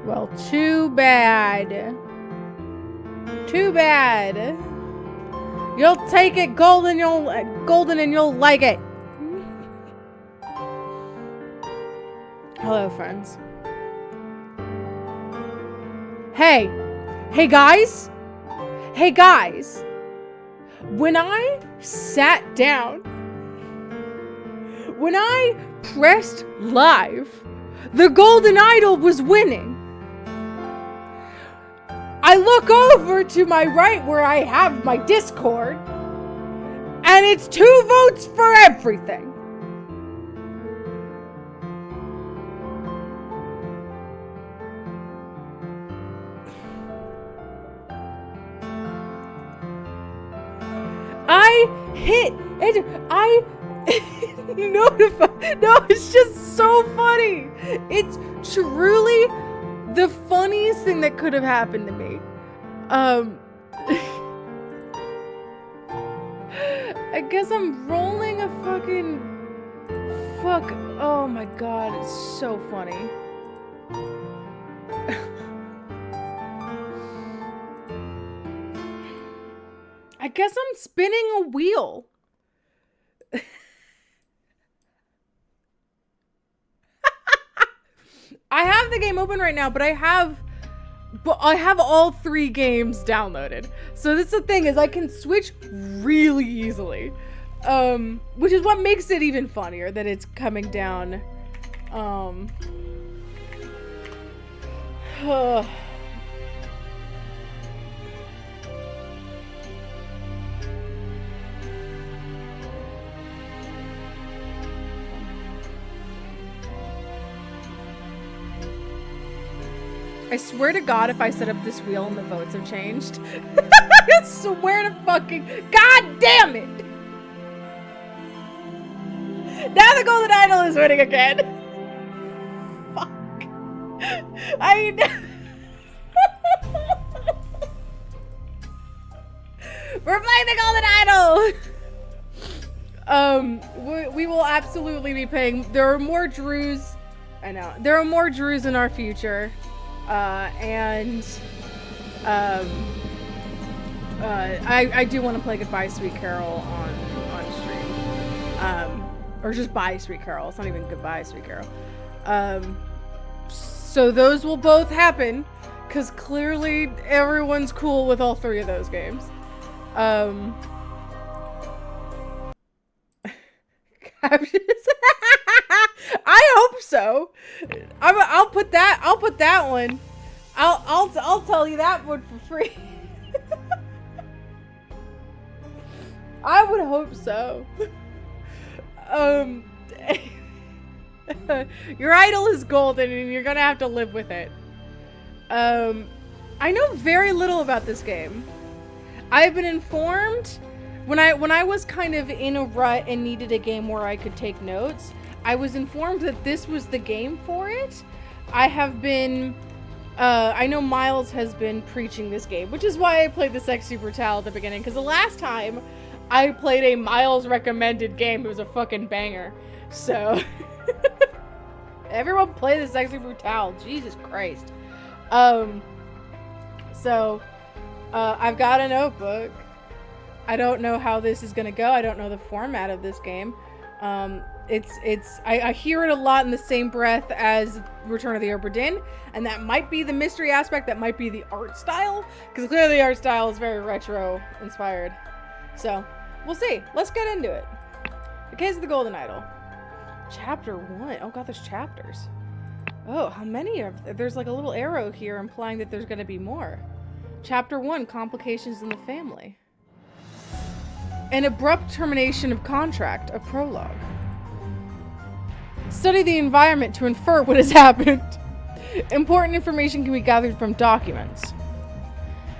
Well, too bad. Too bad. You'll take it, Golden, and you'll like it. Hello, friends. Hey. Hey, guys. Hey, guys. When I sat down, when I pressed live, the Golden Idol was winning. I look over to my right where I have my Discord, and it's 2 votes for everything. I hit and I notified. No, it's just so funny. It's truly the funniest thing that could have happened to me. I guess I'm rolling a fucking fuck. Oh my god, it's so funny. I guess I'm spinning a wheel. I have the game open right now, but I have all 3 games downloaded. So this is the thing, is I can switch really easily. Which is what makes it even funnier that it's coming down. I swear to God, if I set up this wheel and the votes have changed. I swear to fucking God damn it! Now the Golden Idol is winning again. Fuck. We're playing the Golden Idol! We will absolutely be paying. There are more Drews. I know. There are more Drews in our future. I do want to play Goodbye Sweet Carol on stream. Or just Bye Sweet Carol. It's not even Goodbye Sweet Carol. So those will both happen, because clearly everyone's cool with all 3 of those games. Captions. I hope so. I'll put that one. I'll tell you that one for free. I would hope so. Your idol is golden and you're gonna have to live with it. I know very little about this game. I've been informed when I was kind of in a rut and needed a game where I could take notes, I was informed that this was the game for it. I have been I know Miles has been preaching this game, which is why I played the Sexy Brutale at the beginning, because the last time I played a Miles recommended game, it was a fucking banger. So everyone play the Sexy Brutale, Jesus Christ. So I've got a notebook. I don't know how this is gonna go. I don't know the format of this game. I hear it a lot in the same breath as Return of the Obra Dinn, and that might be the mystery aspect, that might be the art style, because clearly the art style is very retro inspired. So we'll see. Let's get into it. The Case of the Golden Idol. Chapter 1. Oh god, there's chapters. Oh, how many are there? There's like a little arrow here implying that there's gonna be more. Chapter 1, Complications in the Family. An abrupt termination of contract, a prologue. Study the environment to infer what has happened. Important information can be gathered from documents.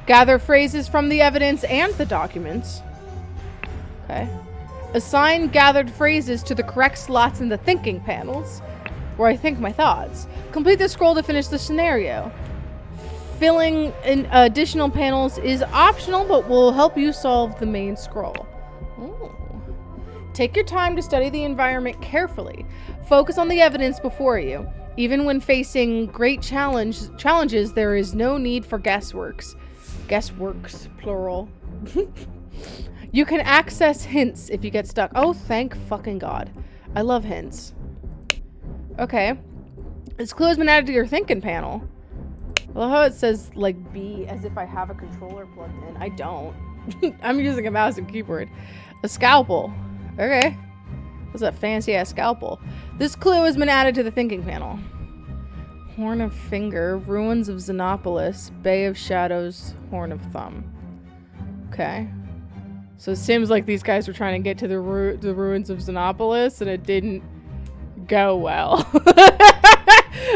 Gather phrases from the evidence and the documents. Okay. Assign gathered phrases to the correct slots in the thinking panels, where I think my thoughts. Complete the scroll to finish the scenario. Filling in additional panels is optional, but will help you solve the main scroll. Ooh. Take your time to study the environment carefully. Focus on the evidence before you. Even when facing great challenges, there is no need for guessworks. Guessworks, plural. You can access hints if you get stuck. Oh, thank fucking God. I love hints. Okay. This clue has been added to your thinking panel. I love how it says, like, B as if I have a controller plugged in. I don't. I'm using a mouse and keyboard. A scalpel. Okay. What's that fancy-ass scalpel? This clue has been added to the thinking panel. Horn of Finger, Ruins of Xenopolis, Bay of Shadows, Horn of Thumb. Okay. So it seems like these guys were trying to get to the Ruins of Xenopolis, and it didn't go well.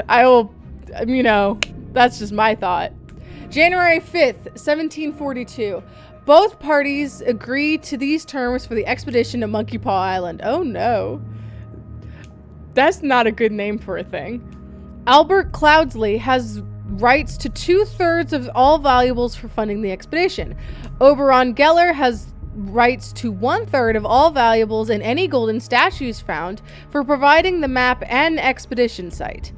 I will, you know, that's just my thought. January 5th, 1742. Both parties agreed to these terms for the expedition to Monkey Paw Island. Oh no. That's not a good name for a thing. Albert Cloudsley has rights to 2/3 of all valuables for funding the expedition. Oberon Geller has rights to 1/3 of all valuables and any golden statues found for providing the map and expedition site.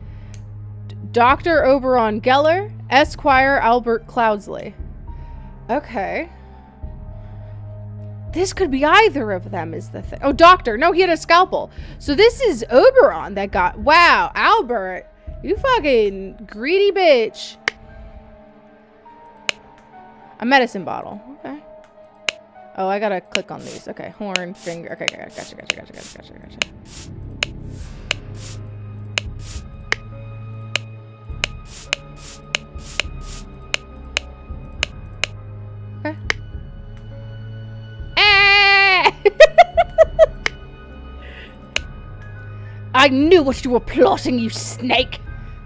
Dr. Oberon Geller, Esquire Albert Cloudsley. Okay. This could be either of them is the thing. Oh, doctor. No, he had a scalpel. So this is Oberon that got... Wow, Albert. You fucking greedy bitch. A medicine bottle. Okay. Oh, I gotta click on these. Okay, horn, finger. Okay, gotcha. Okay. I knew what you were plotting, you snake.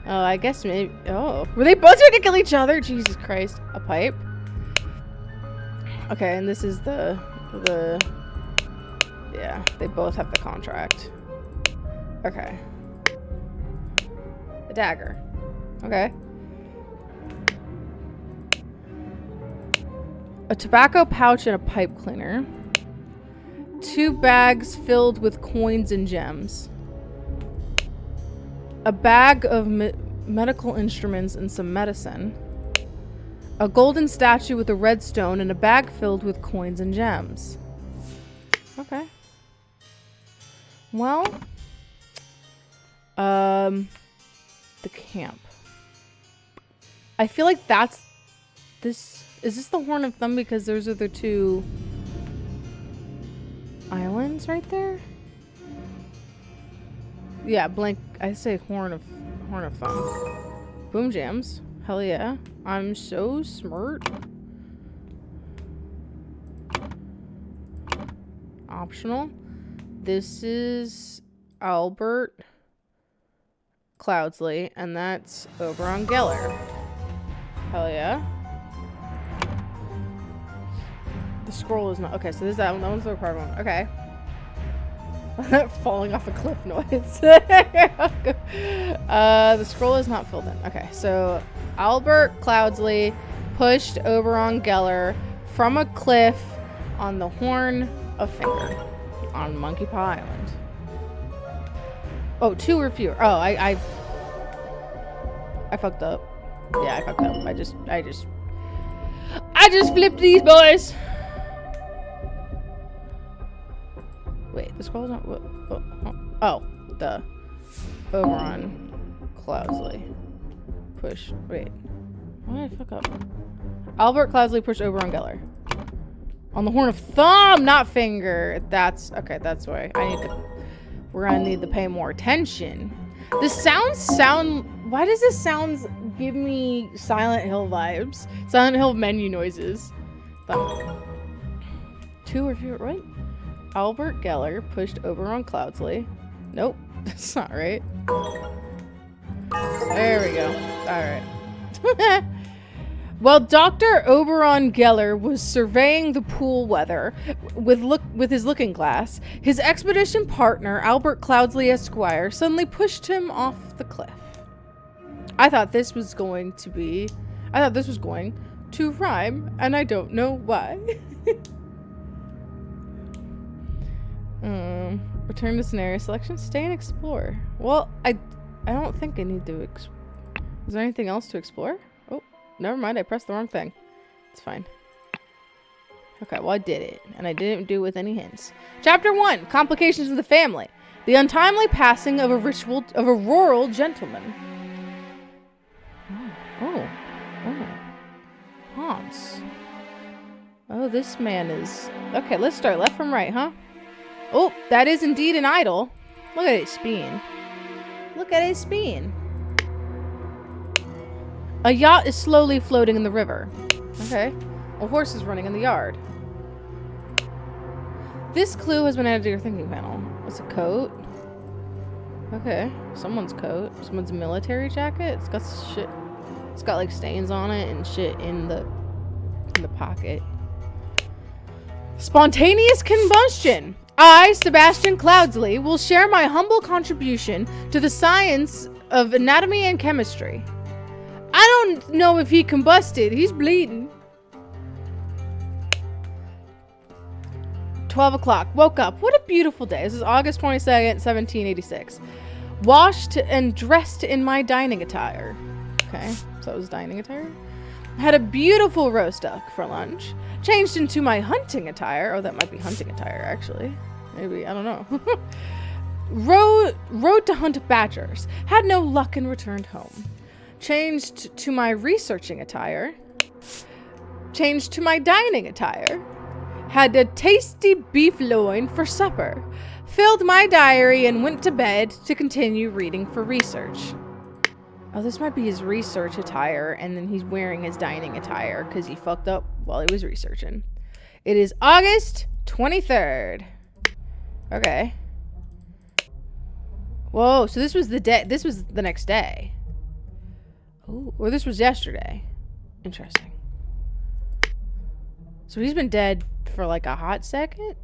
Oh, I guess maybe. Oh, were they both trying to kill each other? Jesus Christ! A pipe. Okay, and this is the. Yeah, they both have the contract. Okay. A dagger. Okay. A tobacco pouch and a pipe cleaner. 2 bags filled with coins and gems. A bag of medical instruments and some medicine. A golden statue with a red stone and a bag filled with coins and gems. Okay. Well, the camp. I feel like that's this. Is this the Horn of Thumb? Because those are the 2 islands right there. Yeah, blank. I say Horn of Thumb. Boom jams. Hell yeah. I'm so smart. Optional. This is Albert Cloudsley, and that's Oberon Geller. Hell yeah. The scroll is not. Okay, so this is that one. That one's the required one. Okay. Falling off a cliff noise. The scroll is not filled in. Okay, so Albert Cloudsley pushed Oberon Geller from a cliff on the Horn of Finger on Monkey Paw Island. Oh, 2 or fewer. Oh, I fucked up. Yeah, I fucked up. I just flipped these boys. Wait, the scroll's not. Oh, the Oberon Cloudsley push. Wait, why did I fuck up? Albert Cloudsley pushed Oberon Geller on the Horn of Thumb, not finger. That's okay. That's why I need to. We're gonna need to pay more attention. The sounds sound. Why does this sounds give me Silent Hill vibes? Silent Hill menu noises. Thumb. 2 or fewer, right? Albert Geller pushed Oberon Cloudsley. Nope, that's not right. There we go. Alright. While Dr. Oberon Geller was surveying the pool weather with his looking glass, his expedition partner, Albert Cloudsley Esquire, suddenly pushed him off the cliff. I thought this was going to rhyme, and I don't know why. Return to scenario selection. Stay and explore. Well, I don't think I need to. Is there anything else to explore? Oh, never mind. I pressed the wrong thing. It's fine. Okay, well I did it, and I didn't do it with any hints. Chapter 1: Complications of the Family. The untimely passing of a rural gentleman. Oh. Hans. Oh, this man is... Okay, let's start left from right, huh? Oh, that is indeed an idol. Look at his spine. Look at his spine. A yacht is slowly floating in the river. Okay. A horse is running in the yard. This clue has been added to your thinking panel. It's a coat. Okay. Someone's coat. Someone's military jacket. It's got shit. It's got like stains on it and shit in the pocket. Spontaneous combustion. I, Sebastian Cloudsley, will share my humble contribution to the science of anatomy and chemistry. I don't know if he combusted. He's bleeding. 12 o'clock. Woke up. What a beautiful day. This is August 22nd, 1786. Washed and dressed in my dining attire. Okay, so that was dining attire. Had a beautiful roast duck for lunch. Changed into my hunting attire. Oh, that might be hunting attire, actually. Maybe, I don't know. Rode to hunt badgers. Had no luck and returned home. Changed to my researching attire. Changed to my dining attire. Had a tasty beef loin for supper. Filled my diary and went to bed to continue reading for research. Oh, this might be his research attire, and then he's wearing his dining attire because he fucked up while he was researching. It is August 23rd. Okay. Whoa, so this was the day. This was the next day. Oh, or this was yesterday. Interesting. So he's been dead for like a hot second.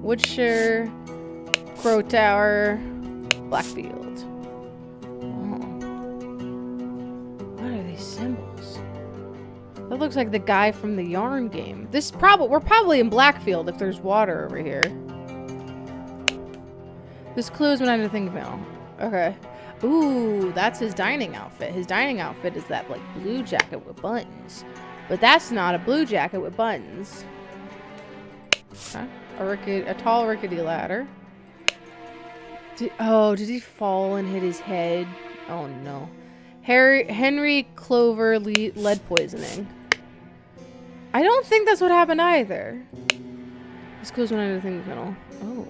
Woodshire, Crow Tower, Blackfield. Oh. What are these symbols? That looks like the guy from the yarn game. We're probably in Blackfield if there's water over here. This clue is when I didn't think about. Okay. Ooh, that's his dining outfit. His dining outfit is that like blue jacket with buttons. But that's not a blue jacket with buttons. Okay. A tall rickety ladder. Did he fall and hit his head? Oh no. Henry Clover lead poisoning. I don't think that's what happened either. This goes when I didn't think middle. Oh.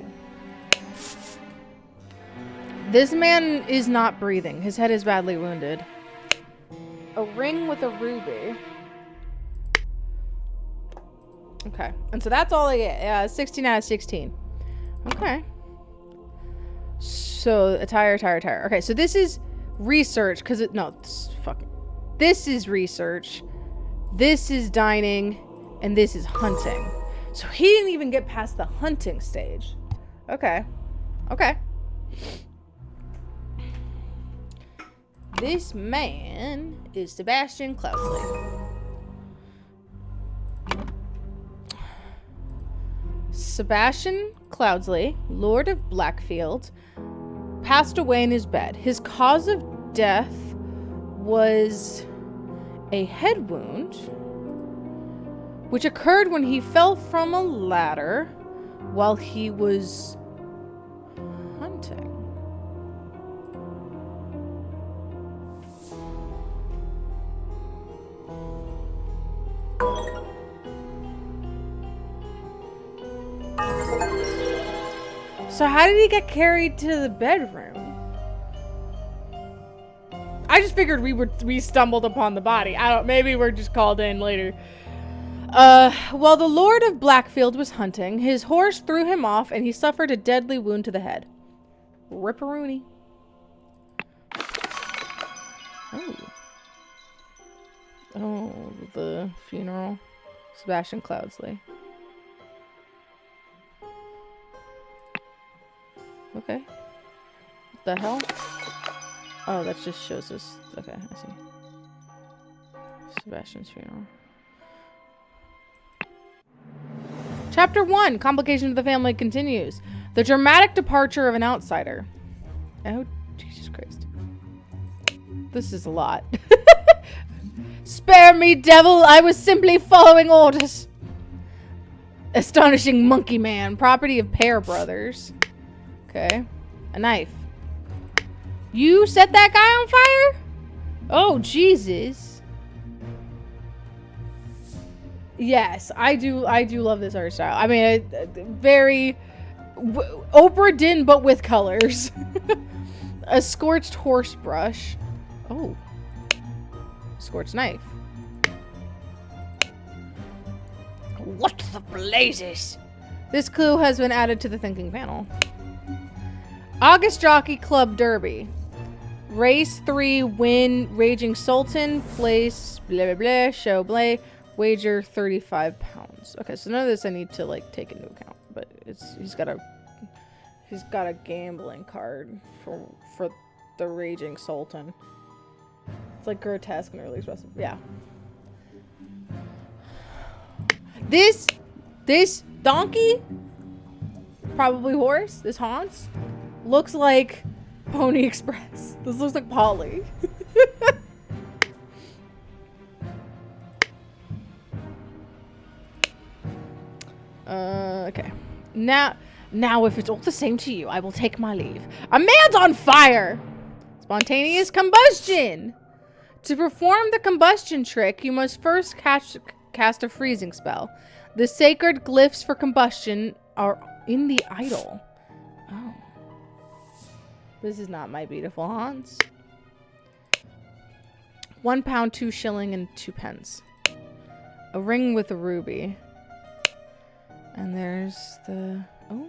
This man is not breathing. His head is badly wounded. A ring with a ruby. Okay. And so that's all I get. 16 out of 16. Okay. So, attire. Okay, so this is research, because this is research. This is dining. And this is hunting. So he didn't even get past the hunting stage. Okay. Okay. This man is Sebastian Cloudsley. Sebastian Cloudsley, Lord of Blackfield, passed away in his bed. His cause of death was a head wound, which occurred when he fell from a ladder while he was hunting. So how did he get carried to the bedroom? I just figured we stumbled upon the body. Maybe we're just called in later. While the Lord of Blackfield was hunting, his horse threw him off and he suffered a deadly wound to the head. Ripperoonie. Oh, the funeral. Sebastian Cloudsley. Okay. What the hell? Oh, that just shows us. Okay, I see. Sebastian's funeral. Chapter 1, Complication of the Family continues. The dramatic departure of an outsider. Oh, Jesus Christ. This is a lot. Spare me, devil. I was simply following orders. Astonishing Monkey Man. Property of Pear Brothers. Okay. A knife. You set that guy on fire? Oh, Jesus. Yes, I do love this art style. I mean, very Oprah Din, but with colors. A scorched horse brush. Oh. Scorched knife. What the blazes? This clue has been added to the thinking panel. August Jockey Club Derby. Race 3, win, Raging Sultan, place, blah, blah, blah, show, blah, wager 35 pounds. Okay, so none of this I need to, like, take into account, but he's got a gambling card for the Raging Sultan. It's, like, grotesque and really expressive. Yeah. This donkey, probably horse, this Hans, looks like Pony Express. This looks like Polly. Okay. Now if it's all the same to you, I will take my leave. A man's on fire! Spontaneous combustion! To perform the combustion trick, you must first cast a freezing spell. The sacred glyphs for combustion are in the idol. Oh. This is not my beautiful Hans. 1 pound, 2 shilling, and 2 pence. A ring with a ruby. And there's the... Oh.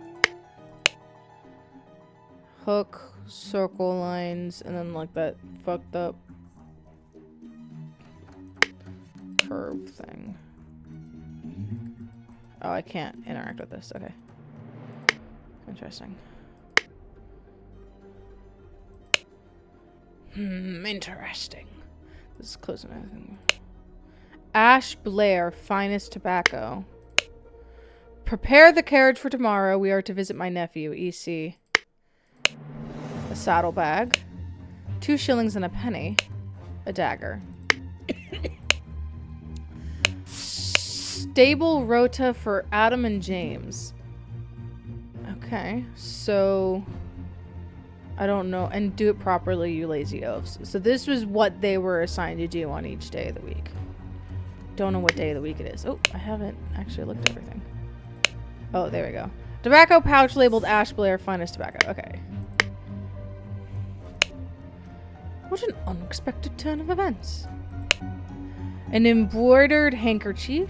Hook, circle lines, and then like that fucked up curve thing. Oh, I can't interact with this. Okay. Interesting. Interesting. This is close enough. Ash Blair, finest tobacco. Prepare the carriage for tomorrow. We are to visit my nephew, EC. A saddlebag. 2 shillings and a penny. A dagger. Stable rota for Adam and James. Okay, so... I don't know. And do it properly, you lazy oafs. So this was what they were assigned to do on each day of the week. Don't know what day of the week it is. Oh, I haven't actually looked at everything. Oh, there we go. Tobacco pouch labeled Ash Blair, finest tobacco. Okay. What an unexpected turn of events. An embroidered handkerchief.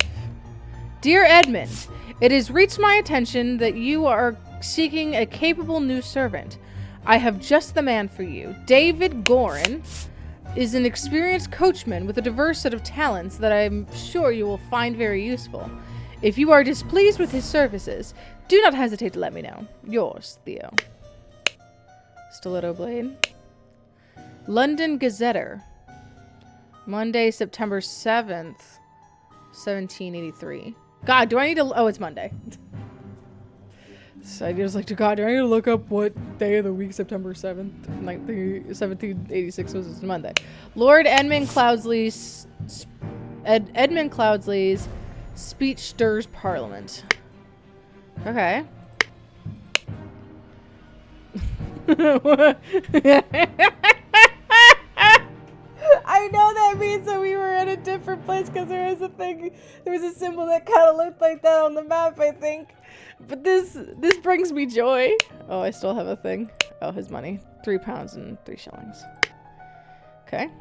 Dear Edmund, it has reached my attention that you are seeking a capable new servant. I have just the man for you. David Gorin is an experienced coachman with a diverse set of talents that I'm sure you will find very useful. If you are displeased with his services, do not hesitate to let me know. Yours, Theo. Stiletto blade. London Gazetter. Monday, September 7th, 1783. God, do I need to... Oh, it's Monday. So I was like, God, do I need to look up what day of the week September 7th, 1786 was? It's Monday. Lord Edmund Cloudsley's... Edmund Cloudsley's speech stirs Parliament. Okay. I know that means that we were at a different place because there was a thing, there was a symbol that kind of looked like that on the map, I think. But this brings me joy. Oh, I still have a thing. Oh, his money. 3 pounds and 3 shillings. Okay.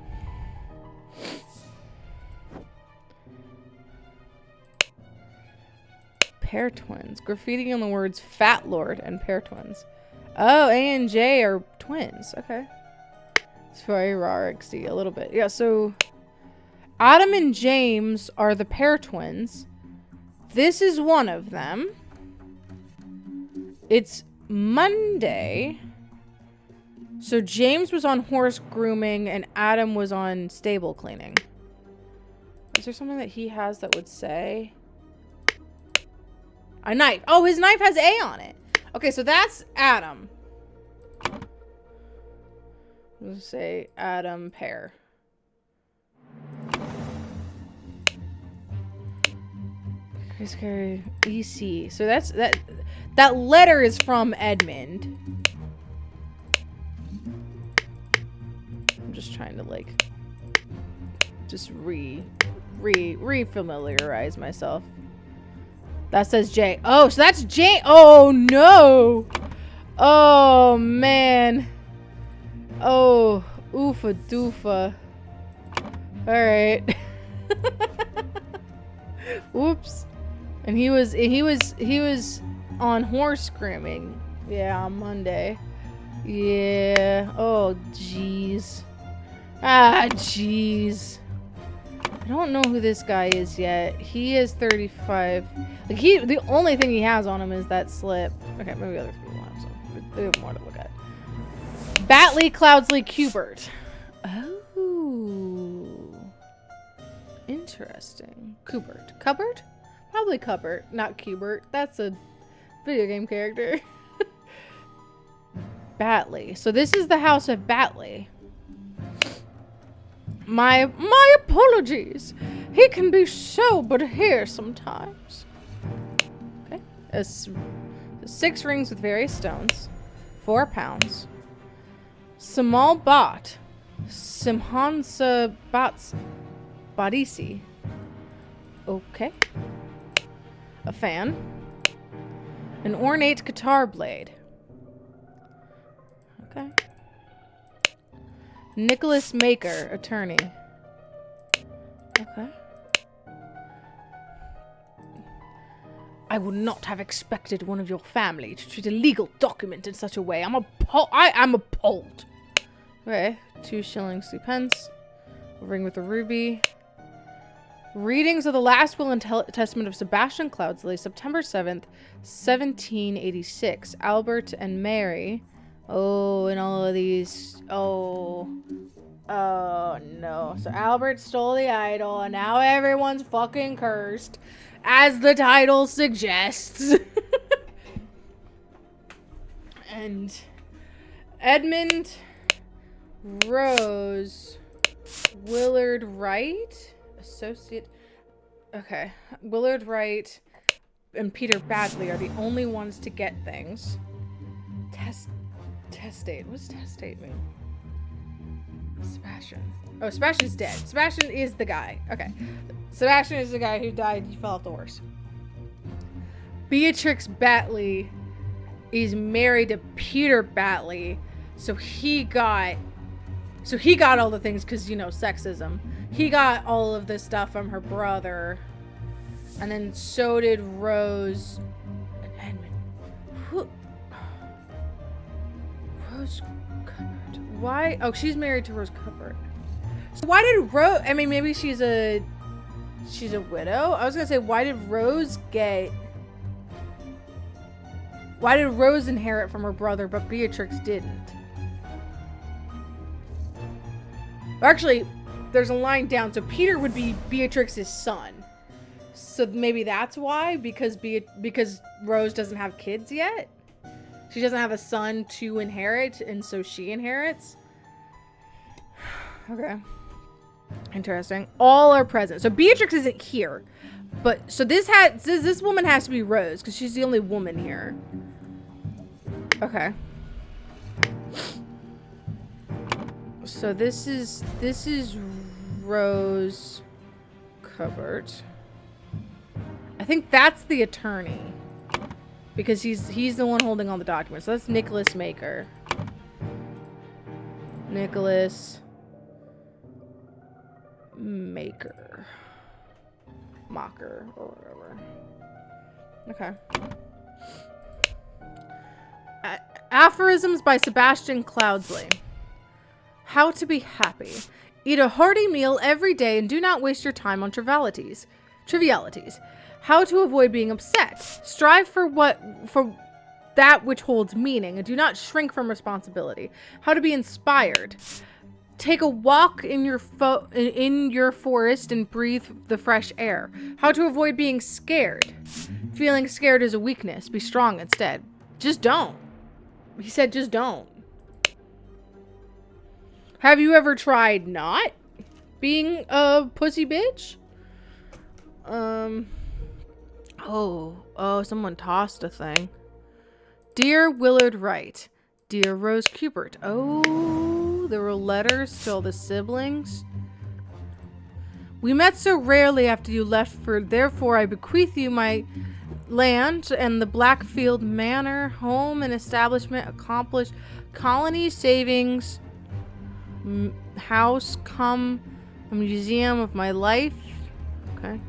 Pear twins. Graffiti on the words Fat Lord and Pear twins. Oh, A and J are twins. Okay. It's very raw XD a little bit. Yeah, so Adam and James are the Pear twins. This is one of them. It's Monday. So James was on horse grooming and Adam was on stable cleaning. Is there something that he has that would say? A knife. Oh, his knife has A on it. Okay, so that's Adam. Let's say Adam Pear. EC. So that's that letter is from Edmund. I'm just trying to like just re-familiarize myself. That says J. Oh, so that's J. Oh no. Oh man. Oh, oofa doofa. All right. Whoops. And he was on horse grooming. Yeah, on Monday. Yeah. Oh, jeez. Ah, jeez. I don't know who this guy is yet. He is 35. Like the only thing he has on him is that slip. Okay, maybe other people have some. They have more to look at. Batley, Cloudsley, Cubert. Oh. Interesting. Cubert. Cupboard? Probably Cupboard, not Cubert. That's a video game character. Batley. So this is the house of Batley. My apologies. He can be so but here sometimes. Okay. 6 rings with various stones. 4 pounds. Samal Bot. Simhansa Bats Badisi. Okay. A fan. An ornate guitar blade. Okay. Nicholas Maker, attorney. Okay. I would not have expected one of your family to treat a legal document in such a way. I am appalled. Okay. 2 shillings, 2 pence. A ring with a ruby. Readings of the last will and testament of Sebastian Cloudsley, September 7th, 1786. Albert and Mary. Oh, and all of these. Oh. Oh, no. So Albert stole the idol, and now everyone's fucking cursed, as the title suggests. And Edmund, Rose, Willard Wright, associate. Okay. Willard Wright and Peter Badley are the only ones to get things. Testate. What does testate mean? Sebastian. Oh, Sebastian's dead. Sebastian is the guy. Okay. Sebastian is the guy who died. He fell off the horse. Beatrix Batley is married to Peter Batley. So he got all the things because, you know, sexism. He got all of this stuff from her brother. And then so did Rose and Edmund. Rose Cuthbert. Why? Oh, she's married to Rose Cuthbert. So why did Rose... I mean, maybe she's a widow? I was going to say, why did Rose get... Why did Rose inherit from her brother, but Beatrix didn't? Actually, there's a line down. So Peter would be Beatrix's son. So maybe that's why? Because Rose doesn't have kids yet? She doesn't have a son to inherit, and so she inherits? Okay. Interesting. All are present. So Beatrix isn't here. But, so this woman has to be Rose, because she's the only woman here. Okay. So this is Rose Cuthbert. I think that's the attorney. Because he's the one holding all the documents. So that's Nicholas Maker. Nicholas Maker. Mocker or whatever. Okay. Aphorisms by Sebastian Cloudsley. How to be happy. Eat a hearty meal every day and do not waste your time on trivialities. How to avoid being upset. Strive for that which holds meaning and do not shrink from responsibility. How to be inspired. Take a walk in your forest and breathe the fresh air. How to avoid being scared. Feeling scared is a weakness. Be strong instead. Just don't. He said just don't. Have you ever tried not being a pussy bitch? Oh, someone tossed a thing. Dear Willard Wright. Dear Rose Cubert. Oh, there were letters to all the siblings. We met so rarely after you left, therefore I bequeath you my land and the Blackfield Manor, home and establishment, accomplished colony savings, house, come a museum of my life. Okay.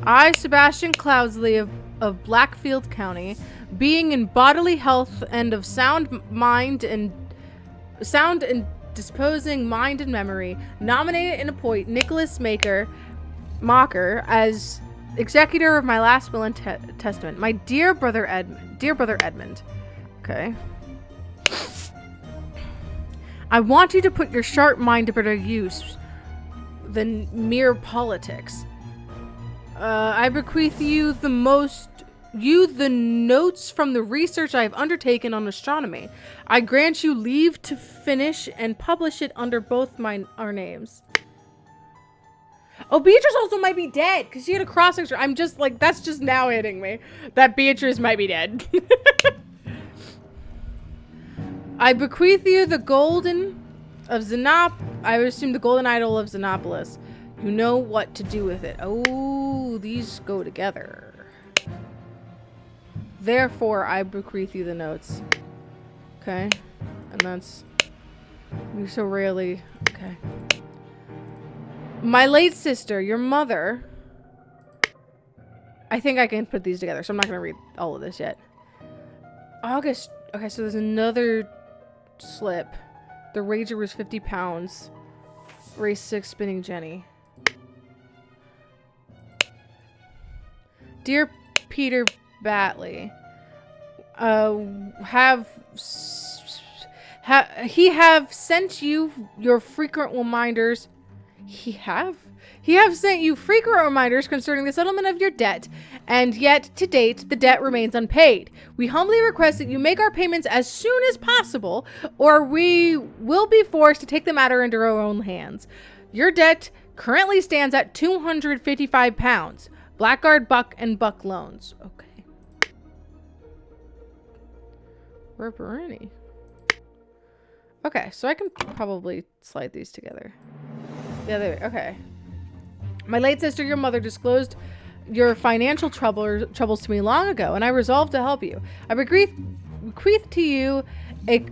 I, Sebastian Cloudsley of Blackfield County, being in bodily health and of sound and disposing mind and memory, nominate and appoint Nicholas Mocker as executor of my last will and testament. My dear brother Edmund. Okay. I want you to put your sharp mind to better use than mere politics. I bequeath you the notes from the research I have undertaken on astronomy. I grant you leave to finish and publish it under both our names. Oh, Beatrice also might be dead because she had a cross-section. I'm just like, that's just now hitting me that Beatrice might be dead. I bequeath you the Golden of I would assume the Golden Idol of Xenopolis. You know what to do with it. Oh, these go together. Therefore, I bequeath you the notes. Okay. And that's... We so rarely... Okay. My late sister, your mother... I think I can put these together, so I'm not going to read all of this yet. August... Okay, so there's another slip. The Rager was 50 pounds. Race 6, Spinning Jenny. Dear Peter Batley, he have sent you your frequent reminders. He have sent you frequent reminders concerning the settlement of your debt, and yet to date the debt remains unpaid. We humbly request that you make our payments as soon as possible, or we will be forced to take the matter into our own hands. Your debt currently stands at 255 pounds. Blackguard, Buck, and Buck loans. Okay. Ripperoni. Okay, so I can probably slide these together. Yeah, there. Okay. My late sister, your mother, disclosed your financial troubles to me long ago, and I resolved to help you. I bequeath to you a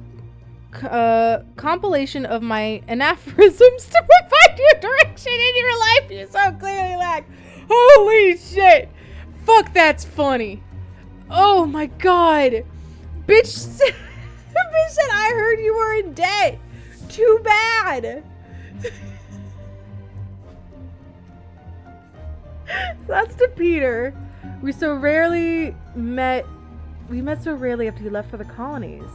compilation of my anaphorisms to provide you direction in your life you so clearly lack. Holy shit! Fuck, that's funny. Oh my god. Bitch said, I heard you were in debt. Too bad. That's to Peter. We met so rarely after you left for the colonies.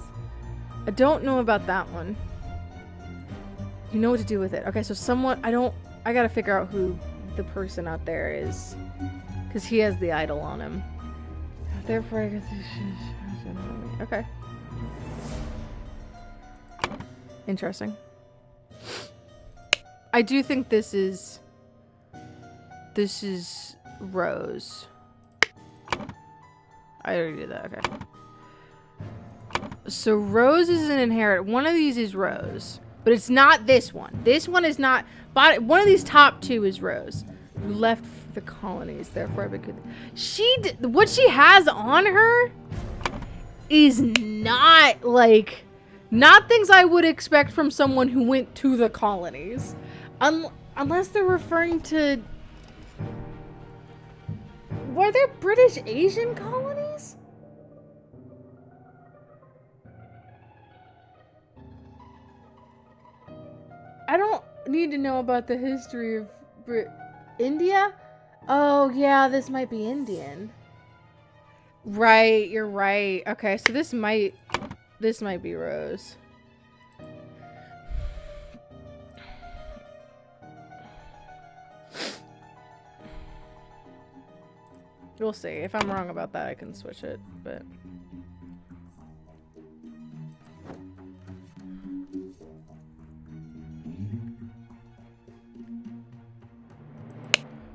I don't know about that one. You know what to do with it. Okay, so I gotta figure out who the person out there is, because he has the idol on him. Therefore, I guess okay. Interesting. I do think this is Rose. I already did that. Okay. So Rose is an inheritor. One of these is Rose, but it's not this one. This one is not. One of these top two is Rose. You left the colonies, therefore I could. What she has on her is not things I would expect from someone who went to the colonies, unless they're referring to. Were there British Asian colonies? I don't need to know about the history of India. Oh yeah, this might be Indian. Right, you're right. Okay, so this might be Rose. We'll see. If I'm wrong about that, I can switch it, but...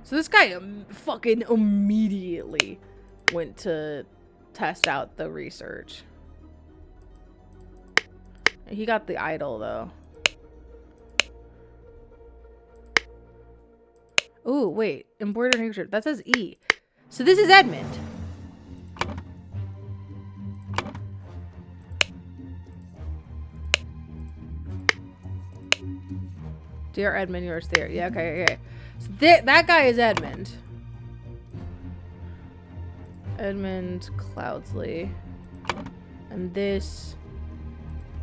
So this guy fucking immediately went to test out the research. He got the idol, though. Ooh, wait. Embroidered handkerchief. That says E. So this is Edmund. Dear Edmund, yours there. Yeah, okay. So that guy is Edmund. Edmund Cloudsley. And this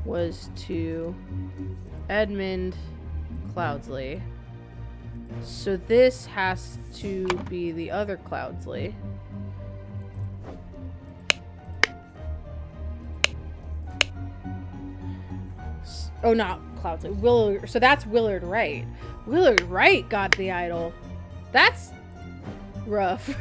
was to Edmund Cloudsley. So this has to be the other Cloudsley. Oh, not Cloudsley. Willard. So that's Willard Wright. Willard Wright got the idol. That's rough.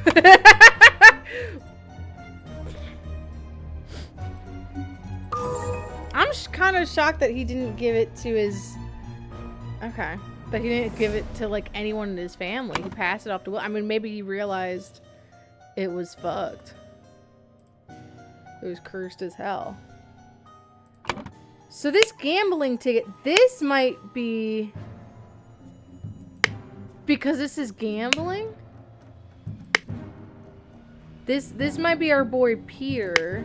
I'm kind of shocked that he didn't give it to his... Okay. That he didn't give it to, like, anyone in his family. He passed it off to Will. I mean, maybe he realized it was fucked. It was cursed as hell. So this gambling ticket, this might be... Because this is gambling? This might be our boy Peter.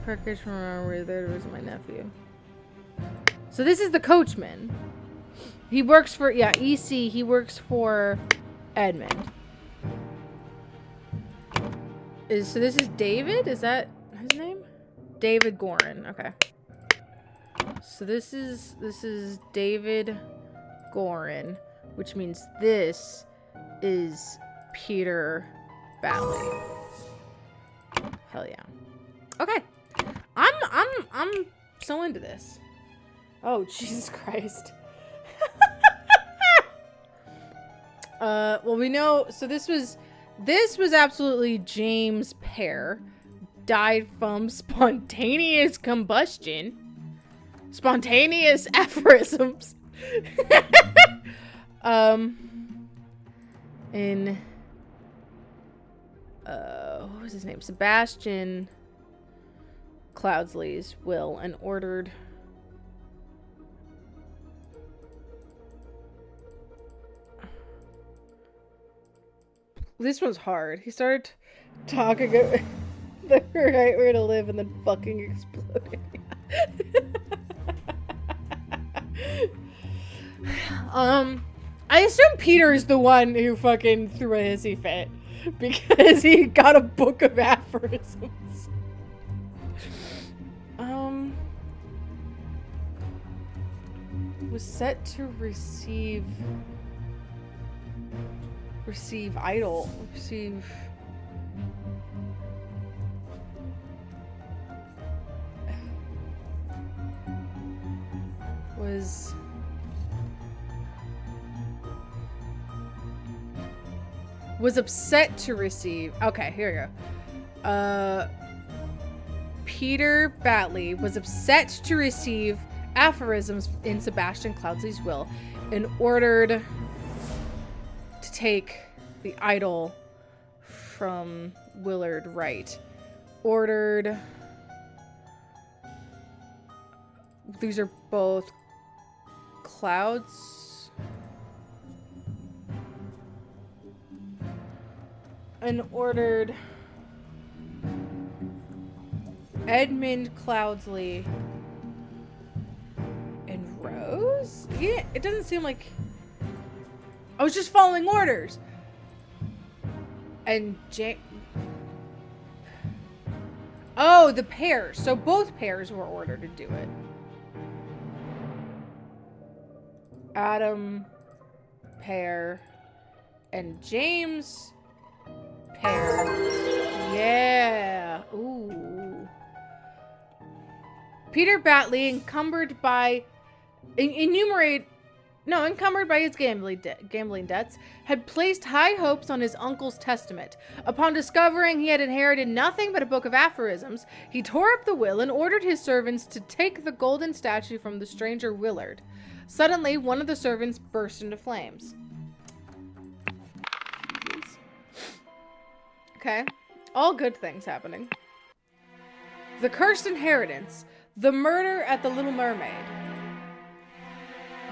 Package from where there was my nephew. So this is the coachman. He works for, yeah, EC. He works for Edmund. So this is David? Is that his name? David Gorin. Okay. So this is David Gorin, which means this is Peter Batley. Hell yeah. Okay. I'm so into this. Oh, Jesus Christ. Well, we know, so this was absolutely James Pear. Died from spontaneous combustion. Spontaneous aphorisms. In what was his name? Sebastian Cloudsley's will and ordered this one's hard. He started talking about the right way to live and then fucking exploded. I assume Peter is the one who fucking threw a hissy fit because he got a book of aphorisms. Was set to receive idol. Receive. Was upset to receive. Okay, here we go. Peter Batley was upset to receive aphorisms in Sebastian Cloudsley's will and ordered to take the idol from Willard Wright. Ordered. These are both Clouds. And ordered Edmund Cloudsley and Rose? Yeah, it doesn't seem like... I was just following orders. And oh, the pairs. So both pairs were ordered to do it. Adam Pear and James Pear. Yeah. Ooh. Peter Batley encumbered by enumerate encumbered by his gambling debts, had placed high hopes on his uncle's testament. Upon discovering he had inherited nothing but a book of aphorisms, he tore up the will and ordered his servants to take the golden statue from the stranger Willard. Suddenly, one of the servants burst into flames. Okay. All good things happening. The cursed inheritance. The murder at the Little Mermaid.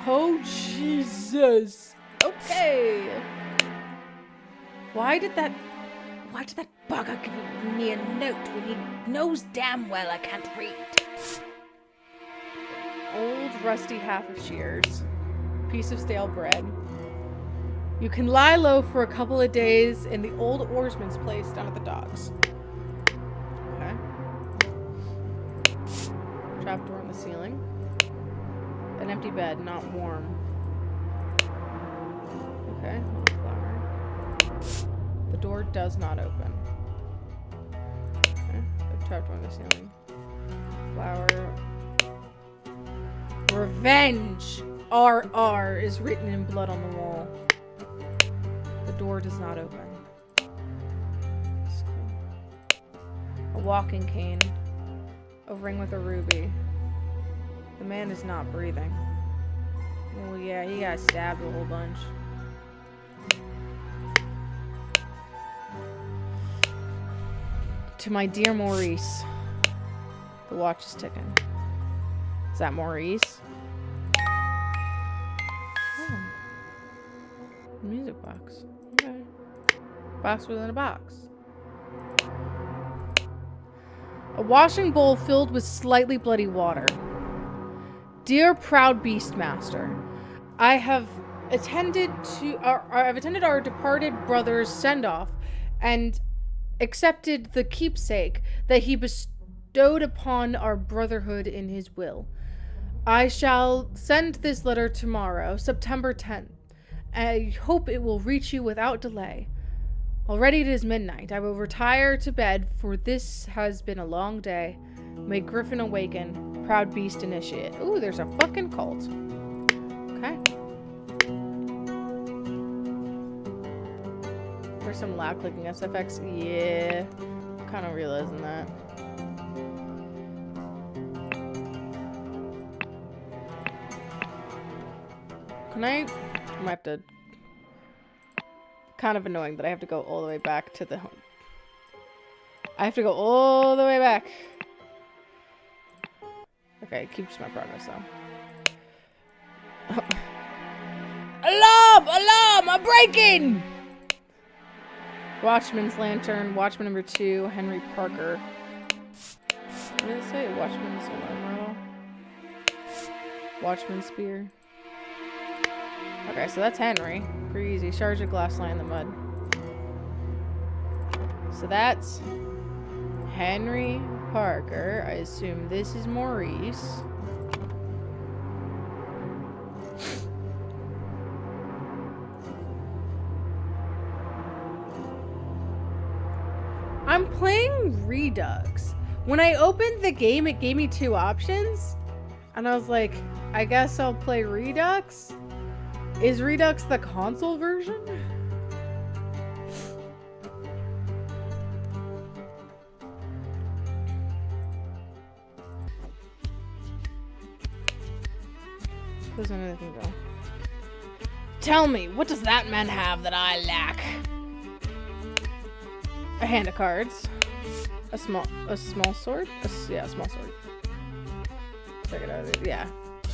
Oh, Jesus. Okay. Why did that bugger give me a note when he knows damn well I can't read? Old rusty half of shears. Piece of stale bread. You can lie low for a couple of days in the old oarsman's place down at the docks. Okay. Trapdoor on the ceiling. An empty bed, not warm. Okay, little flower. The door does not open. Okay, a trapdoor on the ceiling. Flower. Revenge! RR is written in blood on the wall. The door does not open. A walking cane. A ring with a ruby. The man is not breathing. Oh yeah, he got stabbed a whole bunch. To my dear Maurice. The watch is ticking. Is that Maurice? Oh. Music box. Okay. Box within a box. A washing bowl filled with slightly bloody water. Dear proud Beastmaster, I've attended our departed brother's send-off and accepted the keepsake that he bestowed upon our brotherhood in his will. I shall send this letter tomorrow, September 10th. I hope it will reach you without delay. Already it is midnight. I will retire to bed, for this has been a long day. May Griffin awaken. Proud Beast Initiate. Ooh, there's a fucking cult. Okay. There's some loud clicking SFX. Yeah. I'm kind of realizing that. Can I might have to... Kind of annoying that I have to go all the way back to the home. I have to go all the way back. Okay, it keeps my progress though. Alarm! Alarm! I'm breaking! Watchman's lantern. Watchman number 2. Henry Parker. What did it say? Watchman's alarm. Watchman's spear. Okay, so that's Henry. Pretty easy. Shards of glass lie in the mud. So that's Henry Parker. I assume this is Maurice. I'm playing Redux. When I opened the game, it gave me 2 options. And I was like, I guess I'll play Redux? Is Redux the console version? Close anything though. Tell me, what does that man have that I lack? A hand of cards. A small sword? Yeah, a small sword. Check it out. Yeah.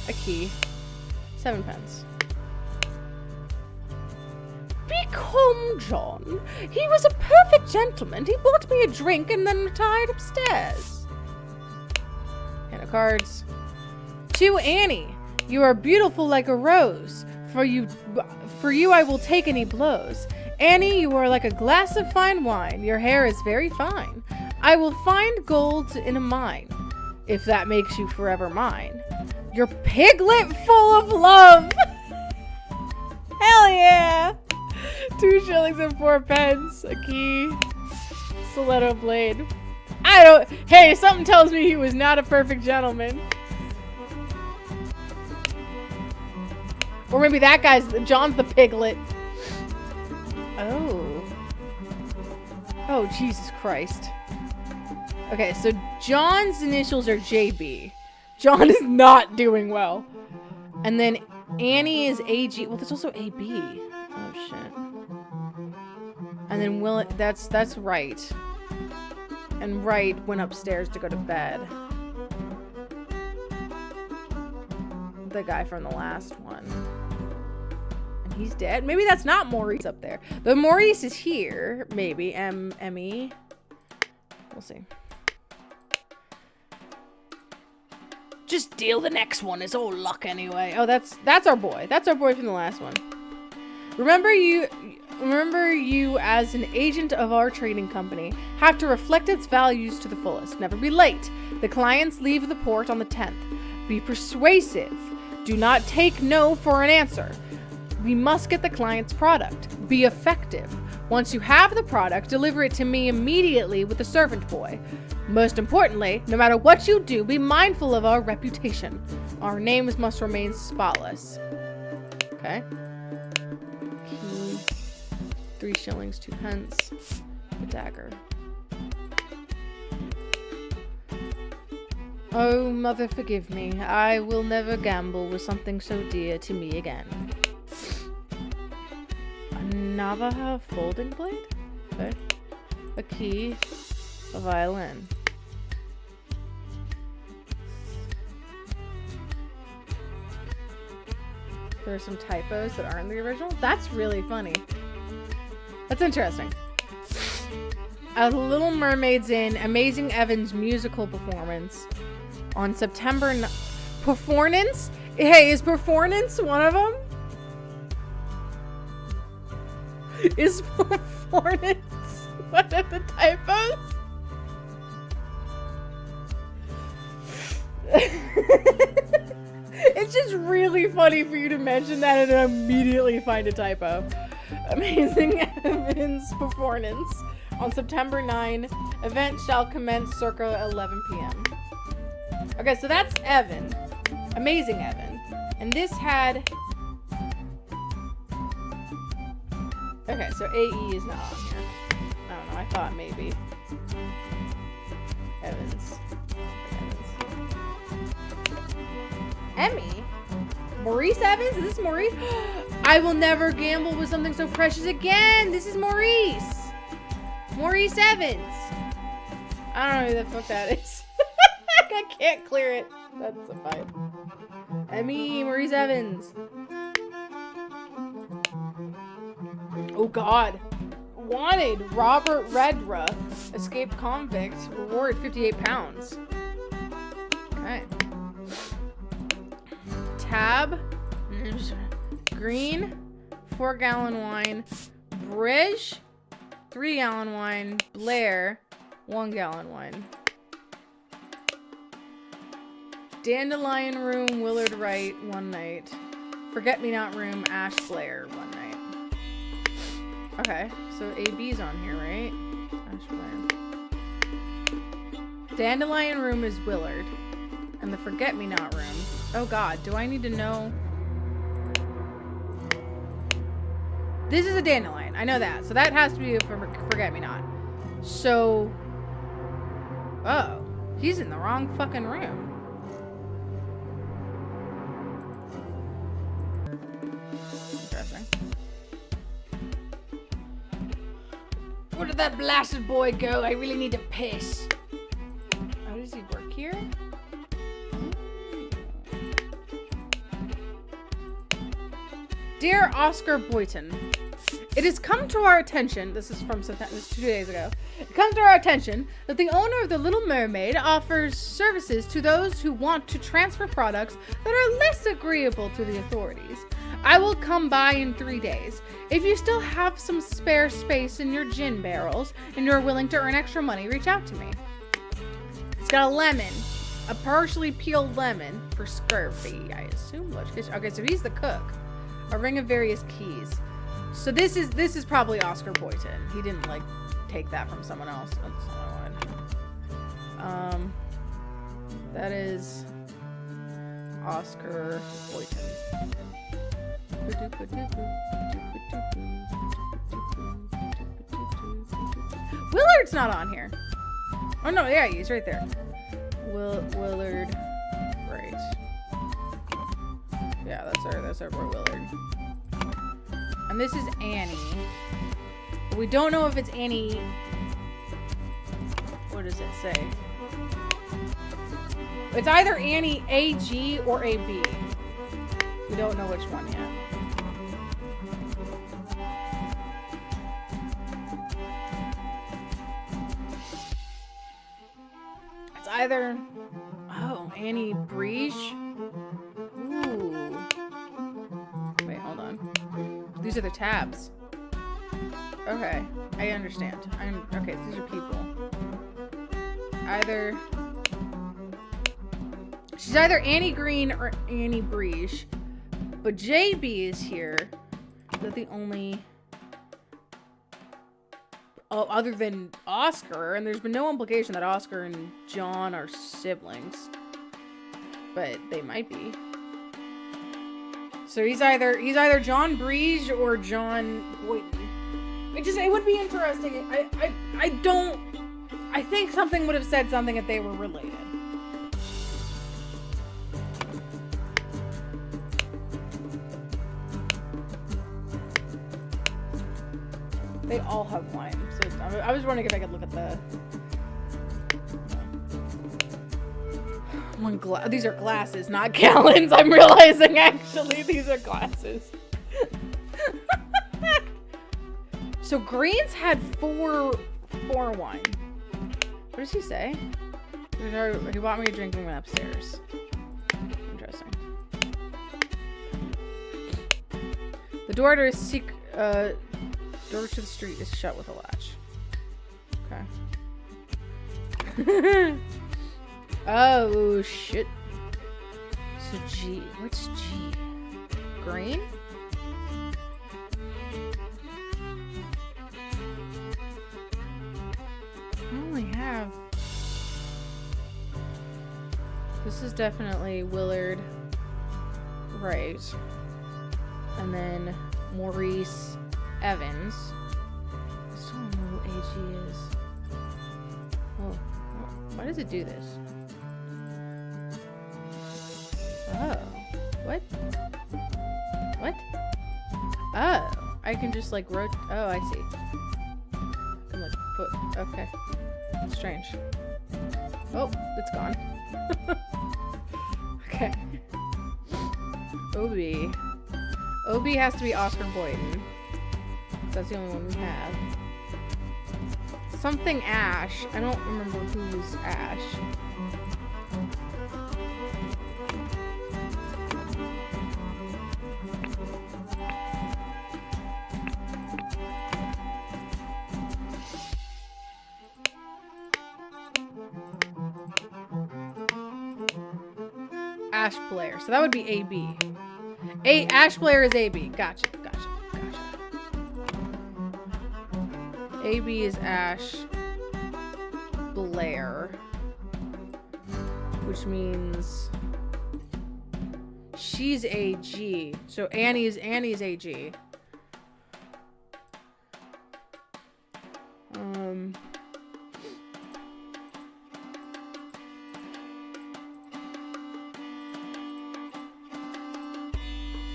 A key. 7 pence. Be calm, John. He was a perfect gentleman. He bought me a drink and then retired upstairs. Hand of cards. To Annie. You are beautiful like a rose. For you I will take any blows. Annie, you are like a glass of fine wine. Your hair is very fine. I will find gold in a mine, if that makes you forever mine. Your piglet full of love. Hell yeah. 2 shillings and 4 pence. A key. Stiletto blade. Hey, something tells me he was not a perfect gentleman. Or maybe that guy's, John's the piglet. Oh. Oh, Jesus Christ. Okay, so John's initials are JB. John is not doing well. And then Annie is AG. Well, there's also AB. Oh, shit. And then that's right. And Right went upstairs to go to bed. The guy from the last one. And he's dead. Maybe that's not Maurice up there. But Maurice is here. Maybe. M-E. We'll see. Just deal the next one. It's all luck anyway. Oh, that's our boy. That's our boy from the last one. Remember you as an agent of our trading company have to reflect its values to the fullest. Never be late. The clients leave the port on the 10th. Be persuasive. Do not take no for an answer. We must get the client's product. Be effective. Once you have the product, deliver it to me immediately with the servant boy. Most importantly, no matter what you do, be mindful of our reputation. Our names must remain spotless. Okay. Key. 3 shillings, 2 pence. A dagger. Oh, mother, forgive me. I will never gamble with something so dear to me again. A Navajo folding blade? Okay. A key. A violin. There are some typos that aren't in the original. That's really funny. That's interesting. A Little Mermaid's in Amazing Evan's musical performance on September. Performance? Hey, is performance one of them? Is performance one of the typos? It's just really funny for you to mention that and immediately find a typo. Amazing Evan's performance on September 9. Event shall commence circa 11 p.m. Okay, so that's Evan. Amazing Evan. And this had... Okay, so AE is not on here. I don't know, I thought maybe. Evans. Emmy? Maurice Evans? Is this Maurice? I will never gamble with something so precious again. This is Maurice. Maurice Evans. I don't know who the fuck that is. I can't clear it. That's a fight. Emmy, Maurice Evans. Oh God. Wanted, Robert Redruth. Escaped convict. Reward 58 pounds. Okay. Tab, green, 4-gallon wine, Bridge, 3-gallon wine, Blair, 1-gallon wine. Dandelion Room, Willard Wright, 1 night. Forget-me-not Room, Ash Blair, 1 night. Okay, so AB's on here, right? Ash Blair. Dandelion Room is Willard. And the Forget-me-not Room. Oh God, do I need to know? This is a dandelion. I know that. So that has to be a Forget-me-not. So... Oh. He's in the wrong fucking room. Interesting. Where did that blasted boy go? I really need to piss. Oh, does he work here? Dear Oscar Boyton, it has come to our attention, this is 2 days ago, it comes to our attention that the owner of the Little Mermaid offers services to those who want to transfer products that are less agreeable to the authorities. I will come by in 3 days. If you still have some spare space in your gin barrels and you're willing to earn extra money, reach out to me. It's got a lemon, a partially peeled lemon for scurvy, I assume. Okay, so he's the cook. A ring of various keys. So this is probably Oscar Boyton. He didn't like take that from someone else. That's what I wanted. That is Oscar Boyton. Willard's not on here. Oh no, yeah, he's right there. Willard. Right. Yeah, that's our boy Willard. And this is Annie. But we don't know if it's Annie. What does it say? It's either Annie AG or AB. We don't know which one yet. It's either... Oh, Annie Breege? Ooh. Wait, hold on. These are the tabs. Okay, I understand. Okay, so these are people. She's either Annie Green or Annie Breege. But JB is here. Is that the only... Oh, other than Oscar, and there's been no implication that Oscar and John are siblings. But they might be. So he's either John Breege or John Boyden. It would be interesting. I think something would have said something if they were related. They all have wine, so I was wondering if I could look at the one these are glasses, not gallons. I'm realizing actually these are glasses. So Greens had four wine. What does he say? He bought me a drink and went upstairs. Interesting. The door to door to the street is shut with a latch. Okay. Oh, shit. So G. What's G? Green? I only have... This is definitely Willard. Right. And then Maurice Evans. I still don't know who AG is. Oh, why does it do this? Oh, what? What? Oh, I can just like rotate. Oh, I see. Come on, put. Okay, strange. Oh, it's gone. Okay. OB has to be Oscar Boyden. That's the only one we have. Something Ash. I don't remember who's Ash. Ash Blair. So that would be AB. Ash Blair is AB. Gotcha. AB is Ash Blair, which means she's AG. So Annie's AG.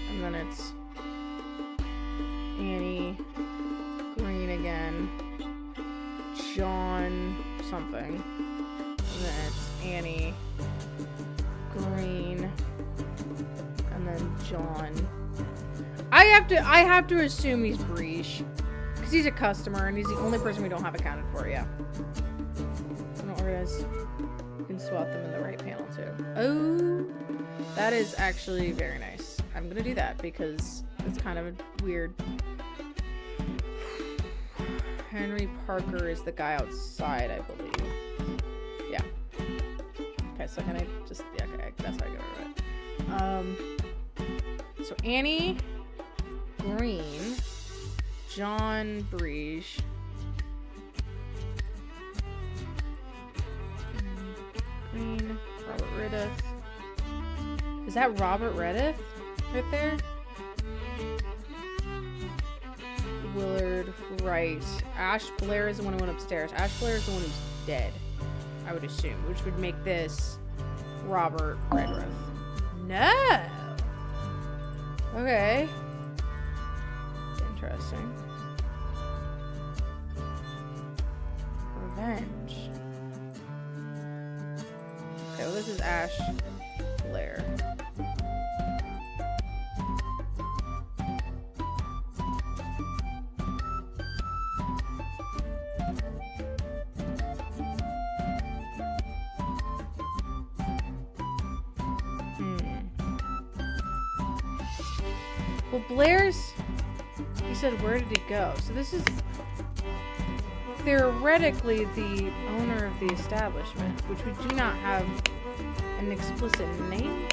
And then it's Annie Green again. John something. And then it's Annie Green. And then John. I have to assume he's Breege. Because he's a customer and he's the only person we don't have accounted for yet. So don't organize. You can swap them in the right panel too. Oh, that is actually very nice. I'm gonna do that because it's kind of weird. Henry Parker is the guy outside, I believe. Yeah. Okay, so can I just... Yeah, okay, that's how I go over it. So Annie Green, John Breege, Green, Robert Riddith. Is that Robert Riddith right there? Right. Ash Blair is the one who went upstairs. Ash Blair is the one who's dead, I would assume, which would make this Robert Redruth. No! Okay. Interesting. Revenge. Okay, well, this is Ash Blair. Well, Blair's... He said, where did he go? So this is theoretically the owner of the establishment, which we do not have an explicit name.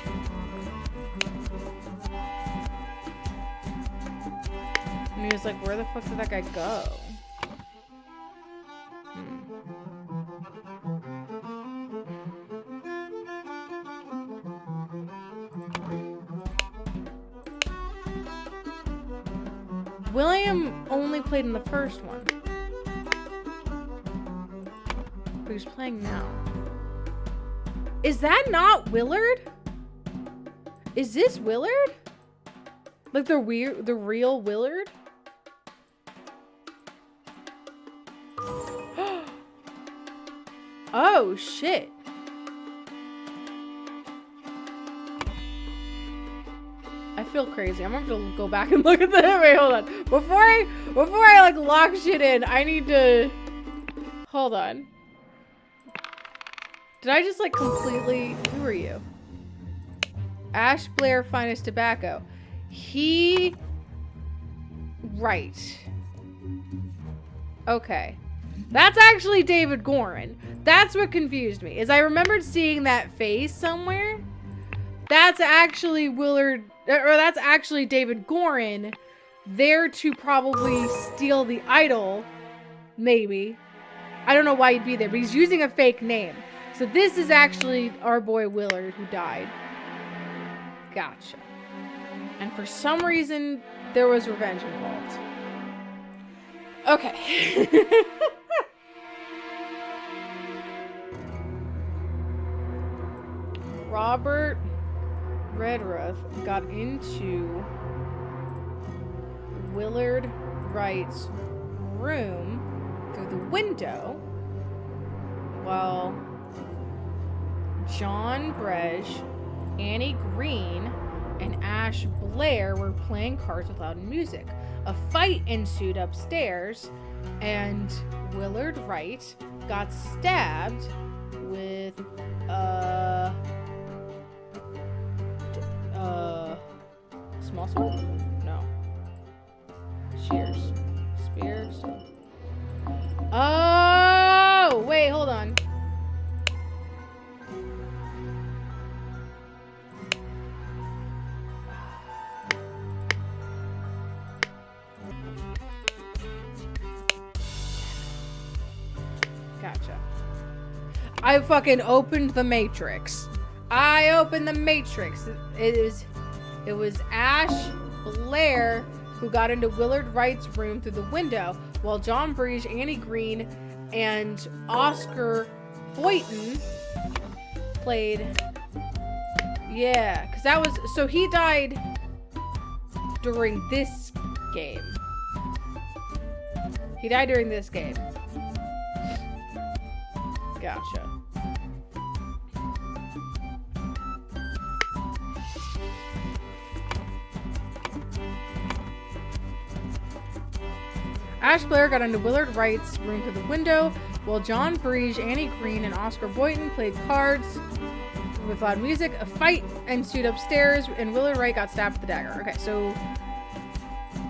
And he was like, where the fuck did that guy go? William only played in the first one. But he's playing now. Is that not Willard? Is this Willard? Like the real Willard? Oh shit. I feel crazy. I'm gonna have to go back and look at the... Wait, hold on. Before I like lock shit in, I need to... Hold on. Did I just like completely... Who are you? Ash Blair Finest Tobacco. He... Right. Okay. That's actually David Gorin. That's what confused me. Is I remembered seeing that face somewhere. That's actually Willard... Or that's actually David Gorin there to probably steal the idol. Maybe. I don't know why he'd be there, but he's using a fake name. So this is actually our boy Willard who died. Gotcha. And for some reason, there was revenge involved. Okay. Robert Redruth got into Willard Wright's room through the window while John Bresch, Annie Green, and Ash Blair were playing cards with loud music. A fight ensued upstairs, and Willard Wright got stabbed with small sword? No. Shears. Spears. Oh! Wait, hold on. Gotcha. I fucking opened the Matrix. I opened the Matrix. It was Ash Blair who got into Willard Wright's room through the window, while John Bresch, Annie Green, and Oscar Boynton played. Yeah, because that was... So he died during this game. He died during this game. Gotcha. Ash Blair got into Willard Wright's room through the window, while John Bresch, Annie Green, and Oscar Boynton played cards with loud music. A fight ensued upstairs, and Willard Wright got stabbed with the dagger. Okay, so...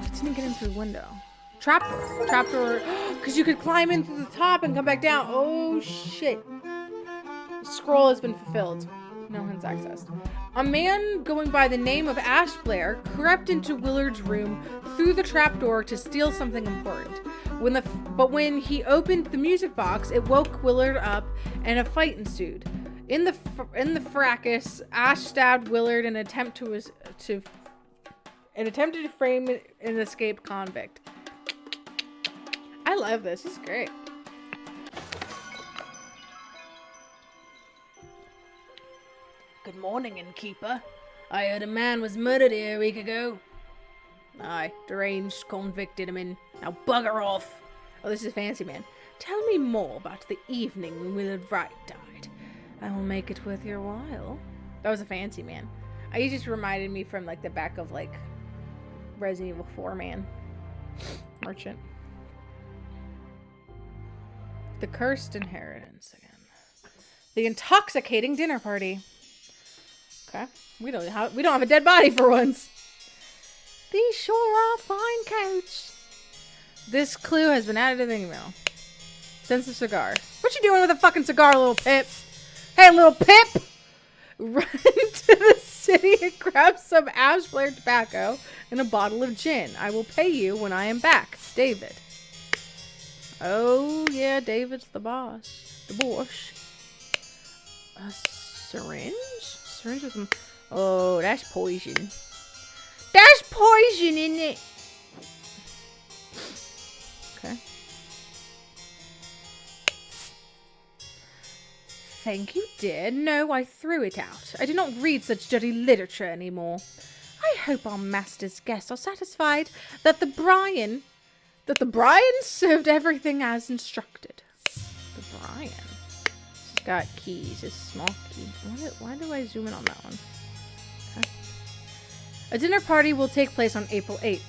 It didn't get in through the window. Trapdoor. Trapdoor. Because you could climb in through the top and come back down. Oh, shit. The scroll has been fulfilled. No hints accessed. A man going by the name of Ash Blair crept into Willard's room through the trapdoor to steal something important. But when he opened the music box, it woke Willard up, and a fight ensued. In the fracas, Ash stabbed Willard in an attempt to frame an escaped convict. I love this. This is great. Good morning, innkeeper. I heard a man was murdered here a week ago. Aye, deranged convict did him in. Now bugger off. Oh, this is Fancy Man. Tell me more about the evening when Willard Wright died. I will make it worth your while. That was a Fancy Man. He just reminded me from like the back of like Resident Evil 4 man. Merchant. The cursed inheritance again. The intoxicating dinner party. Okay. We don't have a dead body for once. These sure are fine coats. This clue has been added to the email. Sends a cigar. What you doing with a fucking cigar, little Pip? Hey, little Pip! Run to the city and grab some ash flare tobacco and a bottle of gin. I will pay you when I am back. David. Oh, yeah, David's the boss. The boss. A syringe? Syringe with some... Oh, that's poison. That's poison, isn't it? Okay. Thank you, dear. No, I threw it out. I do not read such dirty literature anymore. I hope our master's guests are satisfied that the Brian served everything as instructed. The Brian. He's got keys. A small key. Why do I zoom in on that one? Okay. A dinner party will take place on April 8th.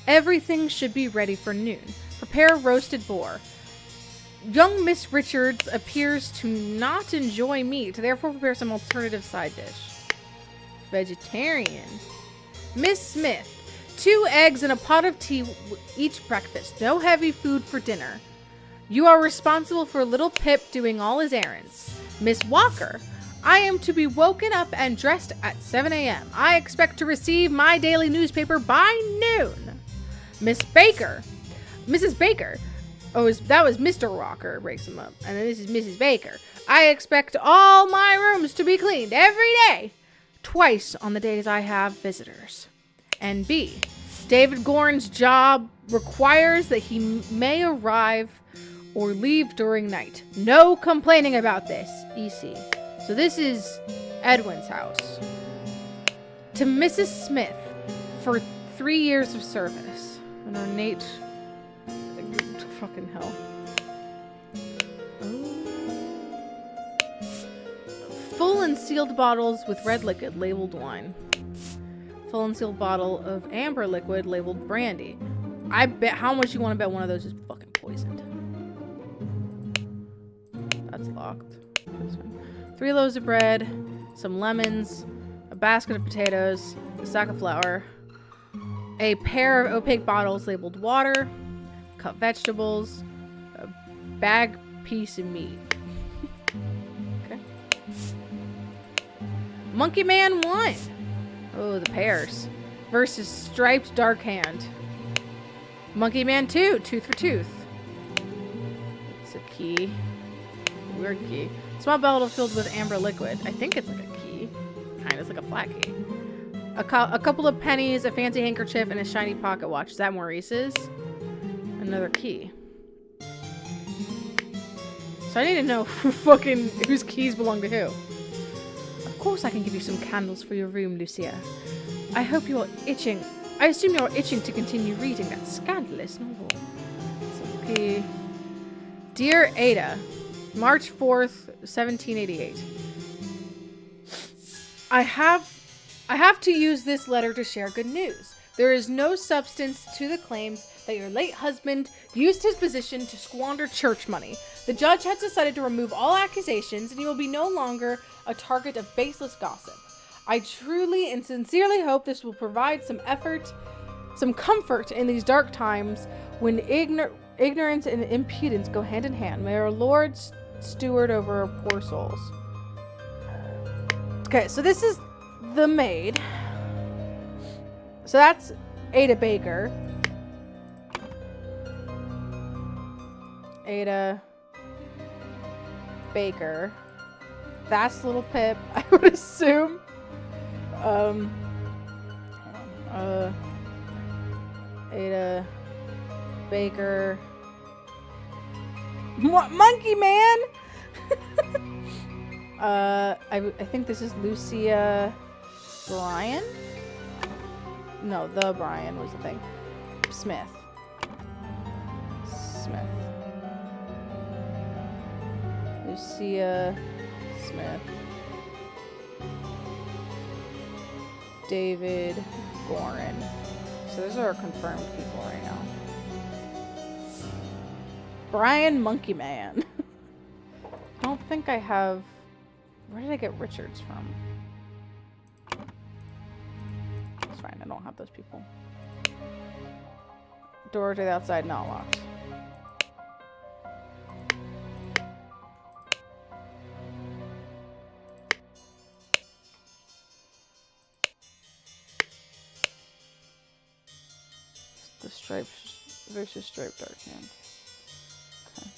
Everything should be ready for noon. Prepare roasted boar. Young Miss Richards appears to not enjoy meat, therefore prepare some alternative side dish. Vegetarian. Miss Smith. 2 eggs and a pot of tea each breakfast. No heavy food for dinner. You are responsible for little Pip doing all his errands. Miss Walker. I am to be woken up and dressed at 7 a.m. I expect to receive my daily newspaper by noon. Miss Baker. Mrs. Baker. Oh, that was Mr. Walker breaks him up. And then this is Mrs. Baker. I expect all my rooms to be cleaned every day. Twice on the days I have visitors. And B. David Gorn's job requires that he may arrive or leave during night. No complaining about this. EC. So this is Edwin's house. To Mrs. Smith for 3 years of service. An ornate... Fucking hell. Oh. Full and sealed bottles with red liquid labeled wine. Full and sealed bottle of amber liquid labeled brandy. I bet how much you want to bet one of those is fucking poisoned. That's locked. 3 loaves of bread, some lemons, a basket of potatoes, a sack of flour, a pair of opaque bottles labeled water, cut vegetables, a bag piece of meat. Okay. Monkey Man 1. Oh, the pears. Versus Striped Dark Hand. Monkey Man 2. Tooth for tooth. It's a key. Weird key. Small bottle filled with amber liquid. I think it's like a key. Kind of. It's like a flat key. A couple of pennies, a fancy handkerchief, and a shiny pocket watch. Is that Maurice's? Another key. So I need to know whose keys belong to who. Of course I can give you some candles for your room, Lucia. I hope you're itching. I assume you're itching to continue reading that scandalous novel. So, key. Dear Ada, March 4th, 1788. I have to use this letter to share good news. There is no substance to the claims that your late husband used his position to squander church money. The judge has decided to remove all accusations, and he will be no longer a target of baseless gossip. I truly and sincerely hope this will provide some comfort in these dark times when ignorance and impudence go hand in hand. May our Lord steward over our poor souls. Okay, so this is the maid. So that's Ada Baker. Ada Baker. That's little Pip, I would assume. Ada Baker. Monkey Man! I think this is Lucia Bryan? No, the Bryan was the thing. Smith. Lucia Smith. David Gorin. So those are confirmed people right now. Brian Monkey Man. I don't think I have... Where did I get Richards from? It's fine, I don't have those people. Door to the outside not locked. The stripes versus striped dark hand. Okay.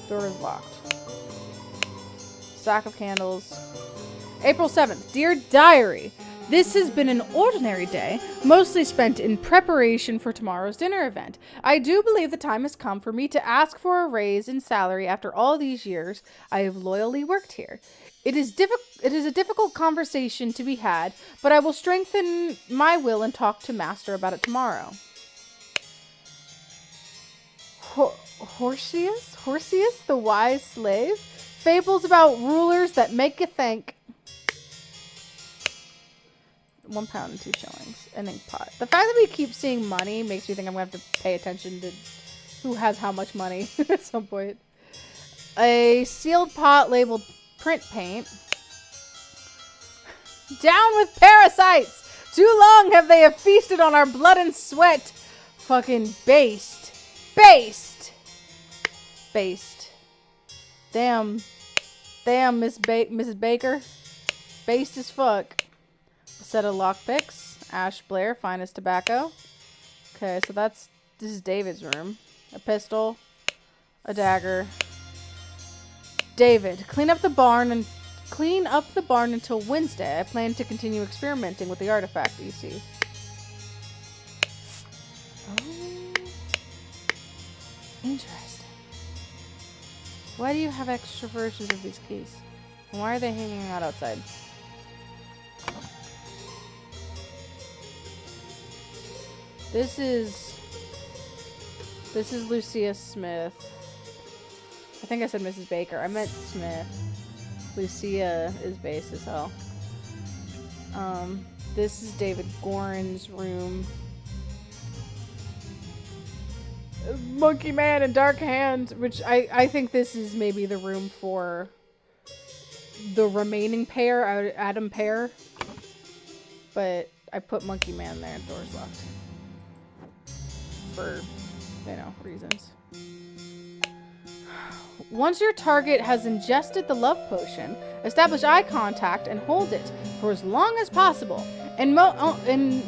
Door is locked. Stack of candles. April 7th. Dear Diary, this has been an ordinary day, mostly spent in preparation for tomorrow's dinner event. I do believe the time has come for me to ask for a raise in salary after all these years I have loyally worked here. It is a difficult conversation to be had, but I will strengthen my will and talk to Master about it tomorrow. Horseus, the wise slave? Fables about rulers that make you think. 1 pound and 2 shillings. An ink pot. The fact that we keep seeing money makes me think I'm going to have to pay attention to who has how much money at some point. A sealed pot labeled print paint. Down with parasites! Too long have they feasted on our blood and sweat. Fucking based. Damn, Mrs. Baker. Based as fuck. A set of lockpicks. Ash Blair, finest tobacco. Okay, so this is David's room. A pistol. A dagger. David, clean up the barn until Wednesday. I plan to continue experimenting with the artifact, you see. Oh. Interesting. Why do you have extra versions of these keys? And why are they hanging out outside? This is Lucia Smith. I think I said Mrs. Baker. I meant Smith. Lucia is base as hell. This is David Gorin's room. Monkey Man and Dark Hand, which I think this is maybe the room for the remaining pair, Adam pair. But I put Monkey Man there and door's locked. For, reasons. Once your target has ingested the love potion, establish eye contact and hold it for as long as possible. In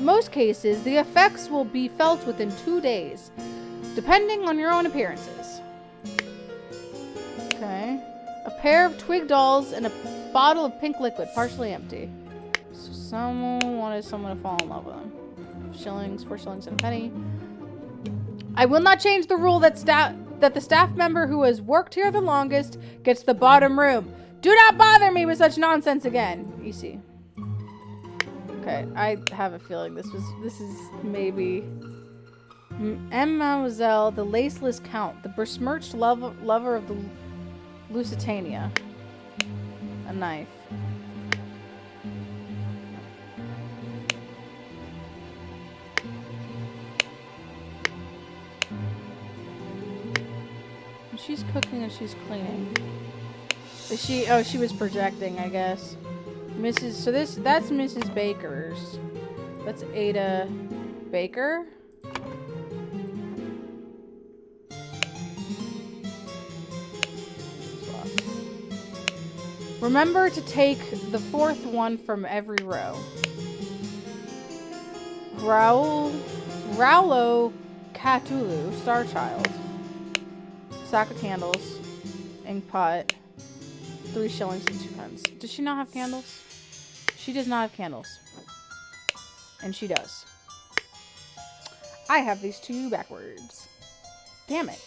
most cases, the effects will be felt within 2 days, depending on your own appearances. Okay. A pair of twig dolls and a bottle of pink liquid, partially empty. So someone wanted someone to fall in love with them. 4 shillings and a penny. I will not change the rule that the staff member who has worked here the longest gets the bottom room. Do not bother me with such nonsense again. EC. Okay, I have a feeling this is maybe Mademoiselle, the laceless count, the besmirched lover of the Lusitania. A knife. She's cooking and she's cleaning. Is she? Oh, she was projecting, I guess. So that's Mrs. Baker's. That's Ada Baker. Remember to take the 4th one from every row. Raulo Cthulhu, Starchild. Stack of candles. Ink pot. 3 shillings and 2 pence. Does she not have candles? She does not have candles. And she does. I have these two backwards. Damn it.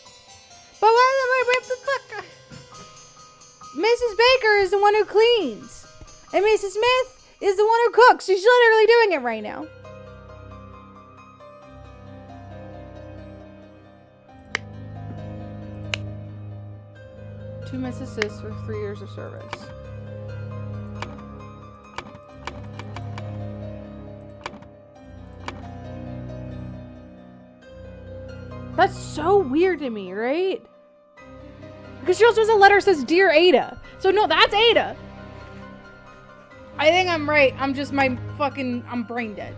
But what the fuck? Mrs. Baker is the one who cleans. And Mrs. Smith is the one who cooks. She's literally doing it right now. Two assists for 3 years of service. That's so weird to me, right? Because she also has a letter that says, Dear Ada. So no, that's Ada. I think I'm right. I'm just I'm brain dead.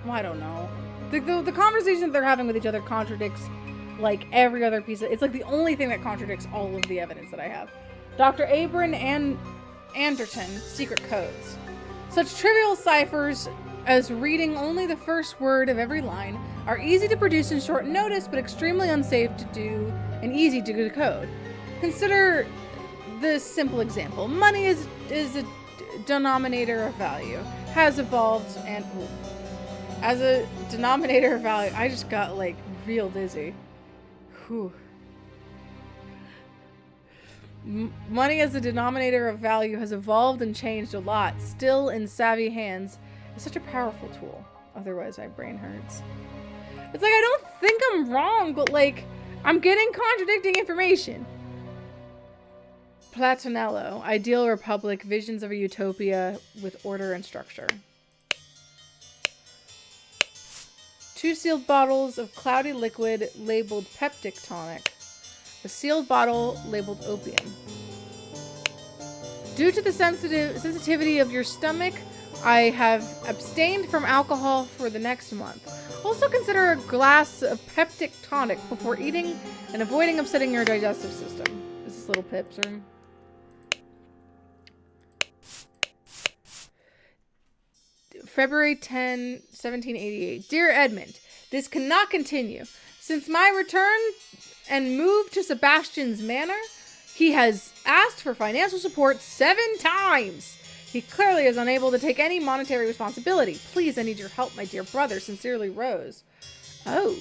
Well, I don't know. The conversation that they're having with each other contradicts like every other piece of, it's like the only thing that contradicts all of the evidence that I have. Dr. Abram and Anderton, secret codes. Such trivial ciphers as reading only the first word of every line are easy to produce in short notice, but extremely unsafe to do and easy to decode. Consider this simple example. Money is a denominator of value, has evolved, and as a denominator of value, I just got like real dizzy. Whew. Money as a denominator of value has evolved and changed a lot. Still in savvy hands, is such a powerful tool. Otherwise, my brain hurts. It's like, I don't think I'm wrong, but like, I'm getting contradicting information. Platonello, ideal republic, visions of a utopia with order and structure. 2 sealed bottles of cloudy liquid labeled peptic tonic. A sealed bottle labeled opium. Due to the sensitivity of your stomach, I have abstained from alcohol for the next month. Also consider a glass of peptic tonic before eating and avoiding upsetting your digestive system. Is this little Pip's room? February 10, 1788. Dear Edmund, this cannot continue. Since my return and move to Sebastian's manor, he has asked for financial support 7 times. He clearly is unable to take any monetary responsibility. Please, I need your help, my dear brother. Sincerely, Rose. Oh.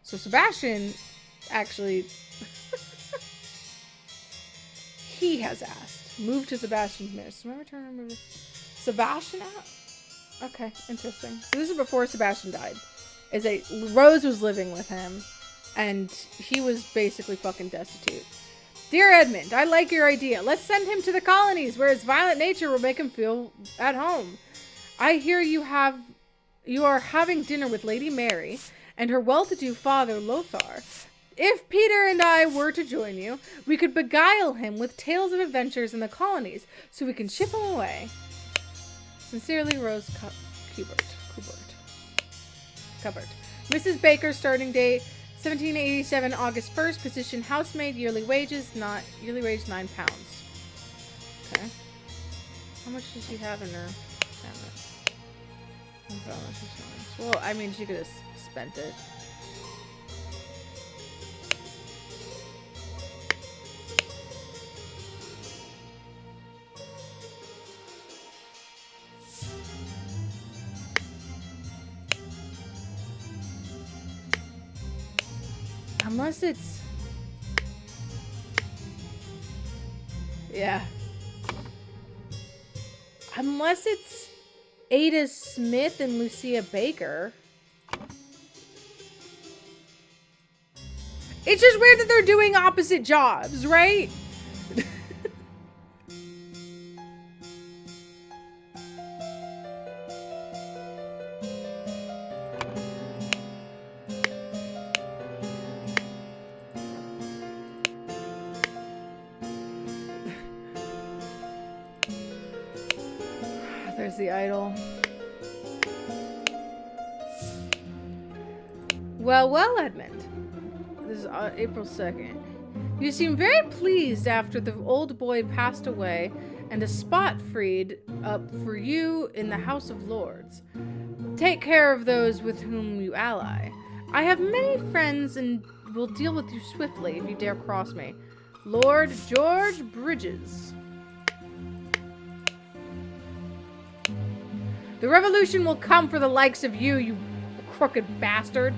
So Sebastian actually... he has asked. Move to Sebastian's manor. So my return and move... Sebastian out? Okay, interesting. So this is before Sebastian died. Rose was living with him, and he was basically fucking destitute. Dear Edmund, I like your idea. Let's send him to the colonies, where his violent nature will make him feel at home. I hear you are having dinner with Lady Mary and her well-to-do father, Lothar. If Peter and I were to join you, we could beguile him with tales of adventures in the colonies, so we can ship him away. Sincerely, Rose Cubert. Mrs. Baker, starting date 1787, August 1st. Position housemaid. Yearly wage £9. Okay. How much does she have in her cabinet? Well, I mean, she could have spent it. Unless it's... yeah. Unless it's Ada Smith and Lucia Baker. It's just weird that they're doing opposite jobs, right? There's the idol. Well, Edmund. This is April 2nd. You seem very pleased after the old boy passed away and a spot freed up for you in the House of Lords. Take care of those with whom you ally. I have many friends and will deal with you swiftly if you dare cross me. Lord George Bridges. The revolution will come for the likes of you, you crooked bastard.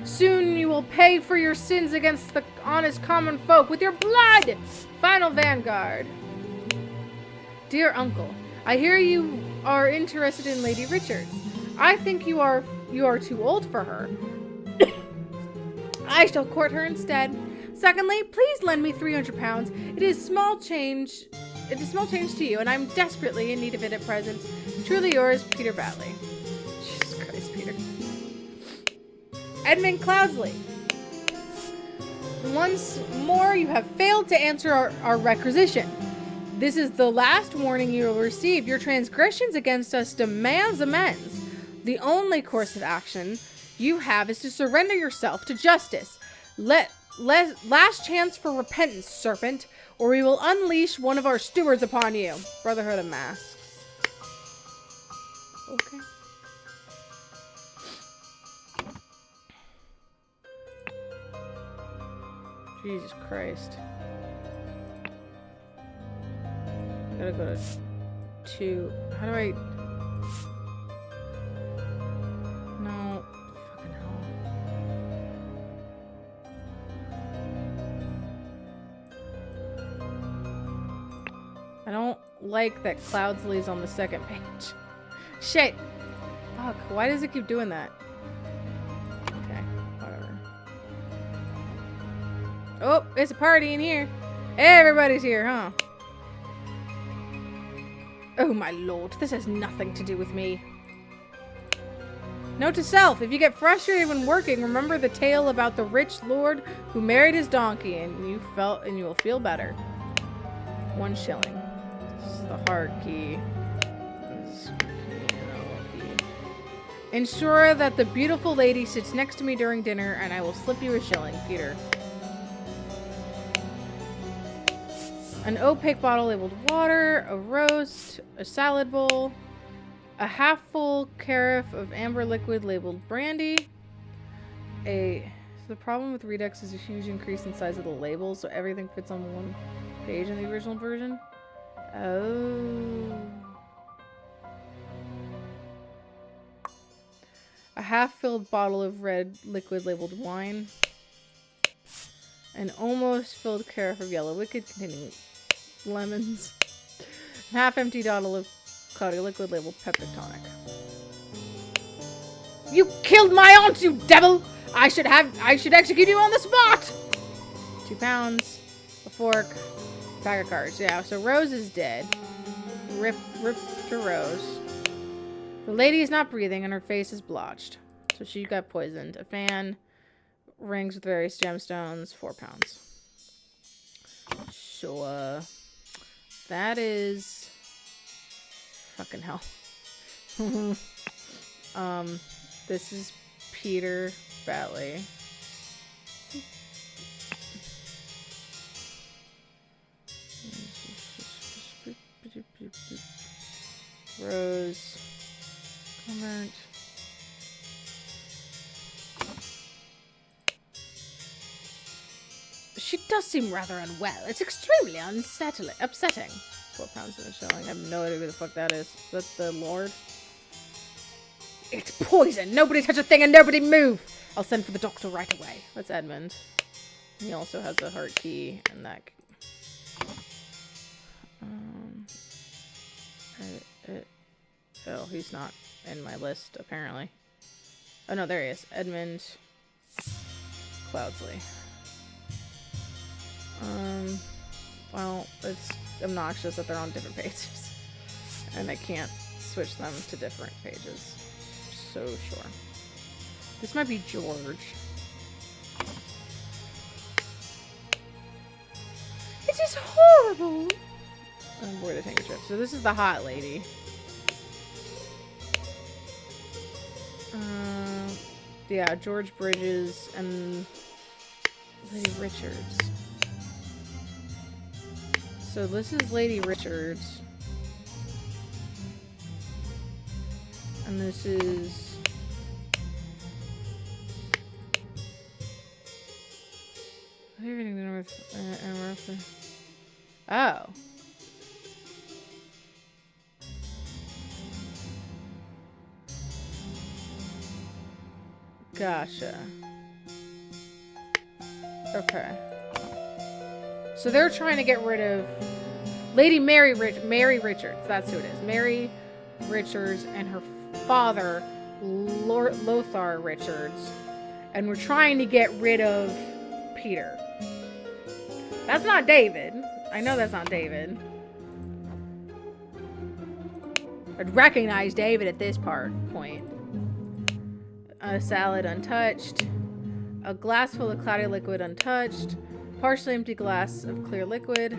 Soon you will pay for your sins against the honest common folk with your blood! Final Vanguard. Dear Uncle, I hear you are interested in Lady Richards. I think you are too old for her. I shall court her instead. Secondly, please lend me 300 pounds. It is small change to you, and I'm desperately in need of it at present. Truly yours, Peter Batley. Jesus Christ, Peter. Edmund Cloudsley. Once more, you have failed to answer our requisition. This is the last warning you will receive. Your transgressions against us demands amends. The only course of action you have is to surrender yourself to justice. Last chance for repentance, serpent, or we will unleash one of our stewards upon you. Brotherhood of Masks. Okay. Jesus Christ. I gotta go to 2. How do I... No. Fucking hell. I don't like that Cloudsley's on the second page. Shit. Fuck. Why does it keep doing that? Okay. Whatever. Oh, it's a party in here. Everybody's here, huh? Oh my lord, this has nothing to do with me. Note to self, if you get frustrated when working, remember the tale about the rich lord who married his donkey and you will feel better. 1 shilling. This is the hard key. This is key. Ensure that the beautiful lady sits next to me during dinner and I will slip you a shilling, Peter. An opaque bottle labeled water, a roast, a salad bowl, a half-full carafe of amber liquid labeled brandy. So the problem with Redux is a huge increase in size of the label, so everything fits on 1 page in the original version. Oh. A half-filled bottle of red liquid labeled wine. An almost filled carafe of yellow liquid containing lemons. Half-empty bottle of cloudy liquid labeled peptic tonic. You killed my aunt, you devil! I should execute you on the spot! 2 pounds, a fork, pack of cards. Yeah, so Rose is dead. Rip to Rose. The lady is not breathing and her face is blotched. So she got poisoned. A fan, rings with various gemstones, 4 pounds. So, that is... Fucking hell. This is Peter Batley. Rose. Comment. She does seem rather unwell. It's extremely upsetting. 4 pounds in a shilling. I have no idea who the fuck that is. Is that the Lord? It's poison! Nobody touch a thing and nobody move! I'll send for the doctor right away. That's Edmund. He also has a heart key and that. Oh, he's not in my list, apparently. Oh no, there he is. Edmund Cloudsley. Well, it's obnoxious that they're on different pages. And I can't switch them to different pages. So sure. This might be George. It is horrible! I'm bored of handkerchief. So this is the hot lady. Yeah, George Bridges and Lady Richards. So this is Lady Richards. And this is... Oh. Gotcha. Okay. So they're trying to get rid of Lady Mary Richards. That's who it is. Mary Richards and her father, Lothar Richards. And we're trying to get rid of Peter. That's not David. I know that's not David. I'd recognize David at this point. A salad untouched. A glass full of cloudy liquid untouched. Partially empty glass of clear liquid.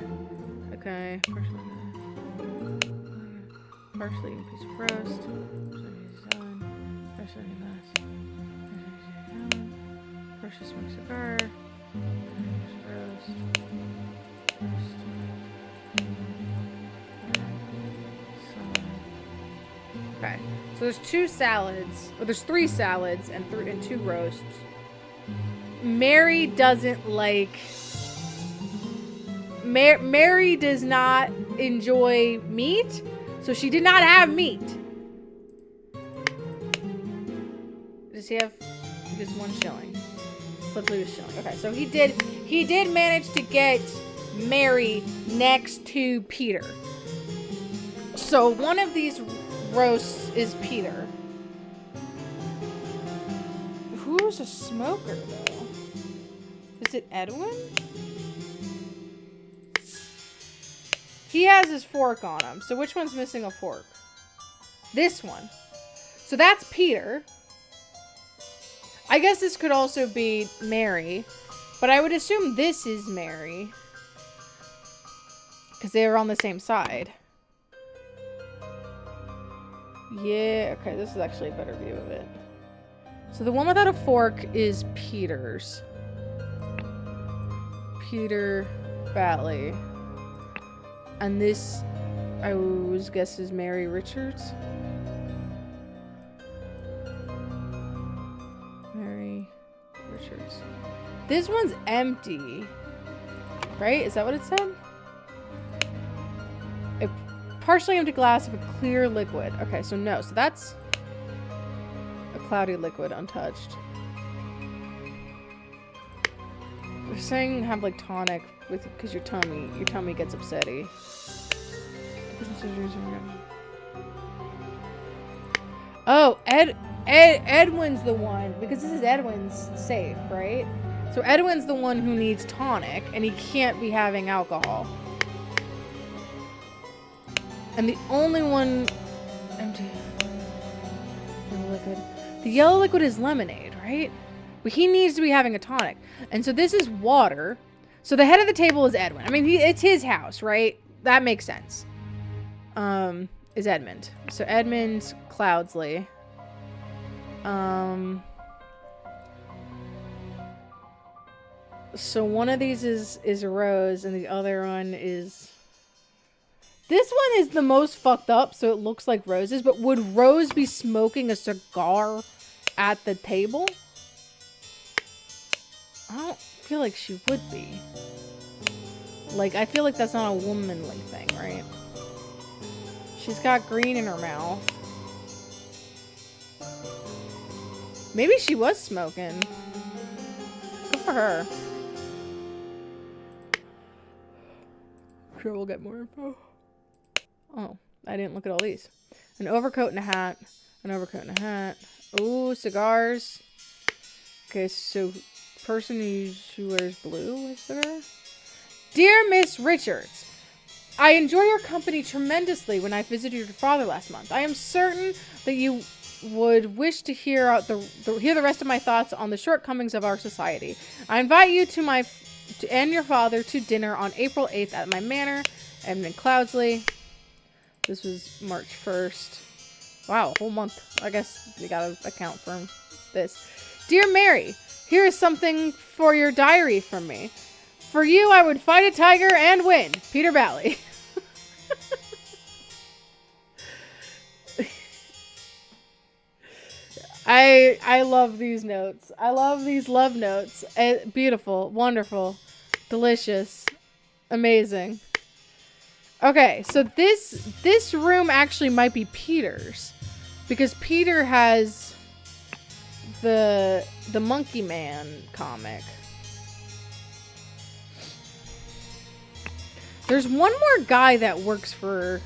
Okay. Partially empty piece of roast. Partially empty glass. Partially smoked cigar. Roast. Okay. So there's 2 salads. Or there's 3 salads and 2 roasts. Mary doesn't like... Mary does not enjoy meat, so she did not have meat. Does he have just 1 shilling? Let's lose shilling. Okay, so he did manage to get Mary next to Peter. So one of these roasts is Peter. Who's a smoker though? Is it Edwin? He has his fork on him. So which one's missing a fork? This one. So that's Peter. I guess this could also be Mary. But I would assume this is Mary. Because they were on the same side. Yeah, okay, this is actually a better view of it. So the one without a fork is Peter's. Peter Batley. And this, I would guess, is Mary Richards. Mary Richards. This one's empty. Right? Is that what it said? A partially empty glass of a clear liquid. Okay, so no. So that's a cloudy liquid, untouched. They're saying have like tonic with because your tummy gets upsetty. Oh, Edwin's the one, because this is Edwin's safe, right? So Edwin's the one who needs tonic, and he can't be having alcohol. And the only one empty yellow liquid. The yellow liquid is lemonade, right? But he needs to be having a tonic. And so this is water. So the head of the table is Edwin. I mean, it's his house, right? That makes sense. Is Edmund. So Edmund Cloudsley. So one of these is Rose, and the other one is... This one is the most fucked up, so it looks like Rose's. But would Rose be smoking a cigar at the table? I don't feel like she would be. Like, I feel like that's not a womanly thing, right? She's got green in her mouth. Maybe she was smoking. Good for her. Sure, we'll get more info. Oh, I didn't look at all these. An overcoat and a hat. An overcoat and a hat. Ooh, cigars. Okay, so person who wears blue with cigar. Dear Miss Richards, I enjoy your company tremendously when I visited your father last month. I am certain that you would wish to hear out hear the rest of my thoughts on the shortcomings of our society. I invite you and your father to dinner on April 8th at my manor, Edmund Cloudsley. This was March 1st. Wow, a whole month. I guess we gotta account for this. Dear Mary, here is something for your diary from me. For you, I would fight a tiger and win. Peter Batley. I love these notes. I love these love notes. Beautiful, wonderful, delicious, amazing. Okay, so this room actually might be Peter's, because Peter has the Monkey Man comic. There's one more guy that works for...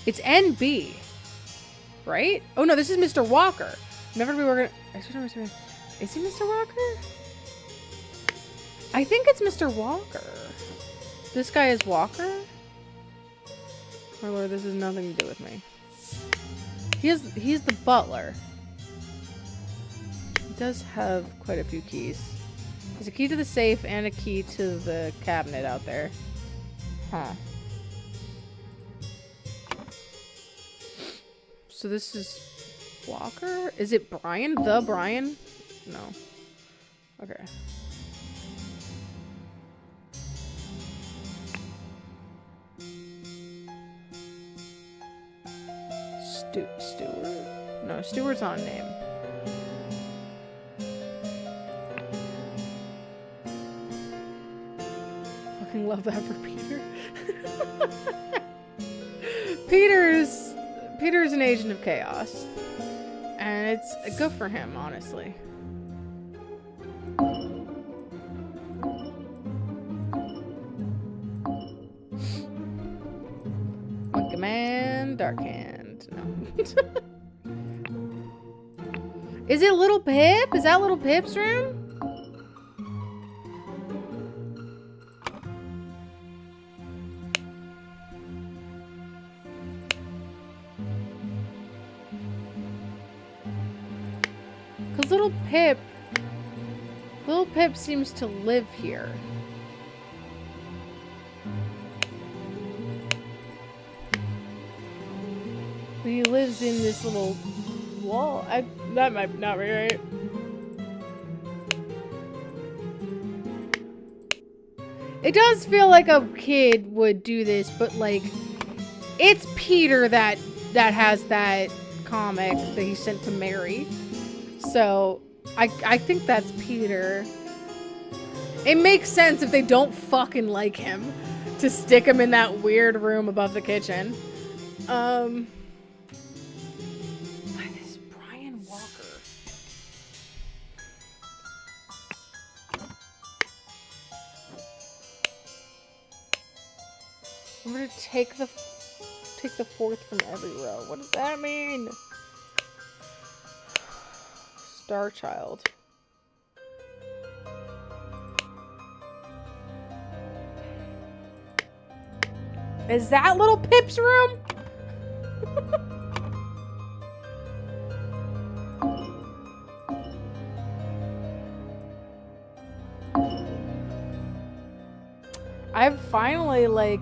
It's NB. Right? Oh no, this is Mr. Walker. Never be working... Is he Mr. Walker? I think it's Mr. Walker. This guy is Walker? My lord, this has nothing to do with me. He's the butler. He does have quite a few keys. There's a key to the safe and a key to the cabinet out there. Huh. So this is Walker? Is it Brian? The Brian? No. Okay. Stewart? No, Stewart's on name. Fucking love that for Peter. Peter's an agent of chaos. And it's good for him, honestly. Monkey Man, Dark Hand. No. Is it Little Pip? Is that Little Pip's room? Because Little Pip seems to live here. But he lives in this little wall. That might not be right. It does feel like a kid would do this, but like, it's Peter that has that comic that he sent to Mary. So I think that's Peter. It makes sense if they don't fucking like him to stick him in that weird room above the kitchen. I'm gonna take the fourth from every row. What does that mean? Star Child. Is that Little Pip's room? I've finally like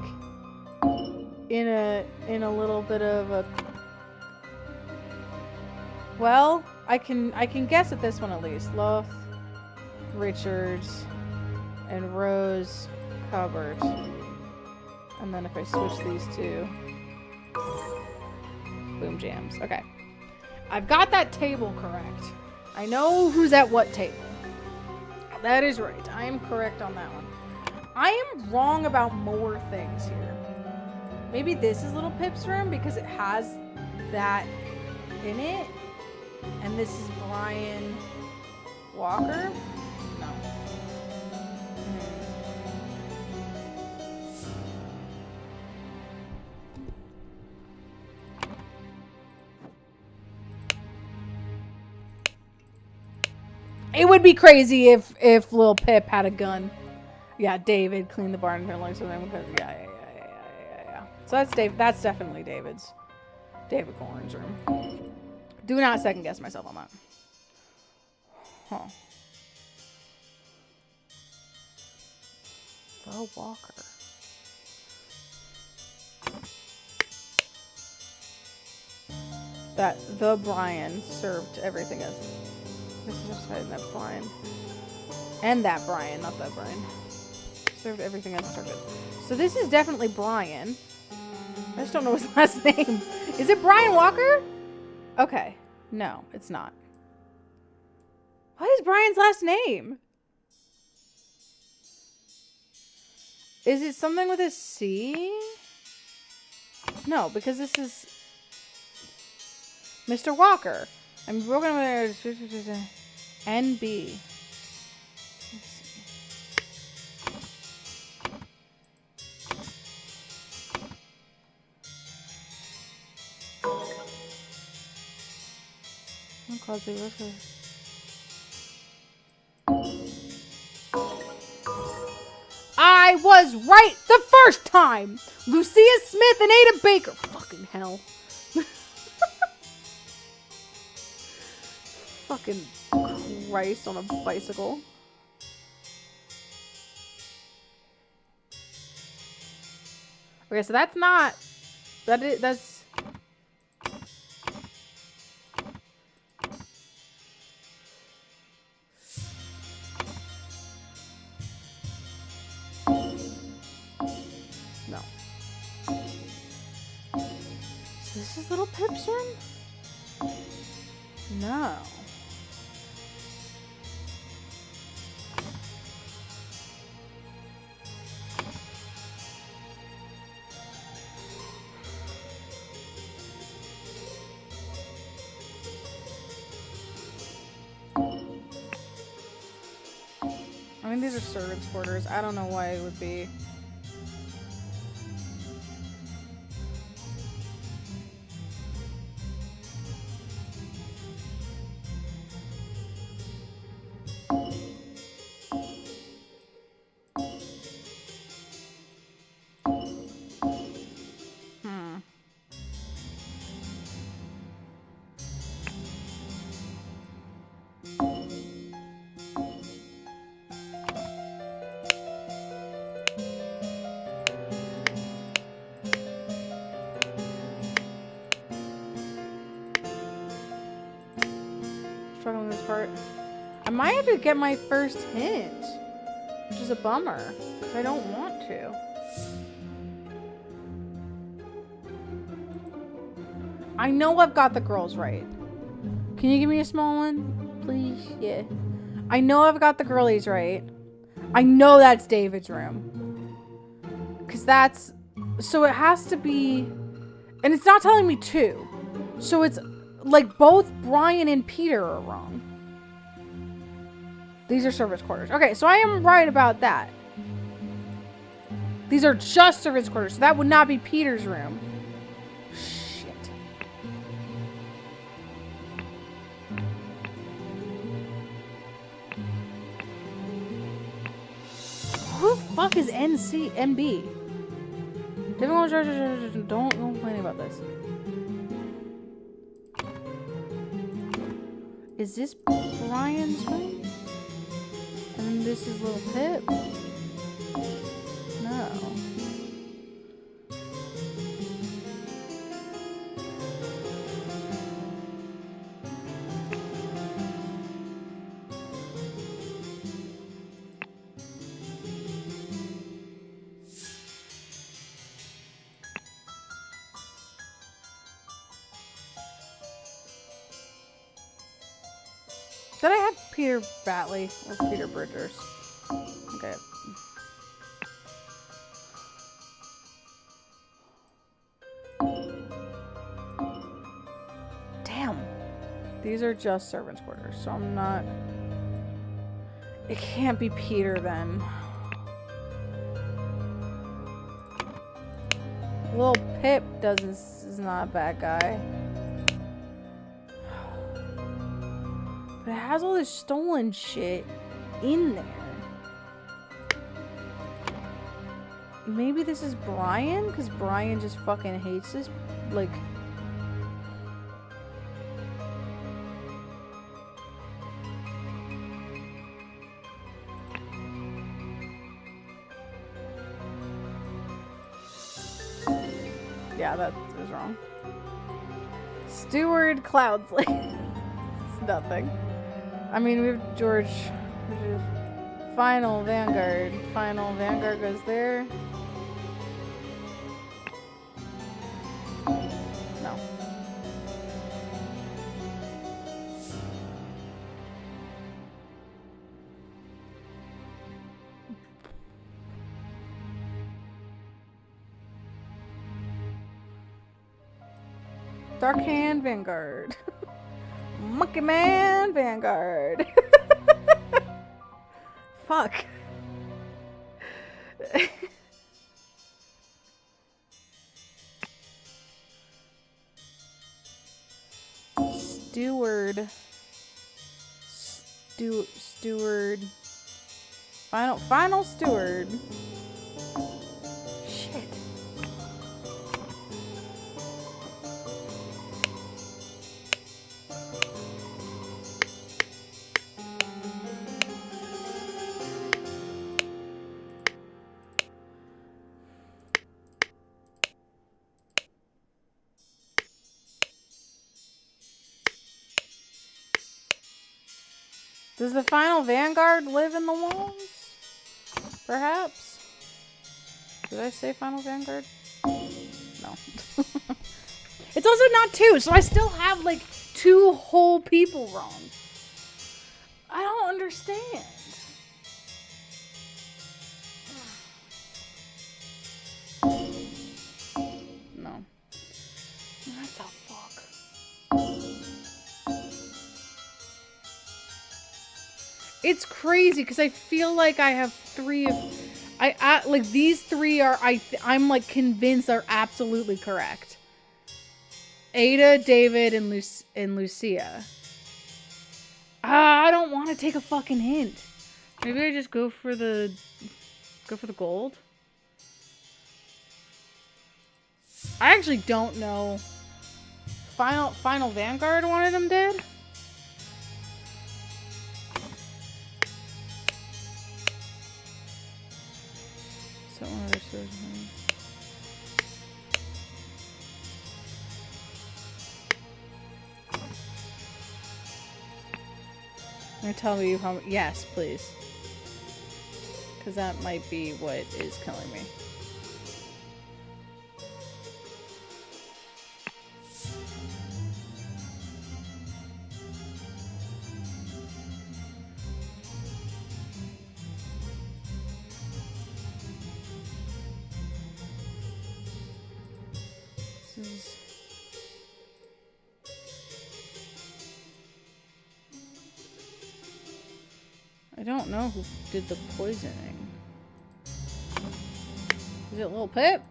in a little bit of a, well, I can guess at this one at least. Loth, Richards, and Rose Cupboard. And then if I switch these two, Boom Jams. Okay. I've got that table correct. I know who's at what table. That is right. I am correct on that one. I am wrong about more things here. Maybe this is Little Pip's room because it has that in it. And this is Brian Walker? No. It would be crazy if Lil Pip had a gun. Yeah, David cleaned the barn and like something because yeah. So that's Dave. That's definitely David Corn's room. Do not second guess myself on that. Huh. The Walker. That the Brian served everything as. This is just that Brian. And that Brian, not that Brian. Served everything as served. So this is definitely Brian. I just don't know his last name. Is it Brian Walker? Okay. No, it's not. What is Brian's last name? Is it something with a C? No, because this is Mr. Walker. I'm broken NB. I was right the first time! Lucia Smith and Ada Baker. Fucking hell. Fucking Christ on a bicycle. Okay, so that's not... That's... No. So this is Little Pip's room? No. I mean, these are servants' quarters. I don't know why it would be. Struggling with this part. I might have to get my first hint, which is a bummer, because I don't want to. I know I've got the girls right. Can you give me a small one, please? Yeah. I know I've got the girlies right. I know that's David's room. Because that's... So it has to be... And it's not telling me two. So it's... Like, both Brian and Peter are wrong. These are servants' quarters. Okay, so I am right about that. These are just servants' quarters. So that would not be Peter's room. Shit. Who the fuck is NB? Don't complain about this. Is this Brian's room? And then this is Little Pip? No. Did I have Peter Batley or Peter Bridgers? Okay. Damn. These are just servants' quarters, so I'm not... It can't be Peter then. Little Pip is not a bad guy. But it has all this stolen shit in there. Maybe this is Brian? Because Brian just fucking hates this. Like... Yeah, that was wrong. Steward Cloudsley. It's nothing. I mean, we have George. Final Vanguard. Final Vanguard goes there. No. Dark Hand Vanguard. Monkey Man Vanguard. Fuck. Steward. Steward. Final steward. Shit. Does the final Vanguard live in the walls? Perhaps? Did I say final Vanguard? No. It's also not 2, so I still have like 2 whole people wrong. I don't understand. No. What the fuck? It's crazy because I feel like I have 3 of like these 3 are I'm like convinced are absolutely correct. Ada, David, and Lucia. I don't want to take a fucking hint. Maybe I just go for the gold. I actually don't know. Final Vanguard wanted him dead. So one of their stores. You're gonna tell me how? Yes, please. Because that might be what is killing me. I don't know who did the poisoning. Is it Lil Pip?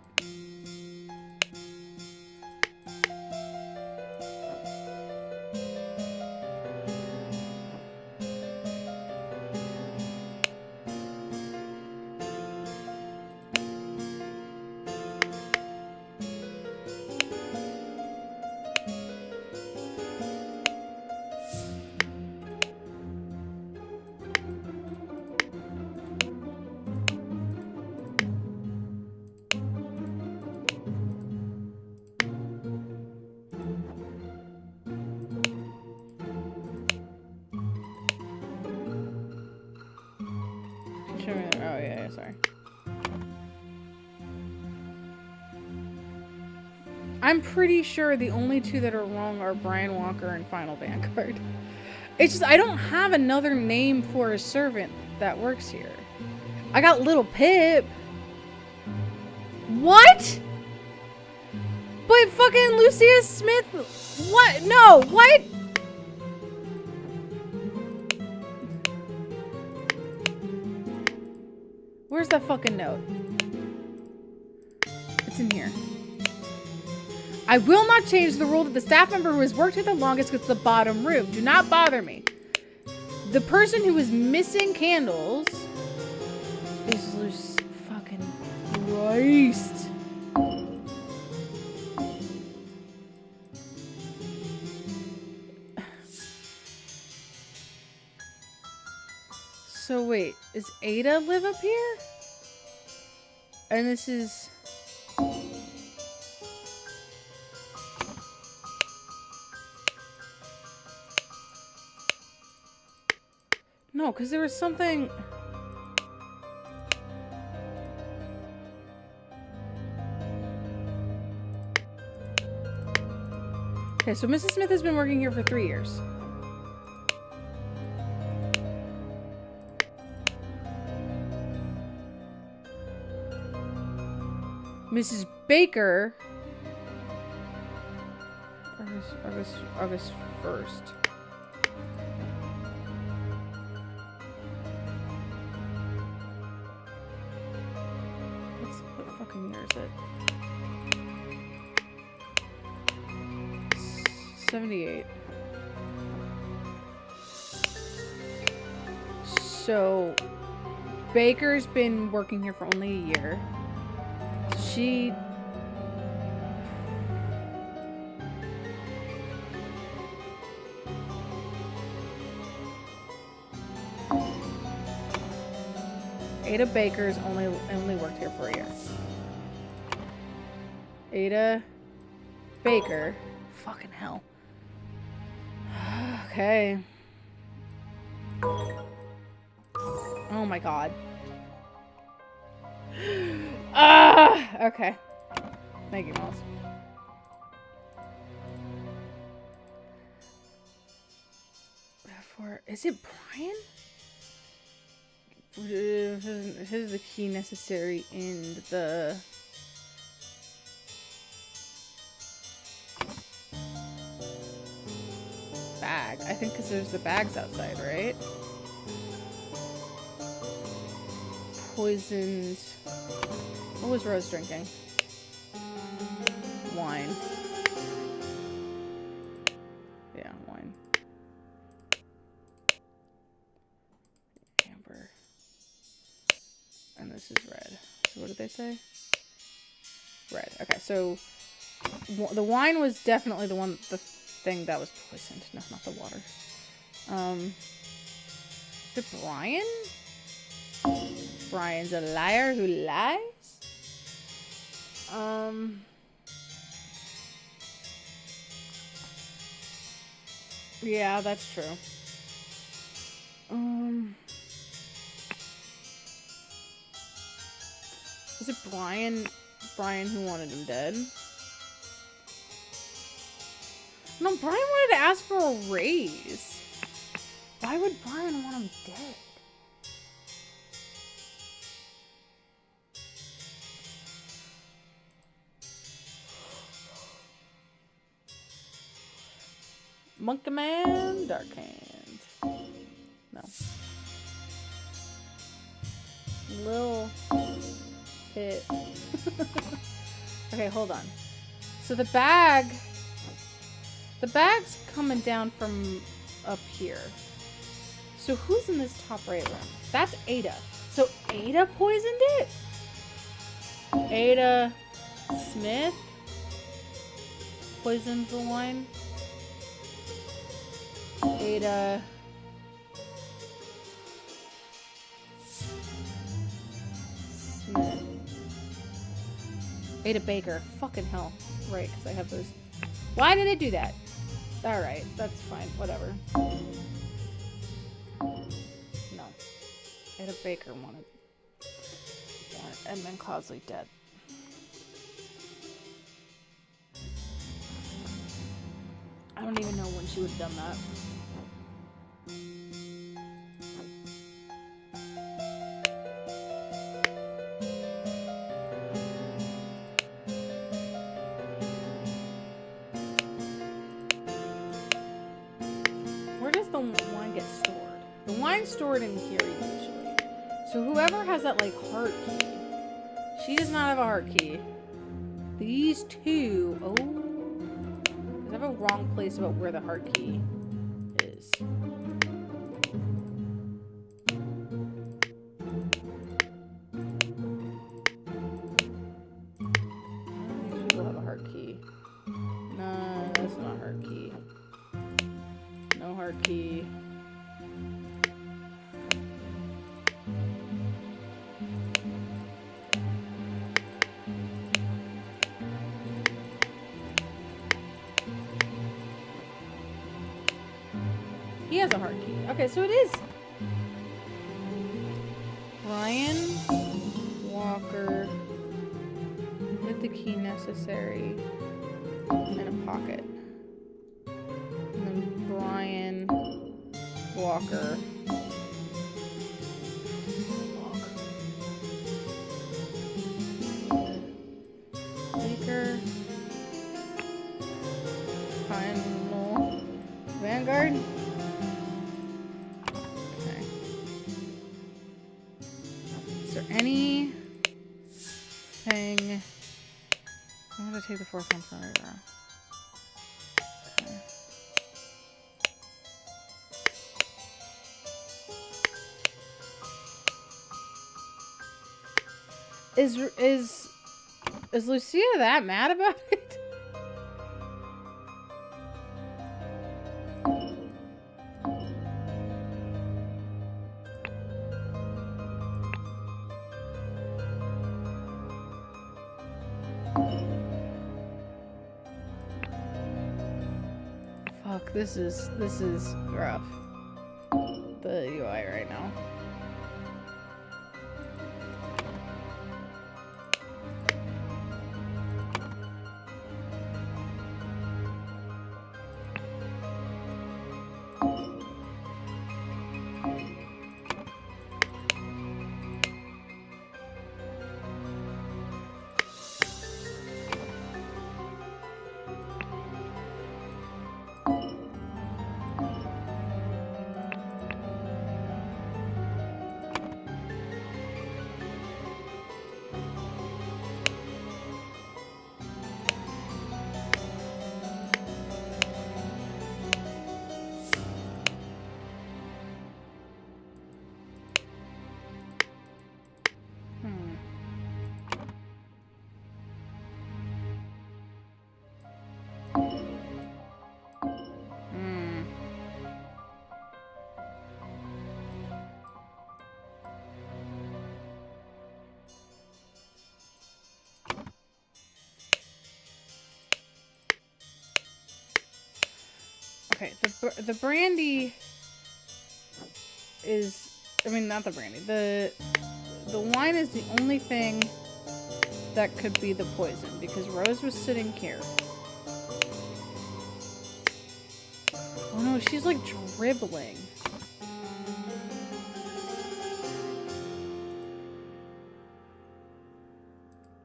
Oh yeah, sorry. I'm pretty sure the only 2 that are wrong are Brian Walker and Final Vanguard. It's just I don't have another name for a servant that works here. I got Little Pip. What? But fucking Lucia Smith. What? No. What? Where's that fucking note? It's in here. I will not change the rule that the staff member who has worked here the longest gets the bottom room. Do not bother me. The person who is missing candles is loose. Fucking Christ. So wait, does Ada live up here? And this is... No, because there was something... Okay, so Mrs. Smith has been working here for 3 years. Mrs. Baker... August 1st. 78. So, Baker's been working here for only a year. She... Ada Baker's only worked here for a year. Ada Baker. Fucking hell. Okay. Oh my god. Okay. Thank you, Mouse. Is it Brian? This is the key necessary in the... bag. I think because there's the bags outside, right? Poisoned... What was Rose drinking? Wine. Yeah, wine. Amber. And this is red. So what did they say? Red. Okay, so the wine was definitely the thing that was poisoned. No, not the water. Is it Brian? Brian's a liar who lies? Yeah, that's true. Is it Brian who wanted him dead? No, Brian wanted to ask for a raise. Why would Brian want him dead? Monkey Man, Dark Hand. No. Lil Pit. Okay, hold on. So the bag's coming down from up here. So who's in this top right room? That's Ada. So Ada poisoned it? Ada Smith poisoned the wine? Ada Smith. Ada Baker. Fucking hell. Right, because I have those. Why did they do that? Alright, that's fine. Whatever. No. Ada Baker wanted Edmund Causley dead. I don't even know when she would have done that. Where does the wine get stored? The wine's stored in here usually. So whoever has that like heart key, she does not have a heart key. These two, oh. I have a wrong place about where the heart key is. These people have a heart key. No, that's not a heart key. No heart key. He has a heart key. Okay, so it is Brian Walker with the key necessary in a pocket. And then Brian Walker. Baker. Final Vanguard. Anything... I'm gonna take the fourth one from right now. Okay. Is Lucia that mad about it? Fuck, this is rough. The UI right now. Okay, the brandy is, I mean, not the brandy. The wine is the only thing that could be the poison, because Rose was sitting here. Oh no, she's like dribbling.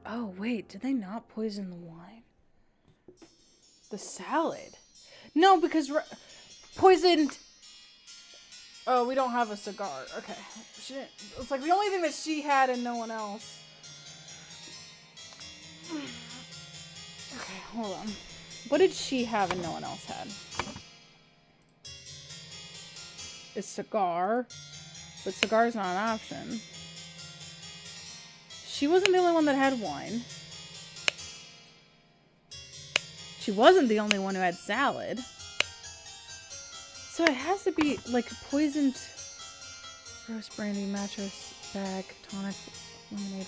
Oh wait, did they not poison the wine? The salad? No, because poisoned. Oh, we don't have a cigar. Okay. She didn't, it's like the only thing that she had and no one else. Okay, hold on. What did she have and no one else had? A cigar. But cigar's not an option. She wasn't the only one that had wine. She wasn't the only one who had salad. So it has to be like poisoned roast brandy, mattress, bag, tonic, lemonade.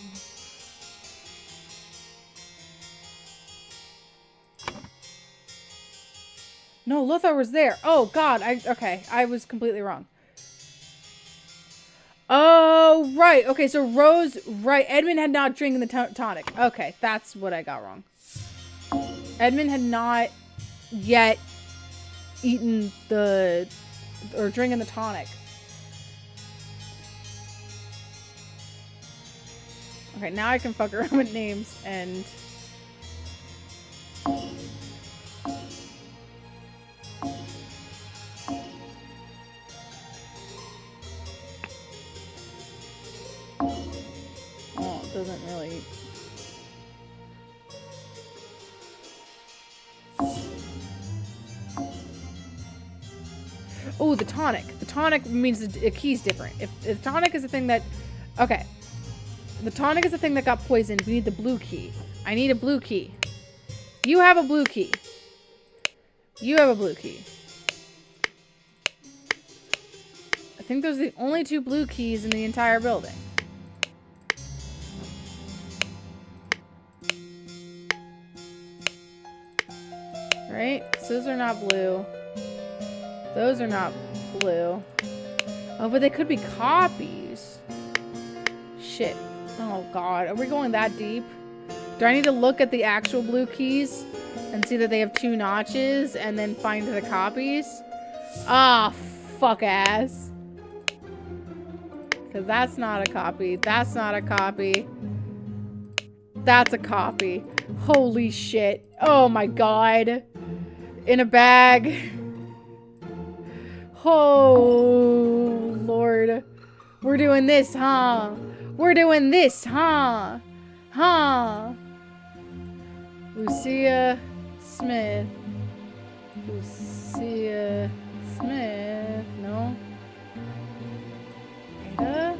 No, Lothar was there. Oh God, okay, I was completely wrong. Oh, right. Okay, so Rose, right. Edmund had not drinking the tonic. Okay, that's what I got wrong. Edmund had not yet eaten or drinking the tonic. Okay, now I can fuck around with names and... Oh, it doesn't really... Oh, the tonic. The tonic means the key's different. If tonic is the thing that... Okay. The tonic is the thing that got poisoned. We need the blue key. I need a blue key. You have a blue key. You have a blue key. I think those are the only two blue keys in the entire building. Right? So those are not blue. Those are not blue. Oh, but they could be copies. Shit. Oh, God. Are we going that deep? Do I need to look at the actual blue keys and see that they have 2 notches and then find the copies? Ah, fuck ass. Because that's not a copy. That's not a copy. That's a copy. Holy shit. Oh, my God. In a bag. Oh, Lord. We're doing this, huh? We're doing this, huh? Huh? Lucia Smith. Lucia Smith. No? Ada?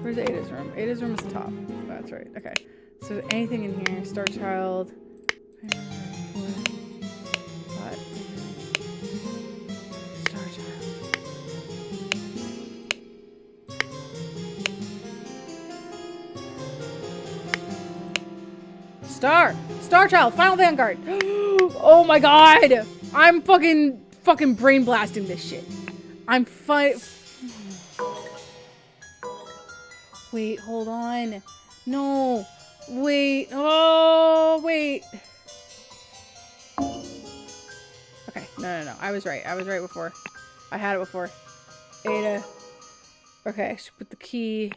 Where's Ada's room? Ada's room is the top. Oh, that's right. Okay. So anything in here? Star Child. What? Star Child. Star Child. Final Vanguard. Oh my god. I'm fucking brain blasting this shit. I'm Wait, hold on. No. Wait. Oh, wait. Okay. No. I was right. I was right before. I had it before. Ada. Okay, she put the key.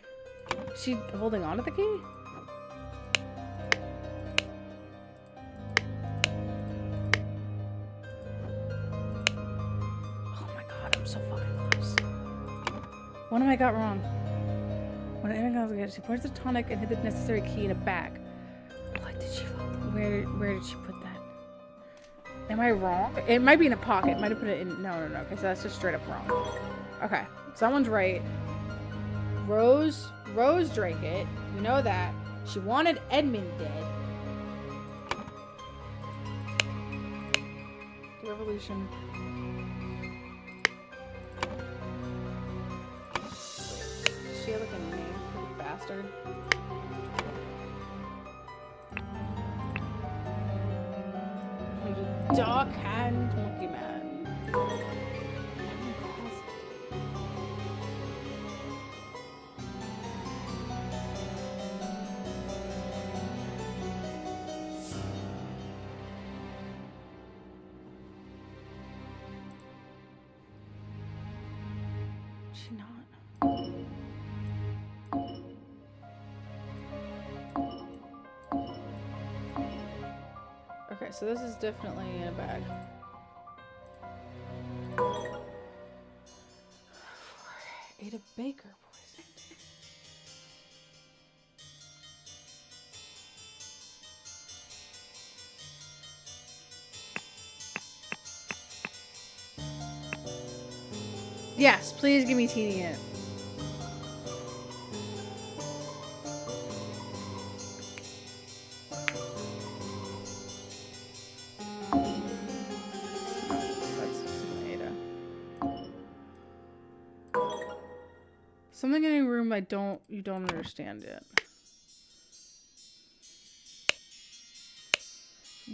Is she holding on to the key? Oh my god, I'm so fucking close. What have I got wrong? When anything else again, she pours the tonic and hid the necessary key in a bag. What did she where did she put that? Am I wrong? It might be in a pocket. Might have put it in no. Okay, so that's just straight up wrong. Okay. Someone's right. Rose drank it. We know that. She wanted Edmund dead. The revolution. Does she have like a name? Little bastard. Dark Hand Monkey Man. She not. Okay, so this is definitely in a bag. Ada Baker poison. Yes, please give me Teeny it. Something in a room you don't understand yet.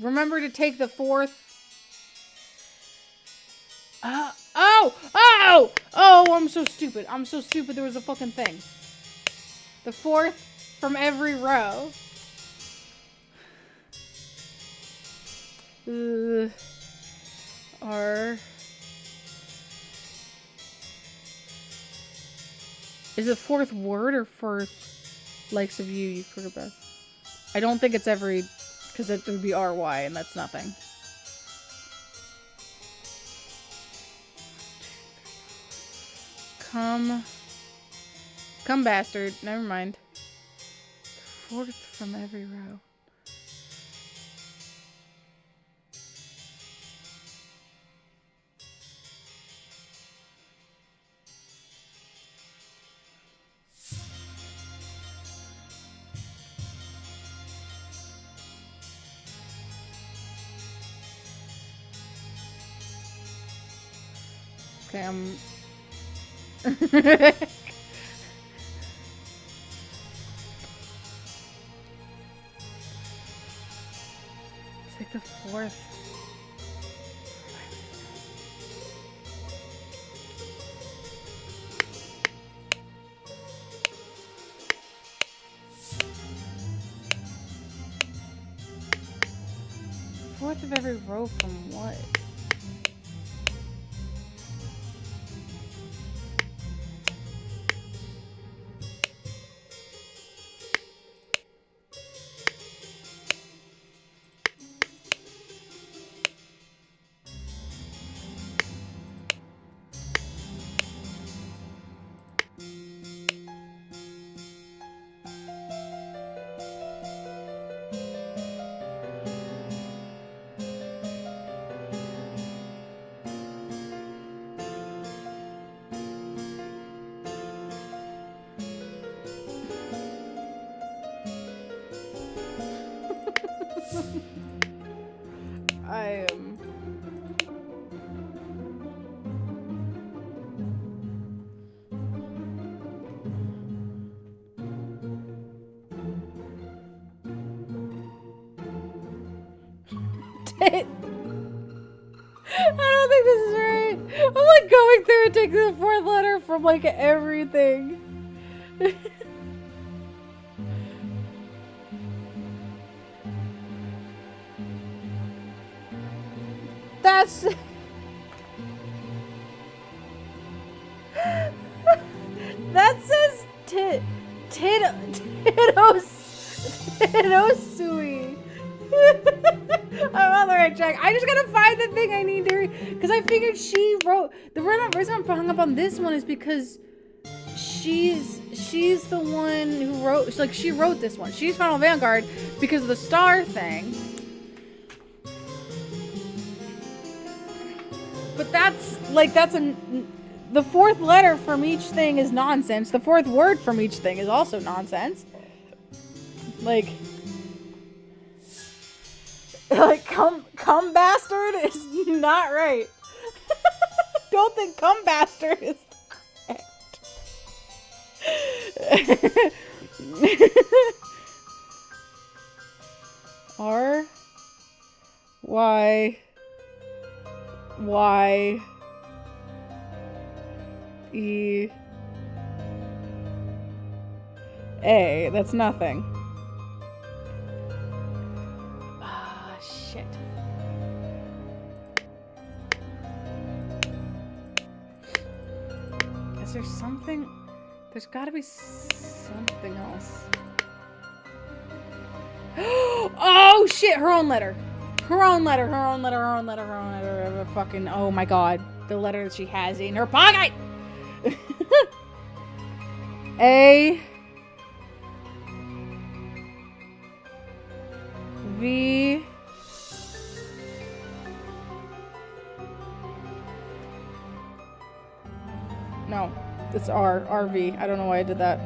Remember to take the fourth. Oh, I'm so stupid. I'm so stupid. There was a fucking thing. The fourth from every row. R. Is it fourth word or fourth likes of you forgot about? I don't think it's every, because it would be RY and that's nothing. Come bastard. Never mind. Fourth from every row. Okay, I'm... It's like the fourth. Fourth of every row from what? shit. I don't think this is right. I'm like going through and taking the fourth letter from like everything. That's... That says Titosui. I'm on the right track. I just gotta find the thing I need to read. Because I figured she wrote... The reason I'm hung up on this one is because she's the one who wrote... Like, she wrote this one. She's Final Vanguard because of the star thing. But that's... Like, that's a... The fourth letter from each thing is nonsense. The fourth word from each thing is also nonsense. Like, come bastard is not right. Don't think come bastard is correct. R Y Y E A. That's nothing. Ah, shit. Is there something? There's gotta be something else. Oh shit! Her own letter. Her own letter. Her own letter. Her own letter. Her own letter. Fucking. Oh my god. The letter that she has in her pocket. A V No, it's R. RV. I don't know why I did that.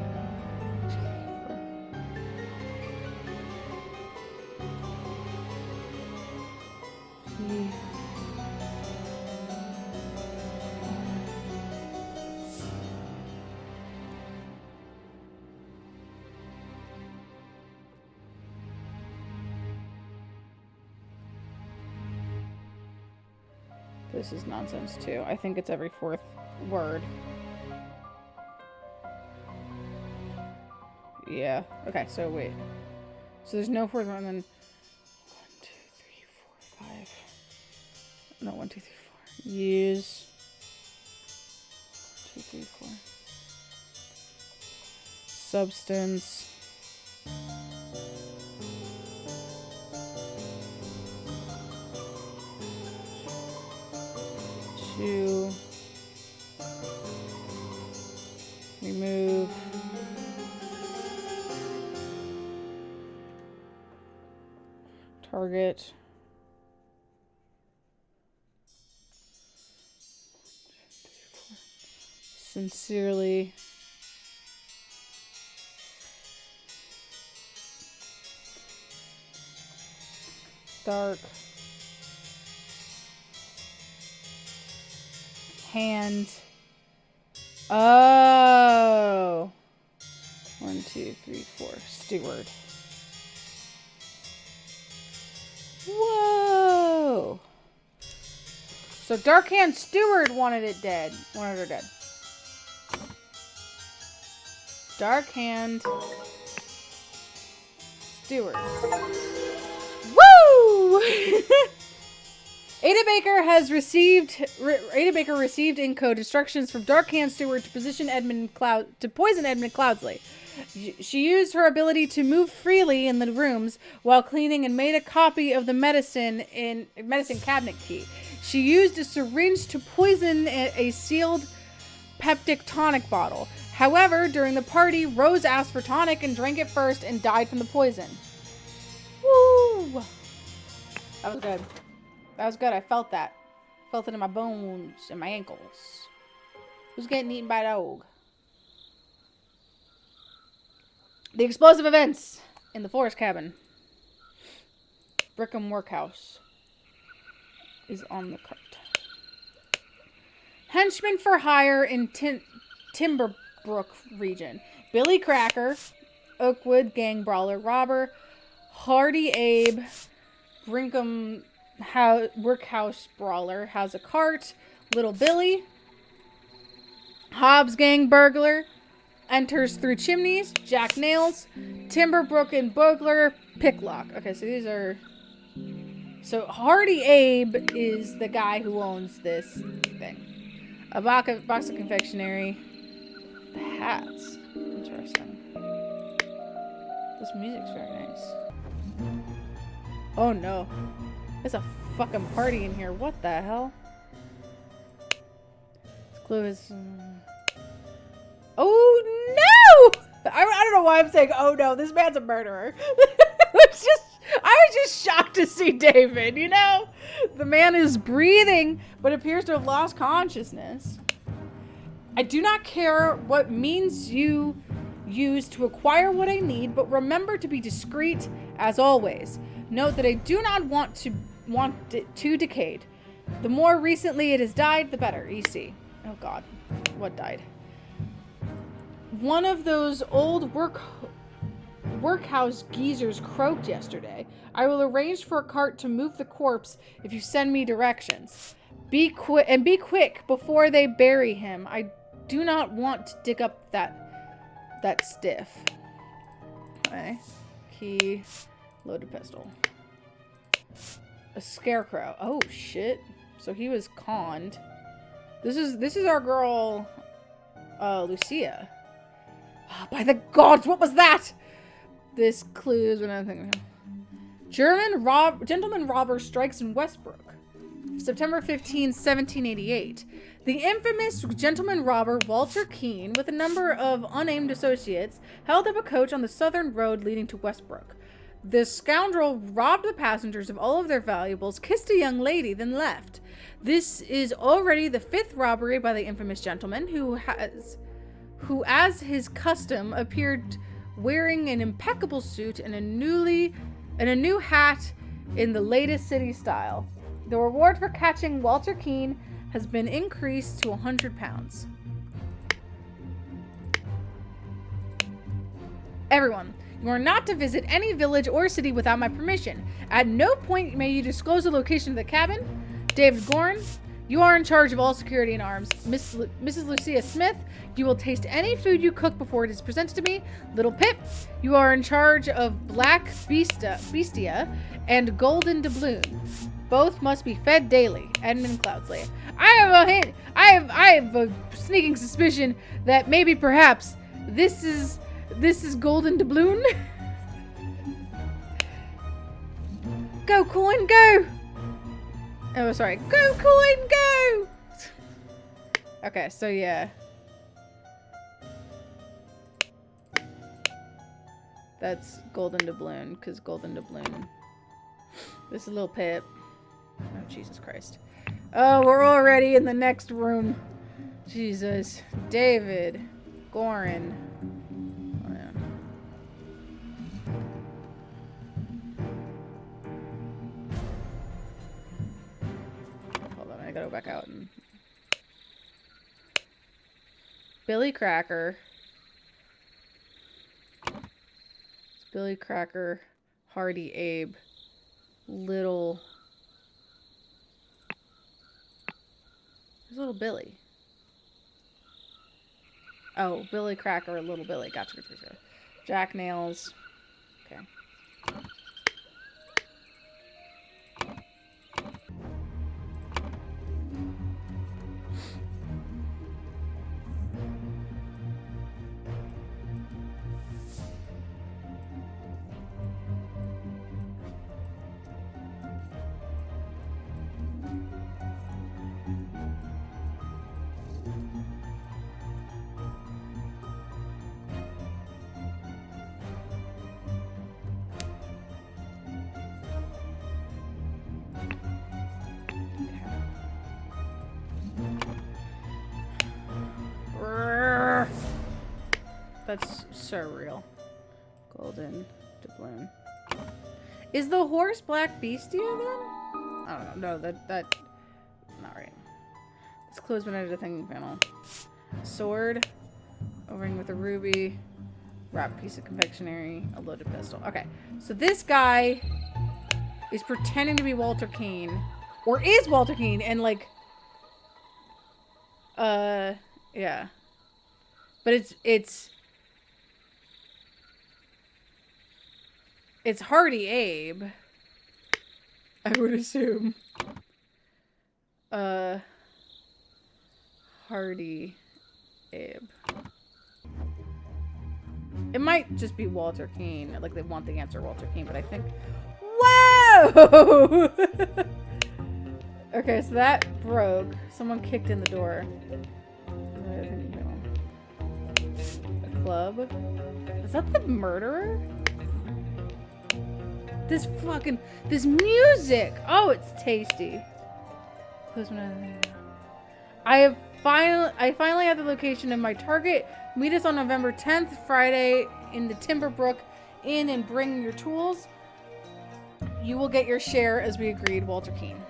This is nonsense too. I think it's every fourth word. Yeah. Okay, so wait. So there's no fourth one, and then 1, 2, 3, 4, 5. No, 1, 2, 3, 4. Use 1, 2, 3, 4. Substance. To remove target sincerely dark hand. Oh. 1, 2, 3, 4. Steward. Whoa. So Dark Hand Steward wanted it dead. Wanted her dead. Dark Hand Steward. Woo! Ada Baker received in code instructions from Dark Hand Steward to poison Edmund Cloudsley. She used her ability to move freely in the rooms while cleaning and made a copy of the medicine cabinet key. She used a syringe to poison a sealed peptic tonic bottle. However, during the party, Rose asked for tonic and drank it first and died from the poison. Woo! That was good. That was good. I felt that. Felt it in my bones and my ankles. Who's getting eaten by a dog? The explosive events in the forest cabin. Brickham Workhouse is on the cart. Henchman for hire in Timberbrook region. Billy Cracker, Oakwood gang brawler robber, Hardy Abe, Brinkham workhouse brawler has a cart. Little Billy. Hobbs gang burglar. Enters through chimneys. Jack nails. Timber broken burglar. Picklock. Okay, so these are... So Hardy Abe is the guy who owns this thing. A box of confectionery. The hats. Interesting. This music's very nice. Oh no. There's a fucking party in here. What the hell? This clue is... Oh no! I don't know why I'm saying, oh no, this man's a murderer. I was just shocked to see David, you know? The man is breathing, but appears to have lost consciousness. I do not care what means you use to acquire what I need, but remember to be discreet as always. Note that I do not want it to decay. The more recently it has died, the better. EC. Oh god. What died? One of those old workhouse geezers croaked yesterday. I will arrange for a cart to move the corpse if you send me directions. Be quick before they bury him. I do not want to dig up that stiff. Okay. Key. Loaded pistol. A scarecrow. Oh shit. So he was conned. This is our girl Lucia. Oh, by the gods, what was that? This clues when I think gentleman robber strikes in Westbrook. September 15, 1788. The infamous gentleman robber Walter Keene, with a number of unnamed associates, held up a coach on the southern road leading to Westbrook. The scoundrel robbed the passengers of all of their valuables, kissed a young lady, then left. This is already the 5th robbery by the infamous gentleman, who, as his custom, appeared wearing an impeccable suit and a new hat in the latest city style. The reward for catching Walter Keene has been increased to £100. Everyone, you are not to visit any village or city without my permission. At no point may you disclose the location of the cabin. David Gorin, you are in charge of all security and arms. Mrs. Lucia Smith, you will taste any food you cook before it is presented to me. Little Pip, you are in charge of Black Bestia and Golden Doubloon. Both must be fed daily. Edmund Cloudsley. I have a sneaking suspicion that maybe perhaps this is Golden Doubloon. Go coin, go! Oh, sorry. Go coin, go! Okay, so yeah. That's Golden Doubloon, because Golden Doubloon. This is Little Pip. Oh, Jesus Christ. Oh, we're already in the next room. Jesus. David. Gorin. Oh, yeah. Hold on, I gotta go back out and... Billy Cracker. It's Billy Cracker. Hardy Abe. Little Billy. Oh, Billy Cracker, Little Billy. Gotcha. Jack Nails. Okay. That's surreal. Golden Doubloon. Is the horse Black Bestia then? I don't know. No, that not right. This clue's been added to thinking panel. Sword. O-ring with a ruby. Wrapped piece of confectionery. A loaded pistol. Okay. So this guy is pretending to be Walter Kane. Or is Walter Kane and like... yeah. But it's Hardy Abe. I would assume. Hardy Abe. It might just be Walter Kane. Like, they want the answer Walter Kane, but I think... Whoa! Okay, so that broke. Someone kicked in the door. A club? Is that the murderer? This music! Oh, it's tasty. I finally have the location of my target. Meet us on November 10th, Friday, in the Timberbrook Inn and bring your tools. You will get your share as we agreed, Walter Keane.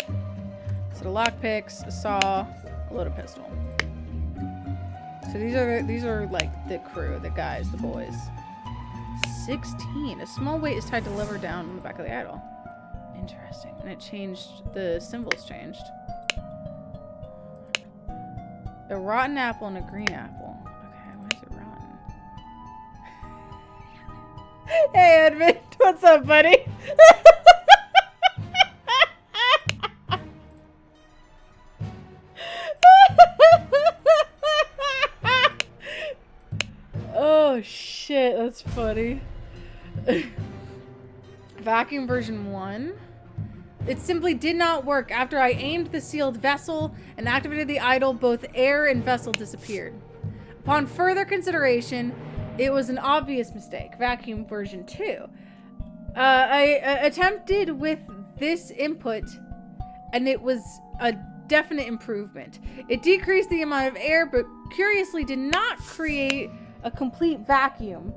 So the lockpicks, a saw, a loaded pistol. So these are like the crew, the guys, the boys. 16. A small weight is tied to lever down on the back of the idol. Interesting. And it changed, the symbols changed. A rotten apple and a green apple. Okay, why is it rotten? Hey, Edmund. What's up, buddy? Oh, shit. That's funny. Vacuum version 1. It simply did not work. After I aimed the sealed vessel and activated the idol, both air and vessel disappeared. Upon further consideration, it was an obvious mistake. Vacuum version 2. I attempted with this input, and it was a definite improvement. It decreased the amount of air, but curiously did not create a complete vacuum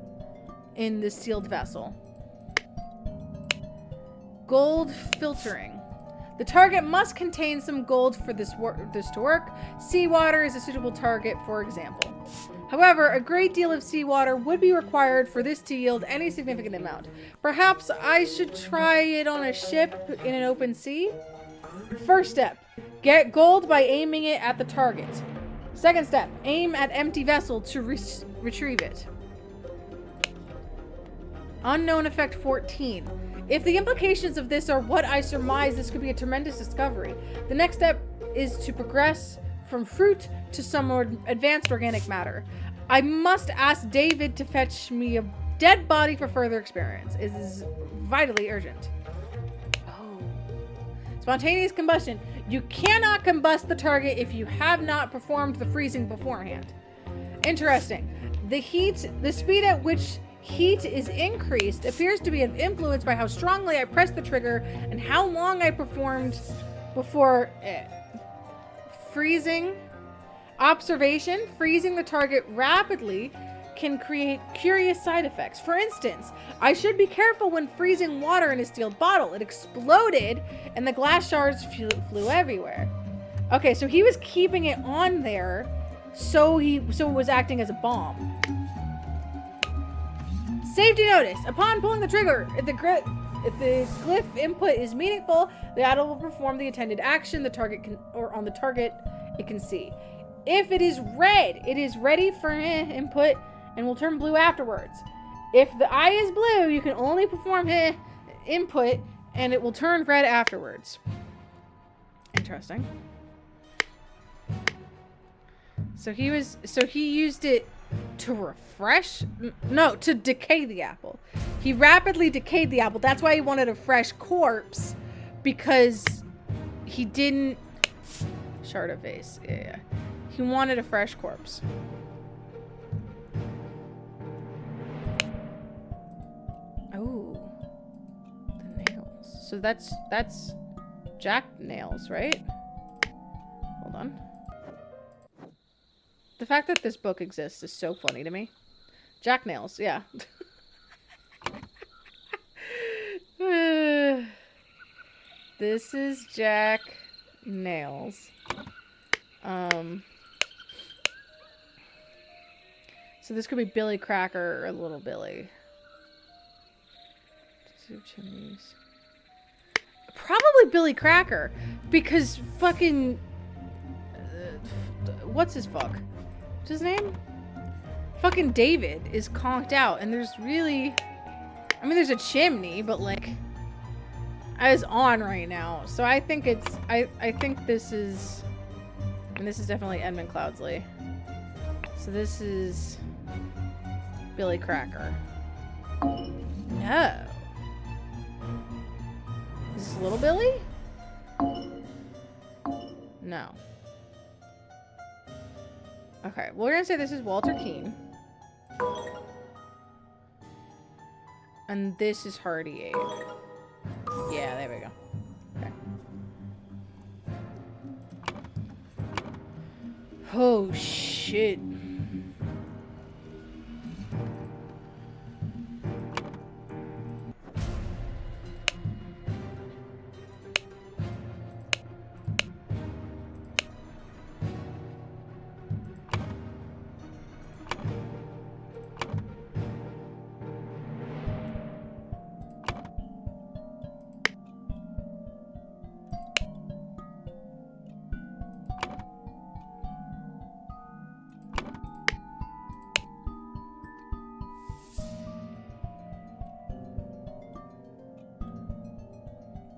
in the sealed vessel. Gold filtering. The target must contain some gold for this to work. Seawater is a suitable target, for example. However, a great deal of seawater would be required for this to yield any significant amount. Perhaps I should try it on a ship in an open sea? First step, get gold by aiming it at the target. Second step, aim at empty vessel to retrieve it. Unknown effect 14. If the implications of this are what I surmise, this could be a tremendous discovery. The next step is to progress from fruit to some more advanced organic matter. I must ask David to fetch me a dead body for further experience. It is vitally urgent. Oh. Spontaneous combustion. You cannot combust the target if you have not performed the freezing beforehand. Interesting. The speed at which heat is increased appears to be influenced by how strongly I press the trigger and how long I performed before it. Freezing. Observation. Freezing the target rapidly can create curious side effects. For instance, I should be careful when freezing water in a steel bottle. It exploded and the glass shards flew everywhere. Okay, so he was keeping it on there so it was acting as a bomb. Safety notice. Upon pulling the trigger, if the glyph input is meaningful, the idol will perform the intended action the target it can see. If it is red, it is ready for input and will turn blue afterwards. If the eye is blue, you can only perform input and it will turn red afterwards. Interesting. So he used it to refresh? No, to decay the apple. He rapidly decayed the apple. That's why he wanted a fresh corpse, because he didn't... Shard of vase. Yeah. He wanted a fresh corpse. Oh. The nails. So that's Jack nails, right? Hold on. The fact that this book exists is so funny to me. Jack nails, yeah. This is Jack nails. So this could be Billy Cracker or Little Billy. Two chimneys. probably Billy Cracker, because fucking what's his fuck? What's his name? Fucking David is conked out, and there's really, I mean, there's a chimney, but like, I was on right now, so I think it's, I think this is, and this is definitely Edmund Cloudsley. So this is Billy Cracker. No. Is this Little Billy? No. Okay, we're gonna say this is Walter Keane. And this is Hardy Abe. Yeah, there we go. Okay. Oh, shit.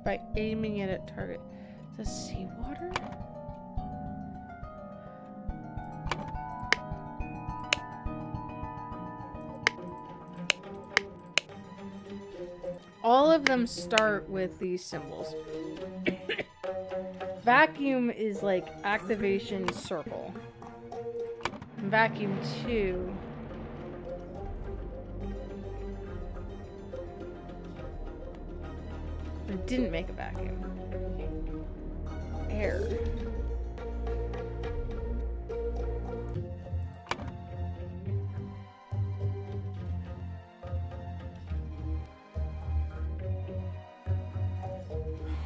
By aiming it at target. Is that seawater? All of them start with these symbols. Vacuum is like activation circle. Vacuum 2. It didn't make a vacuum. Air.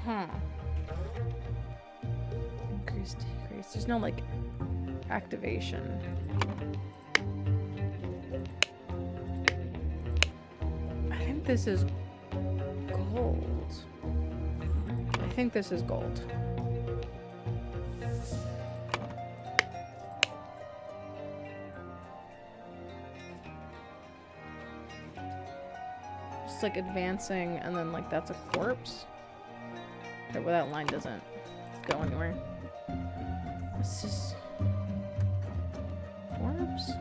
Huh. Increase, decrease. There's no like activation. I think this is gold. I think this is gold. Just like advancing, and then like that's a corpse. Okay, well that line doesn't go anywhere. This is corpse.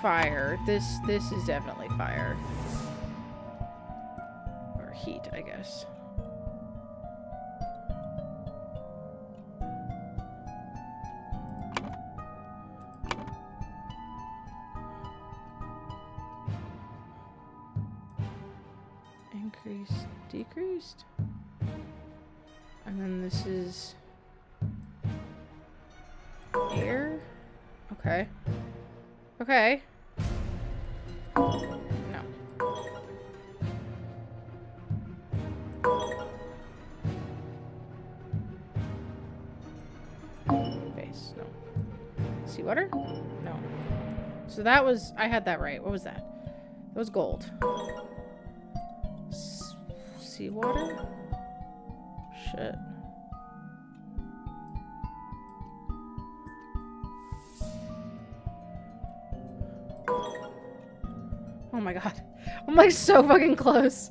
Fire. This is definitely fire. Or heat, I guess. Increased, decreased. And then this is air. Okay. Okay. No. Base. No. Seawater? No. So that was, I had that right. What was that? That was gold. Seawater? Shit. Oh my god. I'm like so fucking close.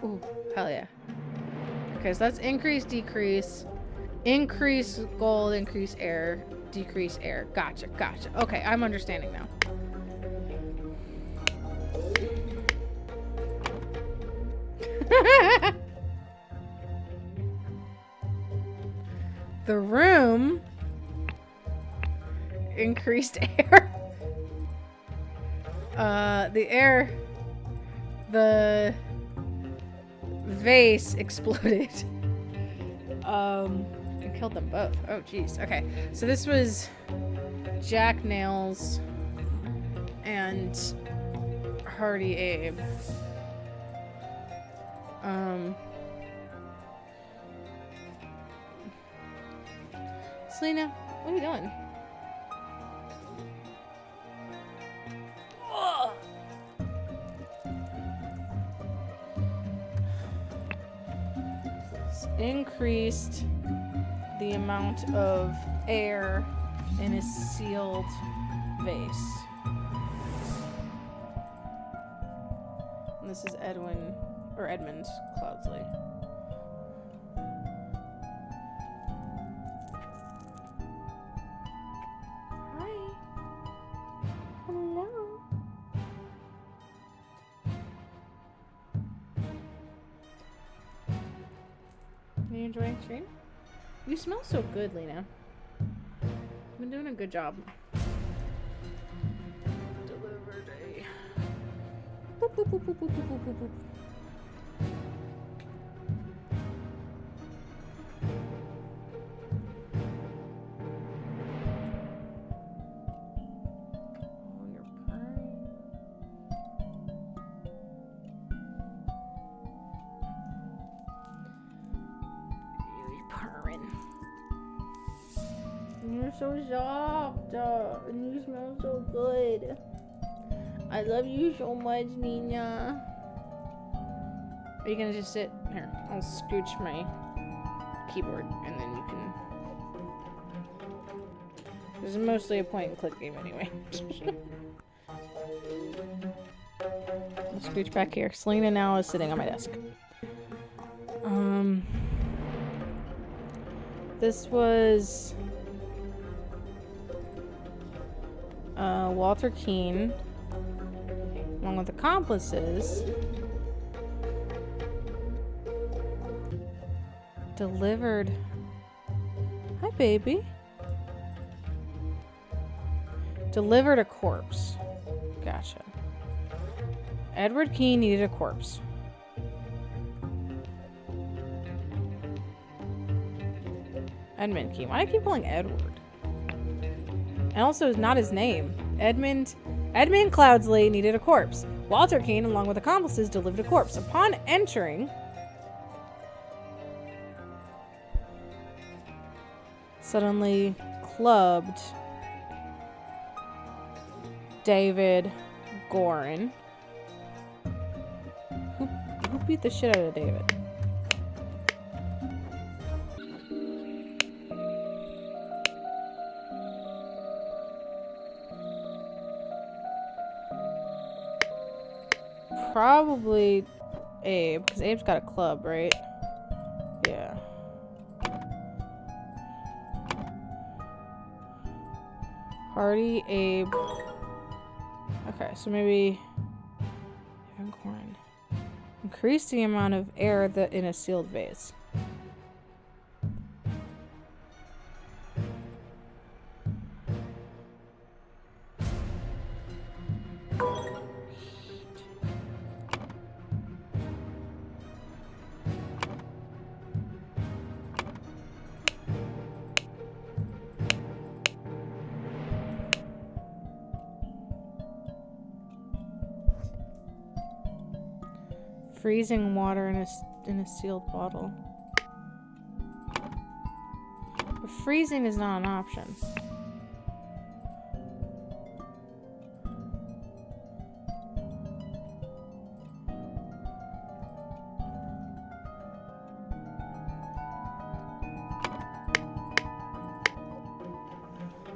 Ooh, hell yeah. Okay, so that's increase, decrease. Increase gold, increase air. Decrease air. Gotcha, gotcha. Okay, I'm understanding now. The room increased air. The vase exploded. And killed them both. Oh, jeez. Okay, so this was Jack Nails. and Hardy Abe. Selena, what are you doing? Increased the amount of air in a sealed vase. And this is Edmund Cloudsley. Hi. Hello. Are you enjoying the stream? You smell so good, Lena. You've been doing a good job. Deliver day. Boop, boop, boop, boop, boop, boop, boop, boop. Oh, you're purring. You're purring. You're so soft, and you smell so good. I love you so much, Nina. Are you gonna just sit here? I'll scooch my keyboard, and then you can. This is mostly a point-and-click game, anyway. I'll scooch back here. Selena now is sitting on my desk. This was Walter Keane, along with accomplices, delivered. Hi, baby. Delivered a corpse. Gotcha. Edward Keane needed a corpse. Edmund Keane. Why do I keep calling Edward? And also, it's not his name. Edmund Cloudsley needed a corpse. Walter Keane, along with accomplices, delivered a corpse. Upon entering, suddenly clubbed David Gorin. Who beat the shit out of David? Probably Abe, because Abe's got a club, right? Yeah. Hardy, Abe. Okay, so maybe Evan Corn. Increase the amount of air in a sealed vase. Freezing water in a sealed bottle. But freezing is not an option.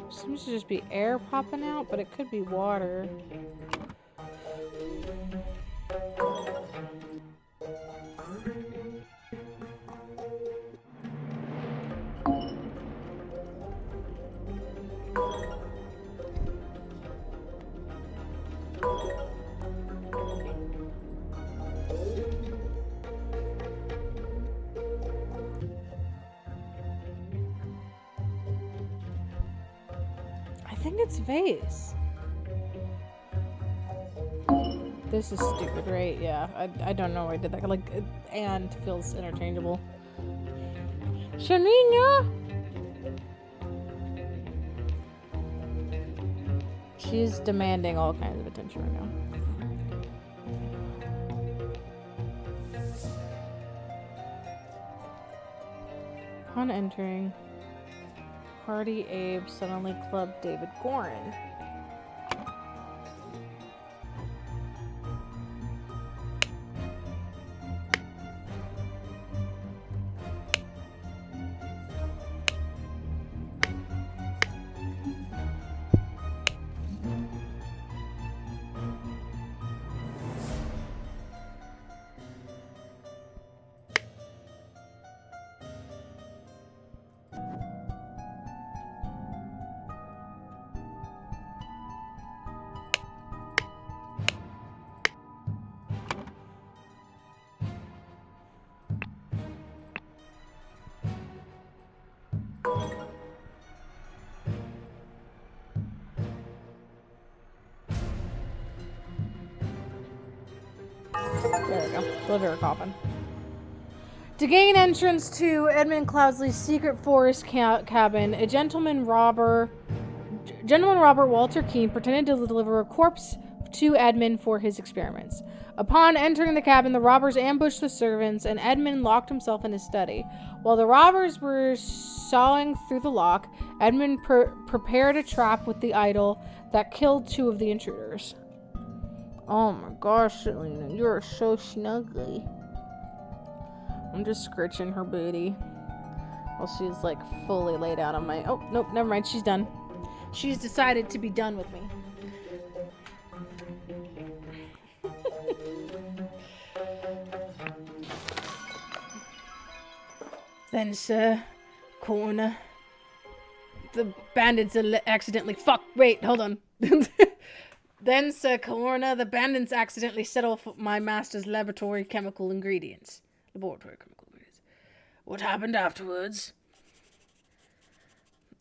Seems to just be air popping out, but it could be water. I think it's vase. This is stupid, right? Yeah, I don't know why I did that. Like, and feels interchangeable. Shanina! She's demanding all kinds of attention right now. Upon entering, Party Abe suddenly clubbed David Gorin. There we go. Deliver a coffin. To gain entrance to Edmund Cloudsley's secret forest cabin, a gentleman robber Walter Keene pretended to deliver a corpse to Edmund for his experiments. Upon entering the cabin, the robbers ambushed the servants, and Edmund locked himself in his study. While the robbers were sawing through the lock, Edmund prepared a trap with the idol that killed 2 of the intruders. Oh my gosh, Selena, you're so snuggly. I'm just scratching her booty while she's like fully laid out on my... Oh, nope, never mind, she's done. She's decided to be done with me. Then, Sir Coroner, the bandits accidentally... Fuck, wait, hold on. Then, Sir Coroner, the bandits accidentally set off my master's laboratory chemical ingredients. What happened afterwards?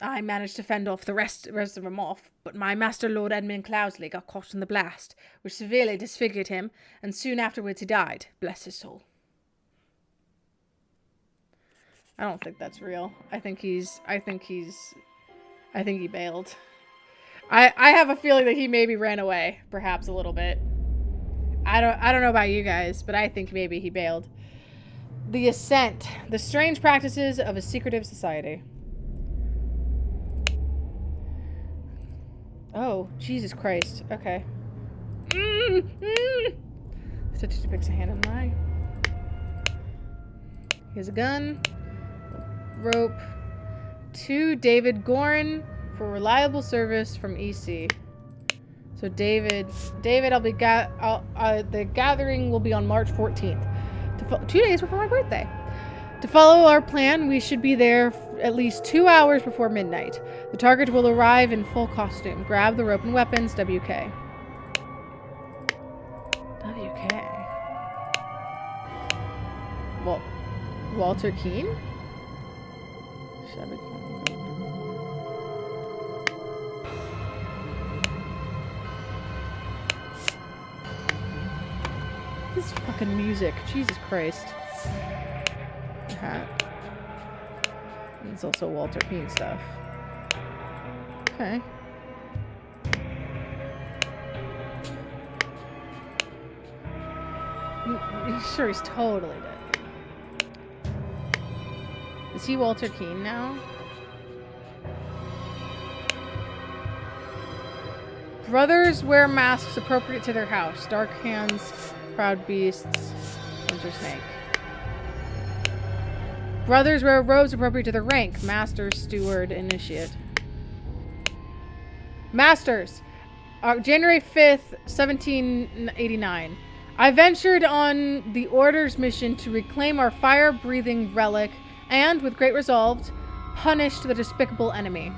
I managed to fend off the rest of them off, but my master, Lord Edmund Cloudsley, got caught in the blast, which severely disfigured him, and soon afterwards he died. Bless his soul. I don't think that's real. I think he bailed. I have a feeling that he maybe ran away, perhaps a little bit. I don't know about you guys, but I think maybe he bailed. The Ascent, the strange practices of a secretive society. Oh, Jesus Christ. Okay. Stitch depicts a hand in my eye. Here's a gun. Rope. To David Gorin for reliable service from EC. So David, the gathering will be on March 14th. 2 days before my birthday. To follow our plan, we should be there at least 2 hours before midnight. The target will arrive in full costume. Grab the rope and weapons, WK. WK. Well, Walter Keene? This fucking music. Jesus Christ. Hat. And it's also Walter Keane stuff. Okay. Sure, he's totally dead. Is he Walter Keane now? Brothers wear masks appropriate to their house. Dark hands, proud beasts, Winter Snake. Brothers wear robes appropriate to their rank. Master, Steward, Initiate. Masters. January 5th, 1789. I ventured on the Order's mission to reclaim our fire-breathing relic and, with great resolve, punished the despicable enemy.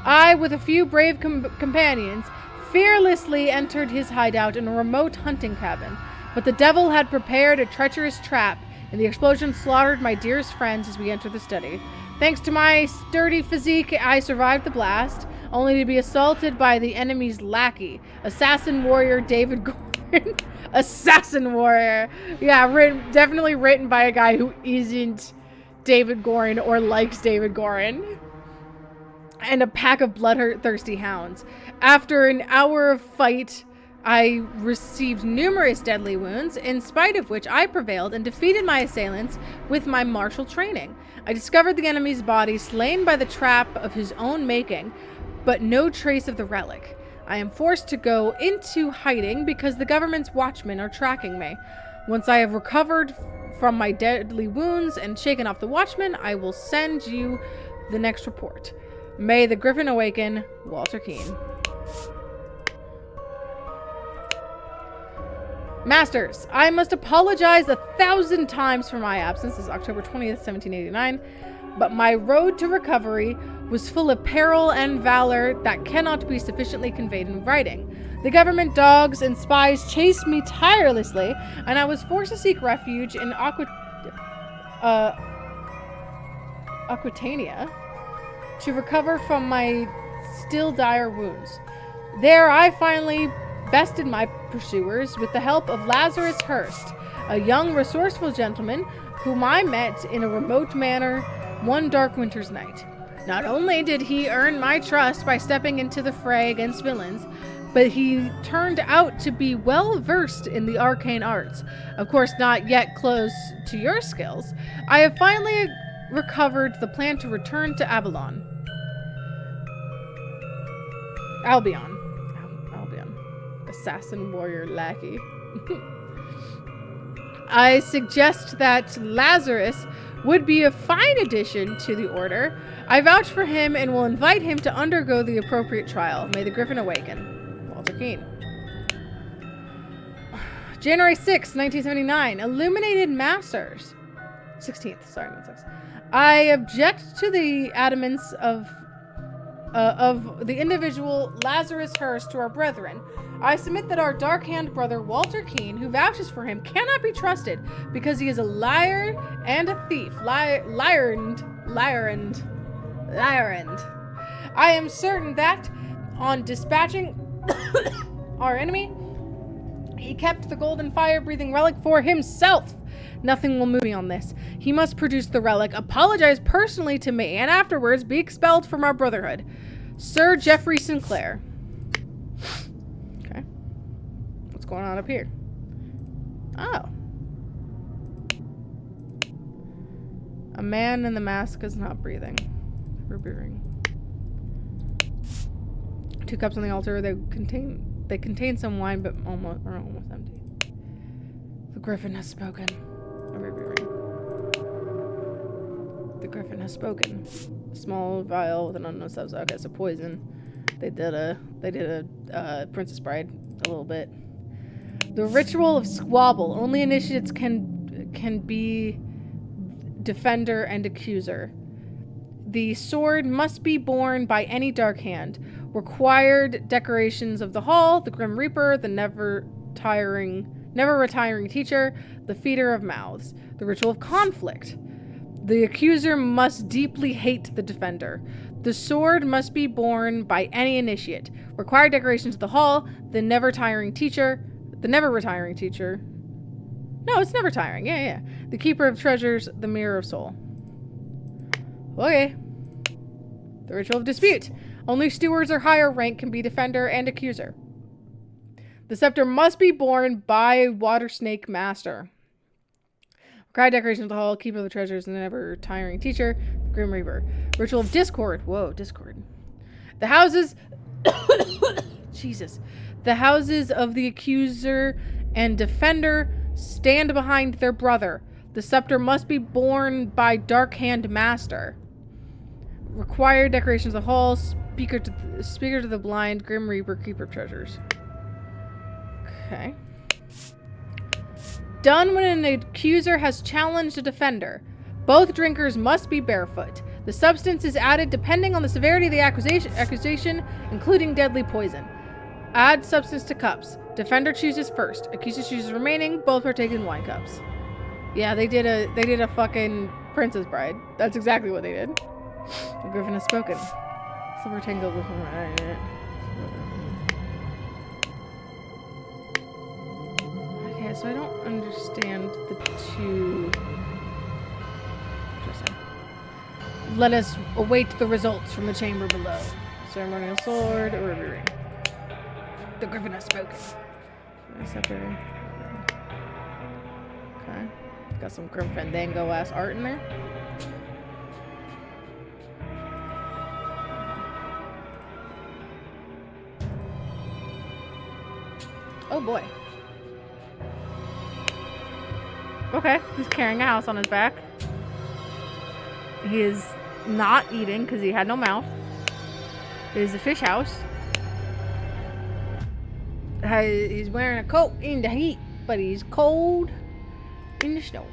I, with a few brave companions, fearlessly entered his hideout in a remote hunting cabin, but the devil had prepared a treacherous trap, and the explosion slaughtered my dearest friends as we entered the study. Thanks to my sturdy physique, I survived the blast, only to be assaulted by the enemy's lackey, assassin warrior David Gorin. Assassin warrior. Yeah, definitely written by a guy who isn't David Gorin or likes David Gorin. and a pack of bloodthirsty hounds. After an hour of fight, I received numerous deadly wounds, in spite of which I prevailed and defeated my assailants with my martial training. I discovered the enemy's body slain by the trap of his own making, but no trace of the relic. I am forced to go into hiding because the government's watchmen are tracking me. Once I have recovered from my deadly wounds and shaken off the watchmen, I will send you the next report. May the Griffin awaken, Walter Keene. Masters, I must apologize 1,000 times for my absence. This is October 20th, 1789. But my road to recovery was full of peril and valor that cannot be sufficiently conveyed in writing. The government dogs and spies chased me tirelessly, and I was forced to seek refuge in Aquitania to recover from my still dire wounds. There I finally bested my pursuers with the help of Lazarus Hurst, a young resourceful gentleman whom I met in a remote manor one dark winter's night. Not only did he earn my trust by stepping into the fray against villains, but he turned out to be well versed in the arcane arts. Of course, not yet close to your skills. I have finally recovered the plan to return to Albion. Assassin warrior lackey. I suggest that Lazarus would be a fine addition to the order. I vouch for him and will invite him to undergo the appropriate trial. May the Griffin awaken. Walter Keene. January 6, 1979. Illuminated Masters. 16th, sorry, not 6th. I object to the adamance of the individual Lazarus Hurst to our brethren. I submit that our dark-hand brother Walter Keene, who vouches for him, cannot be trusted because he is a liar and a thief. Liar-end. I am certain that on dispatching our enemy, he kept the golden fire-breathing relic for himself. Nothing will move me on this. He must produce the relic, apologize personally to me, and afterwards be expelled from our brotherhood. Sir Geoffrey Sinclair. Okay. What's going on up here? Oh. A man in the mask is not breathing. Revering. 2 cups on the altar. They contain some wine, but almost empty. The Griffin has spoken. The Griffin has spoken. A small vial with an unknown substance. Okay, so poison. They did a Princess Bride a little bit. The ritual of squabble. Only initiates can be defender and accuser. The sword must be borne by any dark hand. Required decorations of the hall, the Grim Reaper, the never retiring teacher, the feeder of mouths. The ritual of conflict. The accuser must deeply hate the defender. The sword must be borne by any initiate. Required decorations of the hall, the never retiring teacher. No, it's never tiring. Yeah. The keeper of treasures, the mirror of soul. Okay. The ritual of dispute. Only stewards or higher rank can be defender and accuser. The scepter must be borne by water snake master. Required decorations of the hall, keeper of the treasures, and the never tiring teacher, the Grim Reaper. Ritual of discord. Whoa, discord. The houses... Jesus. The houses of the accuser and defender stand behind their brother. The scepter must be borne by dark hand master. Required decorations of the hall, speaker to the blind, Grim Reaper, keeper of treasures. Okay. Done when an accuser has challenged a defender. Both drinkers must be barefoot. The substance is added depending on the severity of the accusation, including deadly poison. Add substance to cups. Defender chooses first. Accuser chooses remaining. Both partake in wine cups. Yeah, they did a fucking Princess Bride. That's exactly what they did. The Griffin has spoken. Silver tangled with him. Okay, so I don't understand the two. Interesting. Let us await the results from the chamber below. Ceremonial sword or ruby ring. The griffin has spoken. Scepter. Okay. Got some Grim Fandango ass art in there. Oh boy. Okay, he's carrying a house on his back. He is not eating because he had no mouth. It is a fish house. He's wearing a coat in the heat, but he's cold in the snow.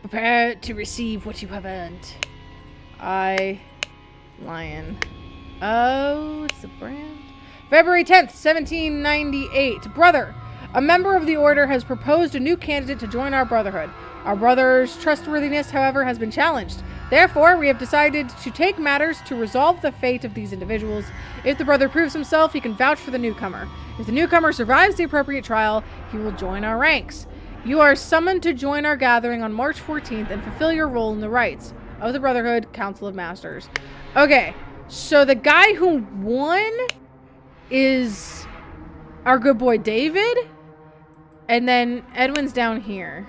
Prepare to receive what you have earned. Lion. Oh, it's a brand. February 10th, 1798. Brother, a member of the order has proposed a new candidate to join our brotherhood. Our brother's trustworthiness, however, has been challenged. Therefore, we have decided to take matters to resolve the fate of these individuals. If the brother proves himself, he can vouch for the newcomer. If the newcomer survives the appropriate trial, he will join our ranks. You are summoned to join our gathering on March 14th and fulfill your role in the rites of the Brotherhood Council of Masters. Okay, so the guy who won is our good boy David, and then Edwin's down here.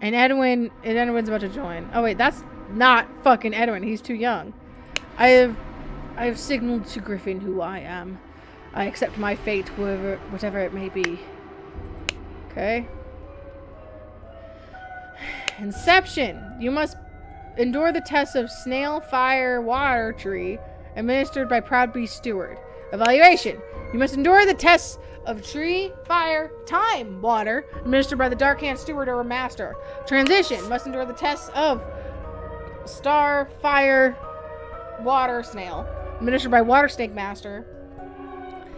And Edwin's about to join. Oh wait, that's not fucking Edwin. He's too young. I have signaled to Griffin who I am. I accept my fate, whatever it may be. Okay. Inception. You must endure the test of snail, fire, water, tree, administered by Proud Beast Steward. Evaluation. You must endure the tests of tree, fire, time, water, administered by the Dark Hand Steward or a Master. Transition. Must endure the tests of star, fire, water, snail, administered by Water Snake Master.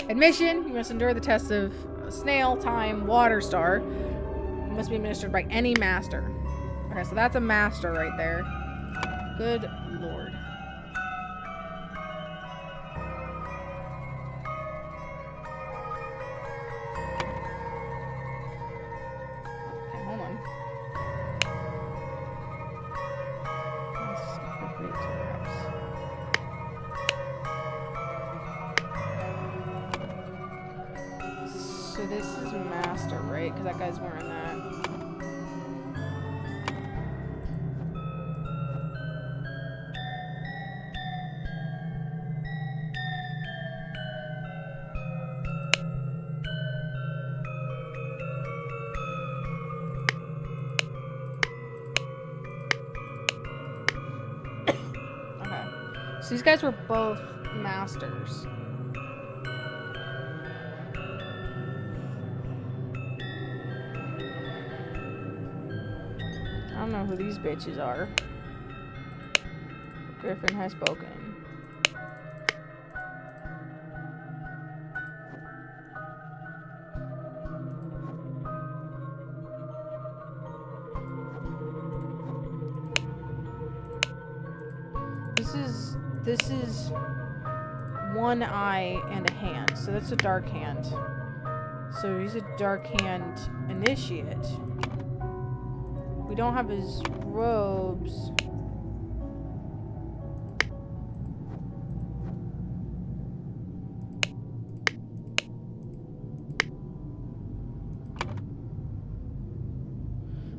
Admission. You must endure the tests of snail, time, water, star. Must be administered by any master. Okay, so that's a master right there. Good lord. Okay, hold on. Let's appropriate to the house. So this is master, right? Because that guy's wearing that. So these guys were both masters. I don't know who these bitches are. Griffin has spoken. This is one eye and a hand. So that's a dark hand. So he's a dark hand initiate. We don't have his robes.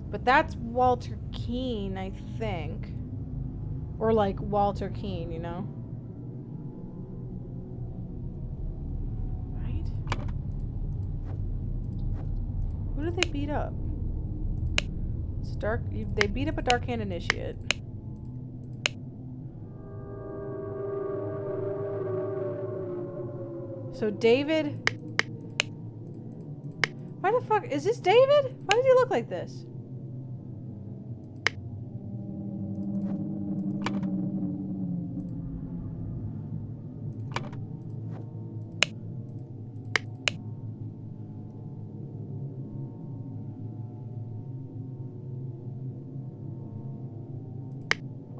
But that's Walter Keane, I think. Or like Walter Keane, you know? Right? Who did they beat up? It's dark. They beat up a Dark Hand Initiate. So David. Why the fuck is this David? Why does he look like this?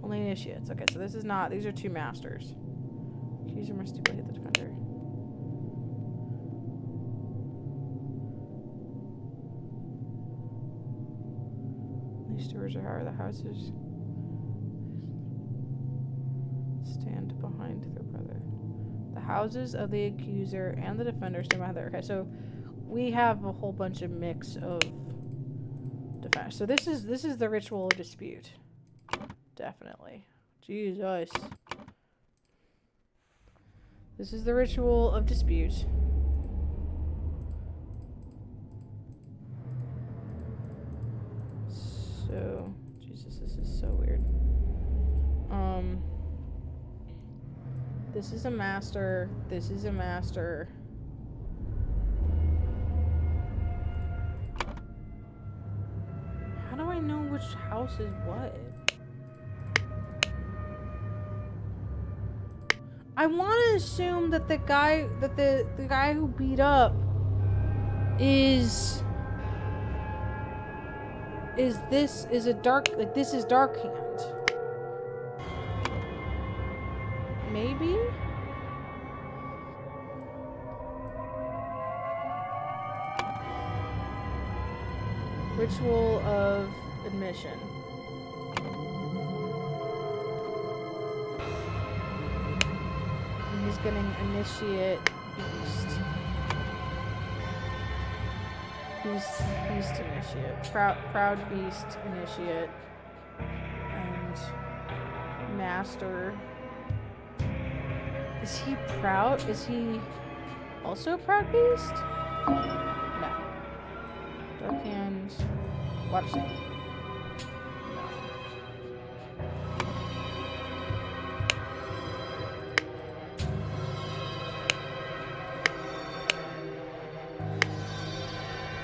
Only initiates. Okay, so this is not. These are two masters. Accuser must do hit the defender. These stewards are the houses. stand behind their brother. The houses of the accuser and the defender stand behind their... Okay, so we have a whole bunch of mix of defense. So this is the ritual of dispute. Definitely. Jesus. This is the ritual of dispute. So, Jesus, this is so weird. This is a master. This is a master. How do I know which house is what? I want to assume that the guy who beat up is a dark, like, this is Dark Hand. Maybe? Ritual of admission. And he's getting initiate beast. Beast initiate. Proud beast initiate. And master. Is he proud? Is he also a proud beast? No. Dark Hand. Water snake.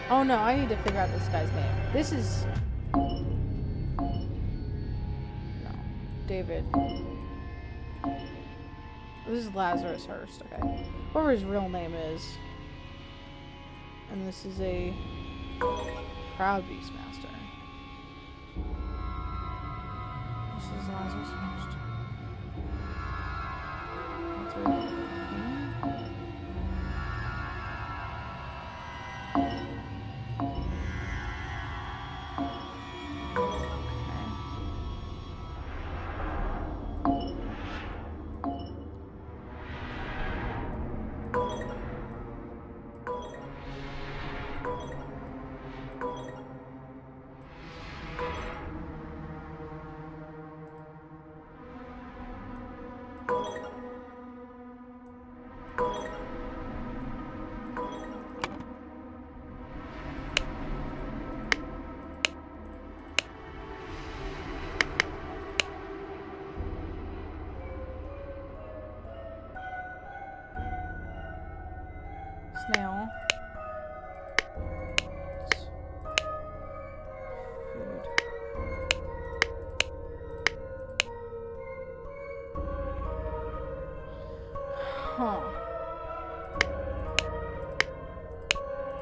Oh no, I need to figure out this guy's name. This is... No. David. This is Lazarus Hurst, okay. Whatever his real name is. And this is a Proud Beastmaster. This is Lazarus Hurst. That's right. Snail. Food. Huh.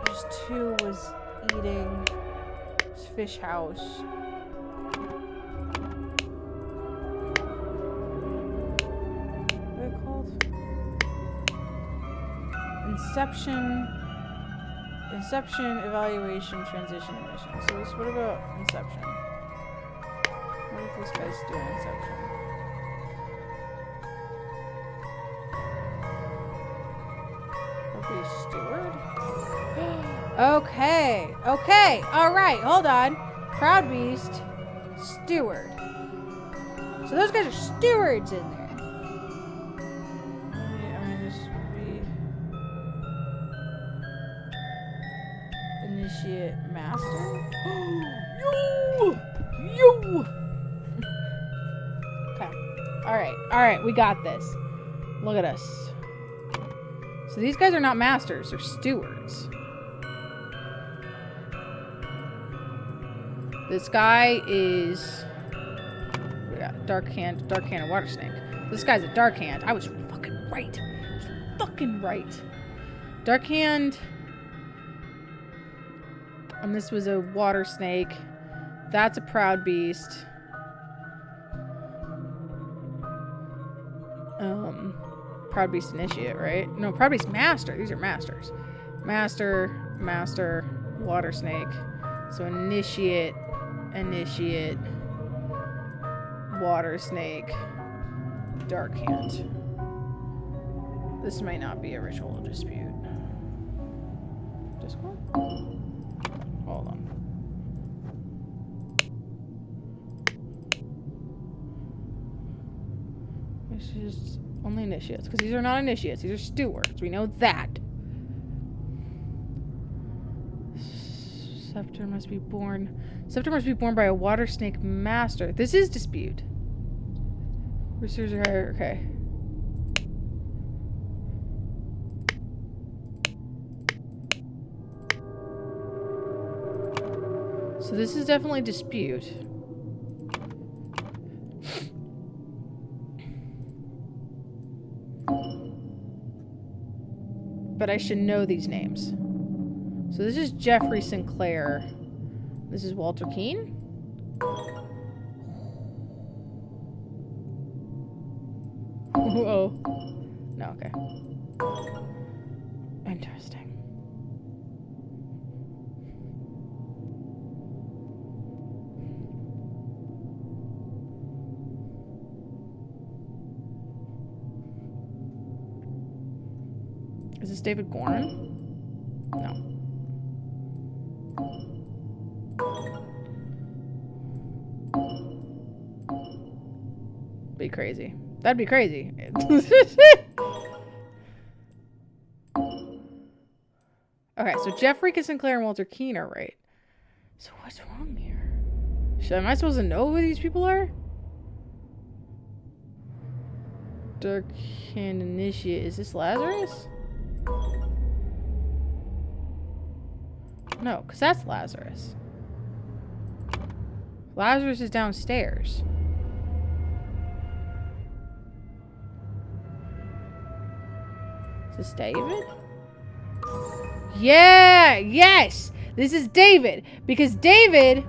There's two was eating this fish house. What are they called? Inception, evaluation, transition, emission. So this, what about Inception? What if this guy's doing Inception? Would be a steward? Okay, alright, hold on. Proud Beast, steward. So those guys are stewards in there. Initiate master. You. Okay. All right. We got this. Look at us. So these guys are not masters; they're stewards. This guy is. We got Dark Hand, and Water Snake. This guy's a Dark Hand. I was fucking right. Dark Hand. And this was a water snake. That's a Proud Beast. Proud Beast Initiate, right? No, Proud Beast Master. These are masters. Master, water snake. So initiate, water snake, Dark Hand. This may not be a ritual dispute. Discord? Hold on. This is only initiates, because these are not initiates. These are stewards. We know that. Scepter must be born. Scepter must be born by a water snake master. This is dispute. Roosters are higher. Okay. So this is definitely dispute. But I should know these names. So this is Jeffrey Sinclair. This is Walter Keane. Whoa. No, okay. Interesting. Is this David Gorin? No. Be crazy. That'd be crazy. Okay, so Jeffrey Sinclair and Walter Keane are right. So what's wrong here? Am I supposed to know who these people are? Dark Hand Initiate. Is this Lazarus? No, because that's Lazarus. Lazarus is downstairs. Is this David? Yeah! Yes! This is David! Because David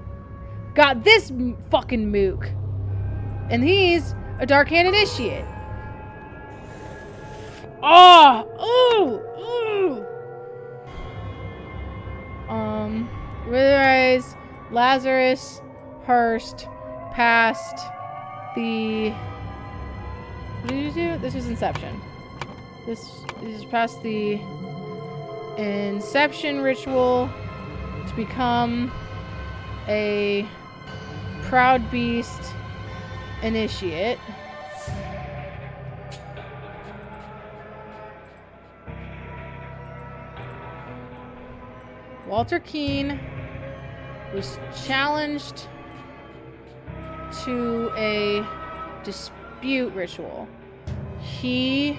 got this fucking mook. And he's a Dark Hand Initiate. Oh! Ooh! Ooh! Realize Lazarus Hurst passed the... What did you do? This was Inception. This is past the Inception ritual to become a Proud Beast Initiate. Walter Keane was challenged to a dispute ritual. He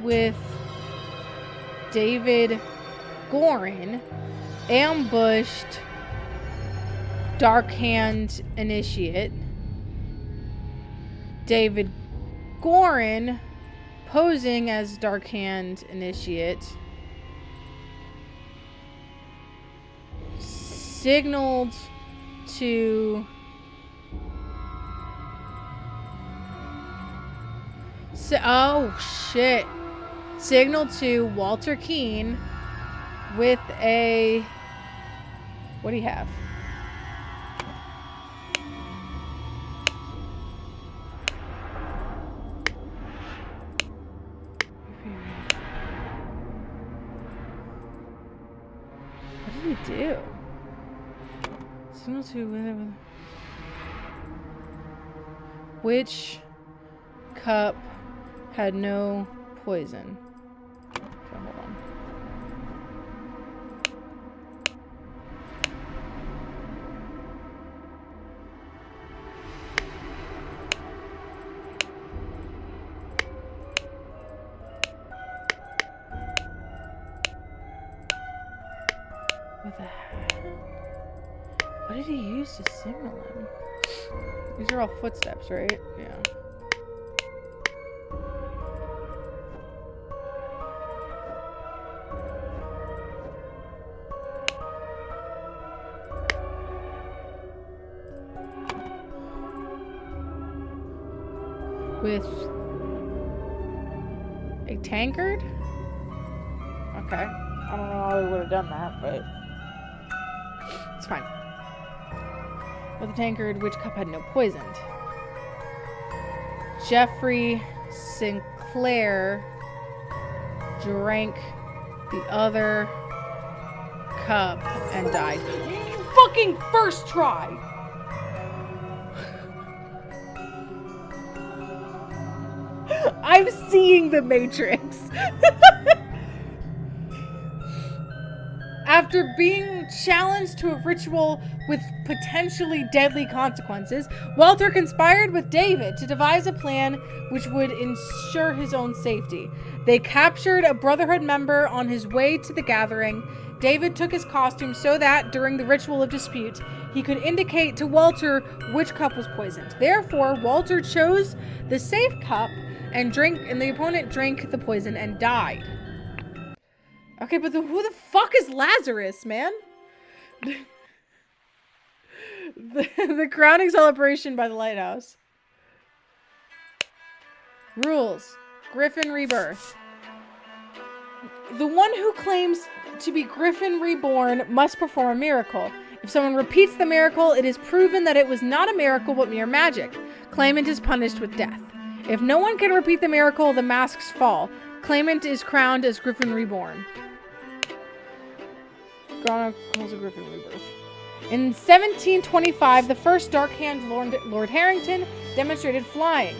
with David Gorin ambushed Dark Hand Initiate. David Gorin, posing as Dark Hand Initiate, signaled to signaled to Walter Keane with a... What do you have? What did he do? Signal to... Which cup had no poison? Okay, hold on. What the heck? What did he use to signal him? These are all footsteps, right? Yeah. With a tankard? Okay. I don't know how we would have done that, but it's fine. But the tankard, which cup had no poisoned? Jeffrey Sinclair drank the other cup and died. Fucking first try! I'm seeing the Matrix. After being challenged to a ritual with potentially deadly consequences, Walter conspired with David to devise a plan which would ensure his own safety. They captured a Brotherhood member on his way to the gathering. David took his costume so that, during the ritual of dispute, he could indicate to Walter which cup was poisoned. Therefore, Walter chose the safe cup and the opponent drank the poison and died. Okay, but who the fuck is Lazarus, man? the crowning celebration by the lighthouse. Rules. Griffin rebirth. The one who claims to be Griffin reborn must perform a miracle. If someone repeats the miracle, it is proven that it was not a miracle but mere magic. Claimant is punished with death. If no one can repeat the miracle, the masks fall. Claimant is crowned as Griffin reborn. Chronicles of Griffin rebirth. In 1725, the first Dark-Hand Lord Harrington demonstrated flying.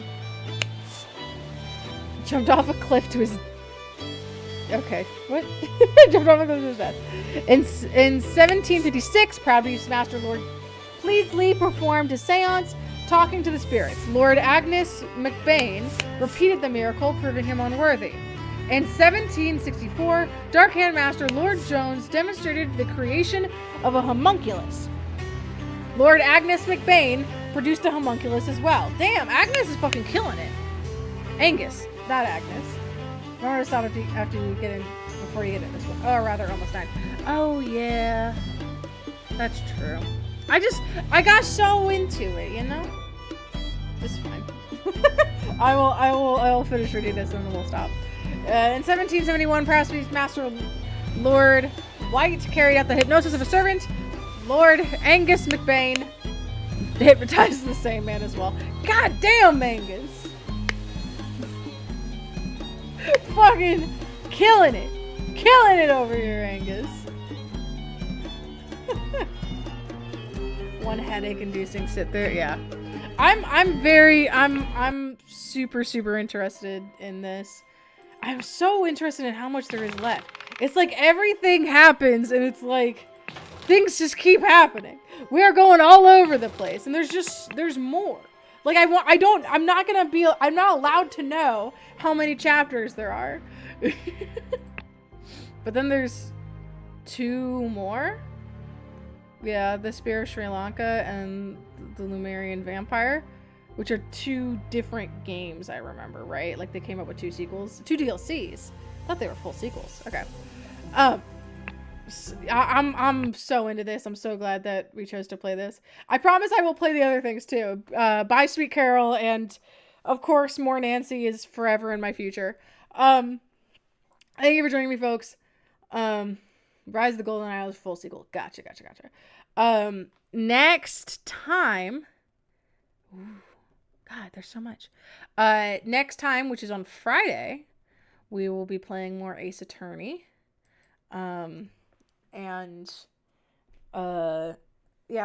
Jumped off a cliff to his... Okay, what? Jumped off a cliff to his death. In 1756, Proud Beast Master Lord Fleetsley performed a seance talking to the spirits. Lord Agnes McBain repeated the miracle, proving him unworthy. In 1764, Dark-Hand Master Lord Jones demonstrated the creation of a homunculus. Lord Agnes McBain produced a homunculus as well. Damn, Agnes is fucking killing it. Angus, not Agnes. Remember to stop after you get in, before you get in this one. Oh, rather, almost 9. Oh, yeah. That's true. I got so into it, you know? It's fine. I will finish reading this and then we'll stop. In 1771, Proud Beast Master Lord White carried out the hypnosis of a servant. Lord Angus McBain hypnotized the same man as well. God damn, Angus! Fucking killing it. Killing it over here, Angus. One headache inducing sit there. Yeah. I'm super interested in this. I'm so interested in how much there is left. It's like everything happens and it's like things just keep happening. We are going all over the place and there's more. Like I'm not allowed to know how many chapters there are. But then there's 2 more. Yeah, the Spear of Sri Lanka and the Lumerian Vampire, which are 2 different games, I remember, right? Like they came up with 2 sequels, 2 DLCs. I thought they were full sequels. Okay. I'm so into this. I'm so glad that we chose to play this. I promise I will play the other things too. Bye Sweet Carol, and of course more Nancy is forever in my future. Thank you for joining me, folks. Rise of the Golden Idol is full sequel. Gotcha. Next time. Ooh, God, there's so much. Next time, which is on Friday, we will be playing more Ace Attorney. Yeah,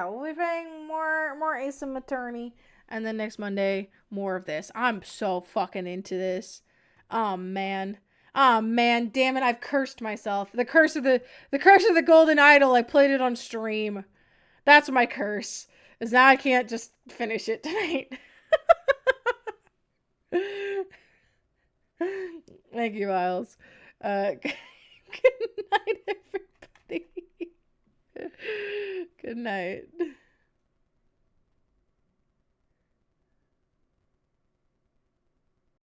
we'll be playing more Ace Attorney, and then next Monday, more of this. I'm so fucking into this. Oh man, damn it, I've cursed myself. The curse of the Golden Idol. I played it on stream. That's my curse. Is now I can't just finish it tonight. Thank you, Miles. Good night, everybody. Good night.